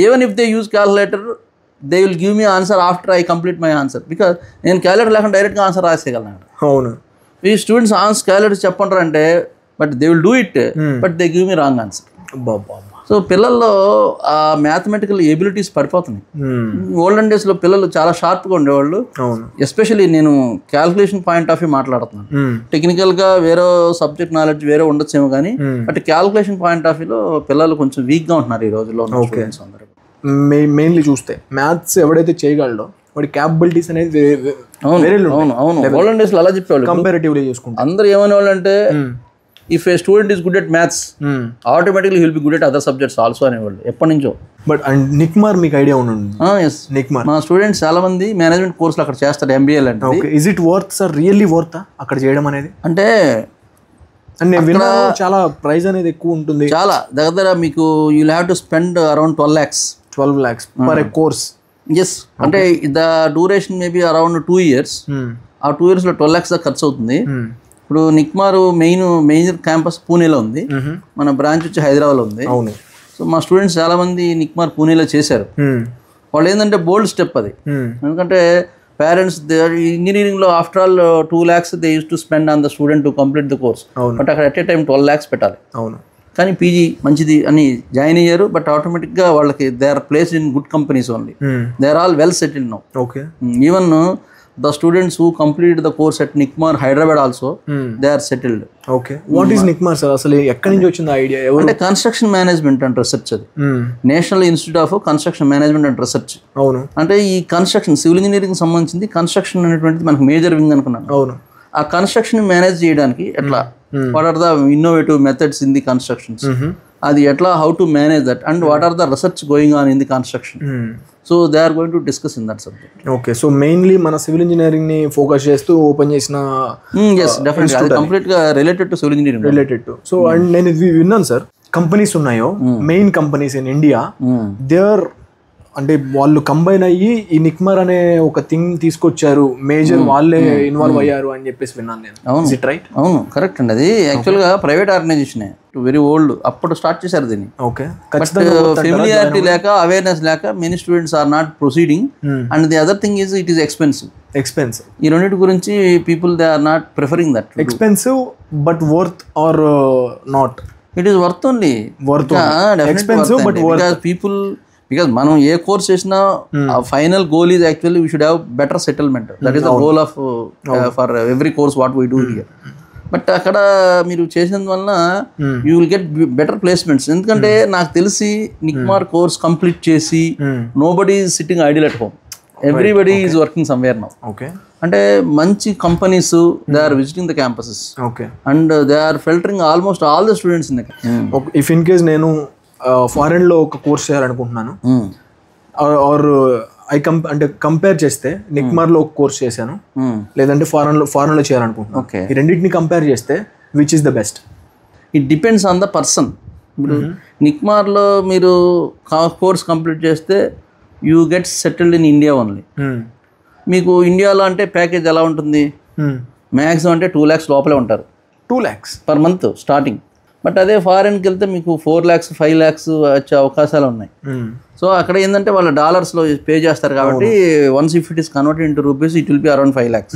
Even if they use calculator, they will give me answer after I complete my answer. Because నేను calculator లేకుండా డైరెక్ట్గా answer రాసేయగలను. అవును, ఈ students calculator చెప్పంటారు అంటే but they will do it but they give me wrong answer. So పిల్లల్లో ఆ mathematical abilities పడిపోతున్నాయి. Olden డేస్లో పిల్లలు చాలా షార్ప్గా ఉండేవాళ్ళు. ఎస్పెషల్లీ నేను క్యాల్కులేషన్ పాయింట్ ఆఫ్ వ్యూ మాట్లాడుతున్నాను. టెక్నికల్గా వేరే సబ్జెక్ట్ నాలెడ్జ్ వేరే ఉండొచ్చేమో కానీ బట్ క్యాల్కులేషన్ పాయింట్ ఆఫ్ వ్యూలో పిల్లలు కొంచెం వీక్గా ఉంటున్నారు ఈ రోజుల్లో. మెయిన్లీ చూస్తే మ్యాథ్స్ ఎవడైతే చేయగలడో వాడి క్యాపబిలిటీస్ అనేది ఓల్డెన్ డేస్లో అలా చెప్పేవాళ్ళు. కంపారిటివ్లీ చూసుకుంటే అందరూ ఏమనేవాళ్ళు అంటే if a student is good at maths automatically he will be good at other subjects also అనేవాళ్ళు ఎప్పటి నుంచో. బట్ అండ్ నిక్మార్ మీకు ఐడియా ఉండండి. ఎస్, నిక్మార్ మా స్టూడెంట్స్ చాలా మంది మేనేజ్మెంట్ కోర్సులు అక్కడ చేస్తారు, ఎంబీఏ లాంటిది. Is it worth sir, really worth అక్కడ చేయడం అనేది? అంటే నేను విన్నా చాలా ప్రైస్ అనేది ఎక్కువ ఉంటుంది. చాలా దగ్గర మీకు you will have to spend around 12 lakhs per a course. Yes, అంటే the duration maybe around 2 years. ఆ 2 years లో 12 lakhs దాకా ఖర్చు అవుతుంది. ఇప్పుడు నిక్మార్ మెయిన్ క్యాంపస్ పూణేలో ఉంది, మన బ్రాంచ్ వచ్చి హైదరాబాద్లో ఉంది. సో మా స్టూడెంట్స్ చాలా మంది నిక్మార్ పూణేలో చేశారు. వాళ్ళు ఏంటంటే బోల్డ్ స్టెప్ అది. ఎందుకంటే పేరెంట్స్ ఇంజనీరింగ్లో after all 2 lakhs they use to spend on the student to complete the course. But అక్కడ ఎట్ ఏ టైం 12 lakhs పెట్టాలి. కానీ పీజీ మంచిది అని జాయిన్ అయ్యారు. బట్ ఆటోమేటిక్గా వాళ్ళకి they are placed in good companies only. They are all well settled now. Even the students who completed the course at Nikmar Hyderabad also they are settled. Okay, what is Nikmar sir? అసలు ఎక్కడి నుంచి వచ్చింది idea? అంటే construction management and research, అది national institute of construction management and research. అవును, అంటే ఈ construction civil engineering సంబంధించింది కన్స్ట్రక్షన్ అనేటువంటిది మనకు మేజర్ వింగ్ అనుకున్నాను. అవును, ఆ కన్స్ట్రక్షన్ మేనేజ్ చేయడానికి ఎట్లా, what are the innovative methods in the constructions, అది ఎట్లా, how to manage that and what are the research going on in the construction. So they are going to discuss in that subject. Okay, so mainly మన civil engineering ని focus చేస్తూ open చేసిన complete గా related to civil engineering related to. So and నేను ఇది విన్నాను sir, companies ఉన్నాయో main companies in India they are అంటే వాళ్ళు కంబైన్ అయ్యి ఈ నిక్మర్ అనే ఒక థింగ్ తీసుకొచ్చారు, మేజర్ వాళ్ళే ఇన్వాల్వ్ అయ్యారు అని చెప్పేసి విన్నాను నేను. రైట్? అవును, కరెక్ట్ అండి. అది యాక్చువల్గా ప్రైవేట్ ఆర్గనైజేషన్, వెరీ ఓల్డ్, అప్పుడు స్టార్ట్ చేశారు దీన్ని. ఓకే, ఫెమిలియారిటీ లేక అవేర్నెస్ లేక many students are not proceeding. And the other thing is it is expensive. ఈ రెండింటి గురించి people they are not preferring that. Expensive but worth or not? It is worth only. Expensive but worth. People because మనం ఏ course చేసినా final goal is actually we should have better settlement. That is the goal of for every course what we do here. But అక్కడ మీరు చేసినందువల్ల you will get better placements. ఎందుకంటే నాకు తెలిసి NICMAR course complete చేసి nobody is sitting idle at home, everybody is working somewhere now. అంటే మంచి companies they are visiting the campuses and they are filtering almost all the students in the campus. If in case నేను foreign లో ఒక course చేయాలనుకుంటున్నాను, are అంటే compare చేస్తే నిక్మార్ లో ఒక కోర్స్ చేశాను, లేదంటే ఫారెన్ లో చేయాలనుకుంటున్నాను, ఈ రెండింటిని కంపేర్ చేస్తే which is the best? It depends on the person. ఇప్పుడు నిక్మార్లో మీరు కోర్స్ కంప్లీట్ చేస్తే you get settled in India only. మీకు ఇండియాలో అంటే ప్యాకేజ్ ఎలా ఉంటుంది, మ్యాక్సిమం అంటే 2 lakhs లోపలే ఉంటారు. 2 lakhs per month starting. But అదే ఫారెన్కి వెళ్తే మీకు 4 lakhs 5 lakhs వచ్చే అవకాశాలు ఉన్నాయి. సో అక్కడ ఏంటంటే వాళ్ళు డాలర్స్లో పే చేస్తారు కాబట్టి once if it is converted into rupees it will be around 5 lakhs.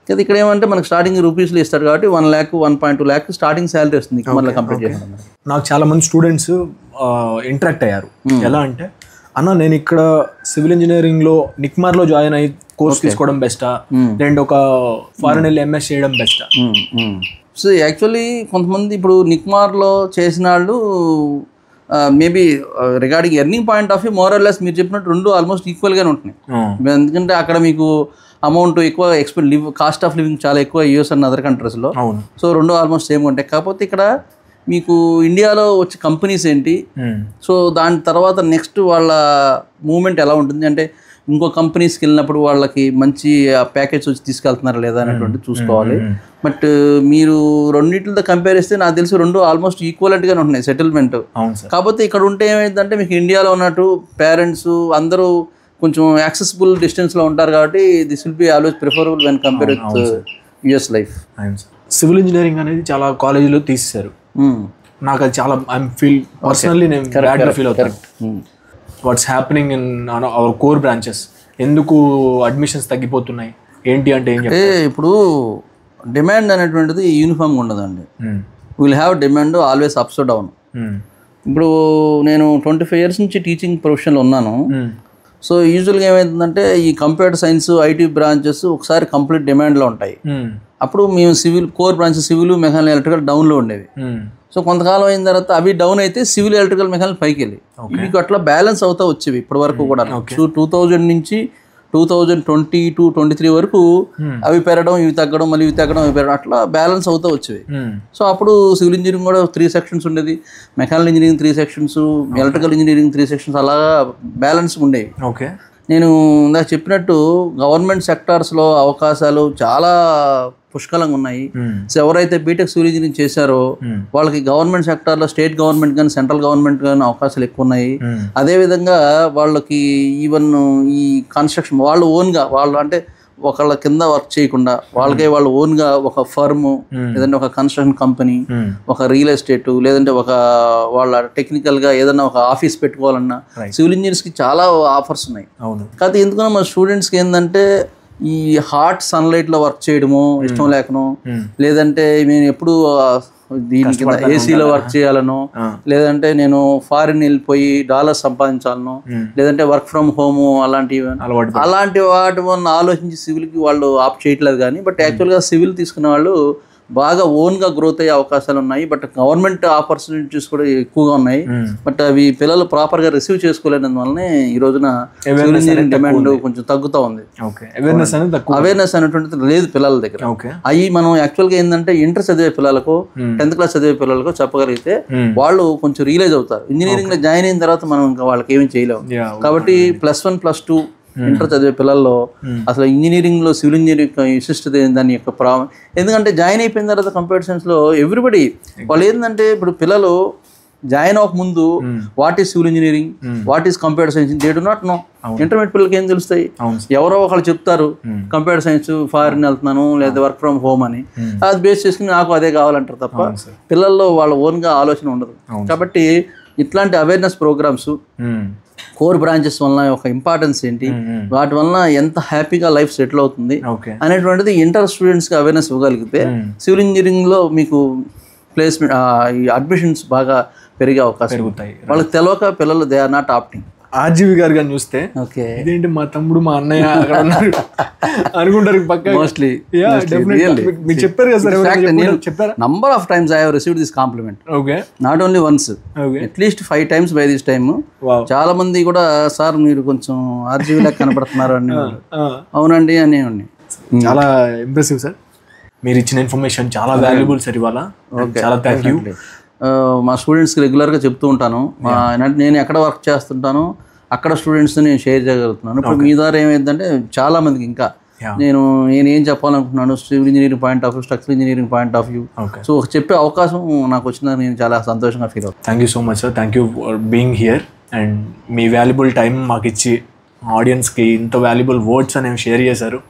కదా ఇక్కడ ఏమంటే మనకు స్టార్టింగ్ రూపీస్లో ఇస్తారు కాబట్టి 1 lakh 1.2 lakh స్టార్టింగ్ శాలరీ వస్తుంది మళ్ళీ కంప్లీట్ చేయాలి. నాకు చాలా మంది స్టూడెంట్స్ ఇంటరాక్ట్ అయ్యారు. ఎలా అంటే, అన్న నేను ఇక్కడ సివిల్ ఇంజనీరింగ్లో నిక్మార్లో జాయిన్ అయ్యి కోర్స్ తీసుకోవడం బెస్టా, లేదంటే ఒక ఫారెన్ వెళ్ళి ఎంఎస్ చేయడం బెస్టా? సో యాక్చువల్లీ కొంతమంది ఇప్పుడు నిక్మార్లో చేసిన వాళ్ళు maybe regarding earning point of view more or less మీరు చెప్పినట్టు రెండు ఆల్మోస్ట్ ఈక్వల్గానే ఉంటున్నాయి. ఎందుకంటే అక్కడ మీకు అమౌంట్ ఎక్కువ, కాస్ట్ ఆఫ్ లివింగ్ చాలా ఎక్కువ యూఎస్ అండ్ అదర్ కంట్రీస్లో. సో రెండు ఆల్మోస్ట్ సేమ్ ఉంటాయి. కాకపోతే ఇక్కడ మీకు ఇండియాలో వచ్చే కంపెనీస్ ఏంటి, సో దాని తర్వాత నెక్స్ట్ వాళ్ళ మూవ్మెంట్ ఎలా ఉంటుంది అంటే ఇంకో కంపెనీస్కి వెళ్ళినప్పుడు వాళ్ళకి మంచి ప్యాకేజ్ వచ్చి తీసుకెళ్తున్నారా లేదా అనేటువంటి చూసుకోవాలి. బట్ మీరు రెండింటితో కంపేర్ చేస్తే నాకు తెలిసి రెండు ఆల్మోస్ట్ ఈక్వలెంట్గానే ఉంటున్నాయి సెటిల్మెంట్. కాకపోతే ఇక్కడ ఉంటే ఏమైందంటే మీకు ఇండియాలో ఉన్నట్టు పేరెంట్స్ అందరూ కొంచెం యాక్సెసిబుల్ డిస్టెన్స్లో ఉంటారు కాబట్టి this will be always preferable when compare with US life. Civil engineering అనేది చాలా కాలేజీలో తీసేశారు. నాకు అది చాలా ఐ ఫీల్ పర్సనల్లీ నేను బ్యాడ్గా ఫీల్ అవుతాను. What's happening in our core branches? ఎందుకు అడ్మిషన్స్ తగ్గిపోతున్నాయి ఏంటి అంటే ఏం చెప్తారు? ఇప్పుడు డిమాండ్ అనేటువంటిది యూనిఫామ్గా ఉండదండి. Will have demand always ups down. ఇప్పుడు నేను 25 years నుంచి టీచింగ్ ప్రొఫెషన్లో ఉన్నాను. సో యూజువల్గా ఏమవుతుందంటే ఈ కంప్యూటర్ సైన్స్ ఐటీ బ్రాంచెస్ ఒకసారి కంప్లీట్ డిమాండ్లో ఉంటాయి. అప్పుడు మేము civil core branch civil mechanical electrical డౌన్లో ఉండేవి. సో కొంతకాలం అయిన తర్వాత అవి డౌన్ అయితే సివిల్ ఎలక్ట్రికల్ మెకానికల్ పైకి వెళ్ళి మీకు అట్లా బ్యాలెన్స్ అవుతా వచ్చేవి ఇప్పటి వరకు కూడా. 2000 నుంచి 2022-23 వరకు అవి పెరగడం ఇవి తగ్గడం మళ్ళీ ఇవి తగ్గడం అవి పెరగడం అట్లా బ్యాలెన్స్ అవుతూ వచ్చేవి. సో అప్పుడు సివిల్ ఇంజనీరింగ్ కూడా 3 sections ఉండేది, mechanical engineering 3 sections, electrical engineering 3 sections, అలా బ్యాలెన్స్ ఉండేవి. ఓకే. నేను ఇందాక చెప్పినట్టు గవర్నమెంట్ సెక్టార్స్లో అవకాశాలు చాలా పుష్కలంగా ఉన్నాయి. సో ఎవరైతే బీటెక్ సివిల్ ఇంజనీరింగ్ చేశారో వాళ్ళకి గవర్నమెంట్ సెక్టార్లో స్టేట్ గవర్నమెంట్ కానీ సెంట్రల్ గవర్నమెంట్ కానీ అవకాశాలు ఎక్కువ ఉన్నాయి. అదేవిధంగా వాళ్ళకి ఈవెన్ ఈ కన్స్ట్రక్షన్ వాళ్ళు ఓన్గా వాళ్ళు అంటే ఒకళ్ళ కింద వర్క్ చేయకుండా వాళ్ళకే వాళ్ళు ఓన్గా ఒక ఫర్మ్ లేదంటే ఒక కన్స్ట్రక్షన్ కంపెనీ, ఒక రియల్ ఎస్టేట్, లేదంటే ఒక వాళ్ళ టెక్నికల్గా ఏదైనా ఒక ఆఫీస్ పెట్టుకోవాలన్నా సివిల్ ఇంజనీర్స్కి చాలా ఆఫర్స్ ఉన్నాయి. కాకపోతే ఎందుకన్నా మా స్టూడెంట్స్కి ఏంటంటే ఈ హాట్ సన్లైట్లో వర్క్ చేయడము ఇష్టం లేకనో, లేదంటే నేను ఎప్పుడు దీని కింద ఏసీలో వర్క్ చేయాలనో, లేదంటే నేను ఫారిన్ వెళ్ళిపోయి డాలర్స్ సంపాదించాలనో, లేదంటే వర్క్ ఫ్రమ్ హోమ్ అలాంటి వాటి వల్ల ఆలోచించి సివిల్కి వాళ్ళు ఆప్ చేయట్లేదు. కానీ బట్ యాక్చువల్గా సివిల్ తీసుకునే వాళ్ళు బాగా ఓన్గా గ్రోత్ అయ్యే అవకాశాలు ఉన్నాయి. బట్ గవర్నమెంట్ ఆపర్చునిటీస్ కూడా ఎక్కువగా ఉన్నాయి. బట్ అవి పిల్లలు ప్రాపర్గా రిసీవ్ చేసుకోలేనందువల్లనే ఈ రోజున సివిల్ ఇంజనీరింగ్ డిమాండ్ కొంచెం తగ్గుతూ ఉంది. అవేర్నెస్ అనేటువంటిది లేదు పిల్లల దగ్గర. అవి మనం యాక్చువల్గా ఏంటంటే ఇంటర్ చదివే పిల్లలకు 10th class చదివే పిల్లలకు చెప్పగలిగితే వాళ్ళు కొంచెం రియలైజ్ అవుతారు. ఇంజనీరింగ్లో జాయిన్ అయిన తర్వాత మనం ఇంకా వాళ్ళకి ఏమీ చేయలేము. కాబట్టి +1 +2 ఇంటర్ చదివే పిల్లల్లో అసలు ఇంజనీరింగ్లో సివిల్ ఇంజనీరింగ్ విశిష్టత దాని యొక్క ఎందుకంటే జాయిన్ అయిపోయిన తర్వాత కంప్యూటర్ సైన్స్లో ఎవ్రీబడి వాళ్ళు ఏంటంటే ఇప్పుడు పిల్లలు జాయిన్ అవ్వక ముందు what is civil engineering, what is computer science, they do not know. Intermediate పిల్లలకి ఏం తెలుస్తాయి? ఎవరో ఒకళ్ళు చెప్తారు కంప్యూటర్ సైన్స్ ఫారిన్ వెళ్తున్నాను లేదా వర్క్ ఫ్రమ్ హోమ్ అని, అది బేస్ చేసుకుని నాకు అదే కావాలంటారు తప్ప పిల్లల్లో వాళ్ళ ఓన్గా ఆలోచన ఉండదు. కాబట్టి ఇట్లాంటి అవేర్నెస్ ప్రోగ్రామ్స్ కోర్ బ్రాంచెస్ వలన ఒక ఇంపార్టెన్స్ ఏంటి, వాటి వలన ఎంత హ్యాపీగా లైఫ్ సెటిల్ అవుతుంది అనేటువంటిది ఇంటర్ స్టూడెంట్స్కి అవేర్నెస్ ఇవ్వగలిగితే సివిల్ ఇంజనీరింగ్లో మీకు ప్లేస్మెంట్ ఈ అడ్మిషన్స్ బాగా పెరిగే అవకాశం ఉంటాయి. వాళ్ళకి తెలియక పిల్లలు they are not opting. RGV గారు కానీ చూస్తే ఇదేంటి మా తమ్ముడు మా అన్నయ్య అక్కడ ఉన్నారు అనుకుంటారు పక్క. మోస్ట్లీ మీకు చెప్పారు కదా సార్? చెప్పారా? Number of times I have received this compliment. Okay. Not only once, at least 5 times by this time. చాలా మంది కూడా సార్ మీరు కొంచెం ఆర్జీవి లాగా కనపడుతున్నారు అని. అవునండి అనేవాడిని. చాలా ఇంప్రెసివ్ సార్, మీరు ఇచ్చిన ఇన్ఫర్మేషన్ చాలా వాల్యుబుల్ సార్. ఇవాళ చాలా థ్యాంక్ యూ. మా స్టూడెంట్స్కి రెగ్యులర్గా చెప్తూ ఉంటాను, నేను ఎక్కడ వర్క్ చేస్తుంటానో అక్కడ స్టూడెంట్స్ నేను షేర్ చేయగలుగుతున్నాను. ఇప్పుడు మీ ద్వారా ఏమైందంటే చాలా మందికి ఇంకా నేనేం చెప్పాలనుకుంటున్నాను civil engineering point of view, structural engineering point of view, so చెప్పే అవకాశం నాకు వచ్చిందని నేను చాలా సంతోషంగా ఫీల్ అవుతాను. Thank you so much sir. Thank you for being here and me valuable time మాకు ఇచ్చి ఆడియన్స్కి ఇంత వాల్యుబుల్ వర్డ్స్ అనేవి షేర్ చేశారు.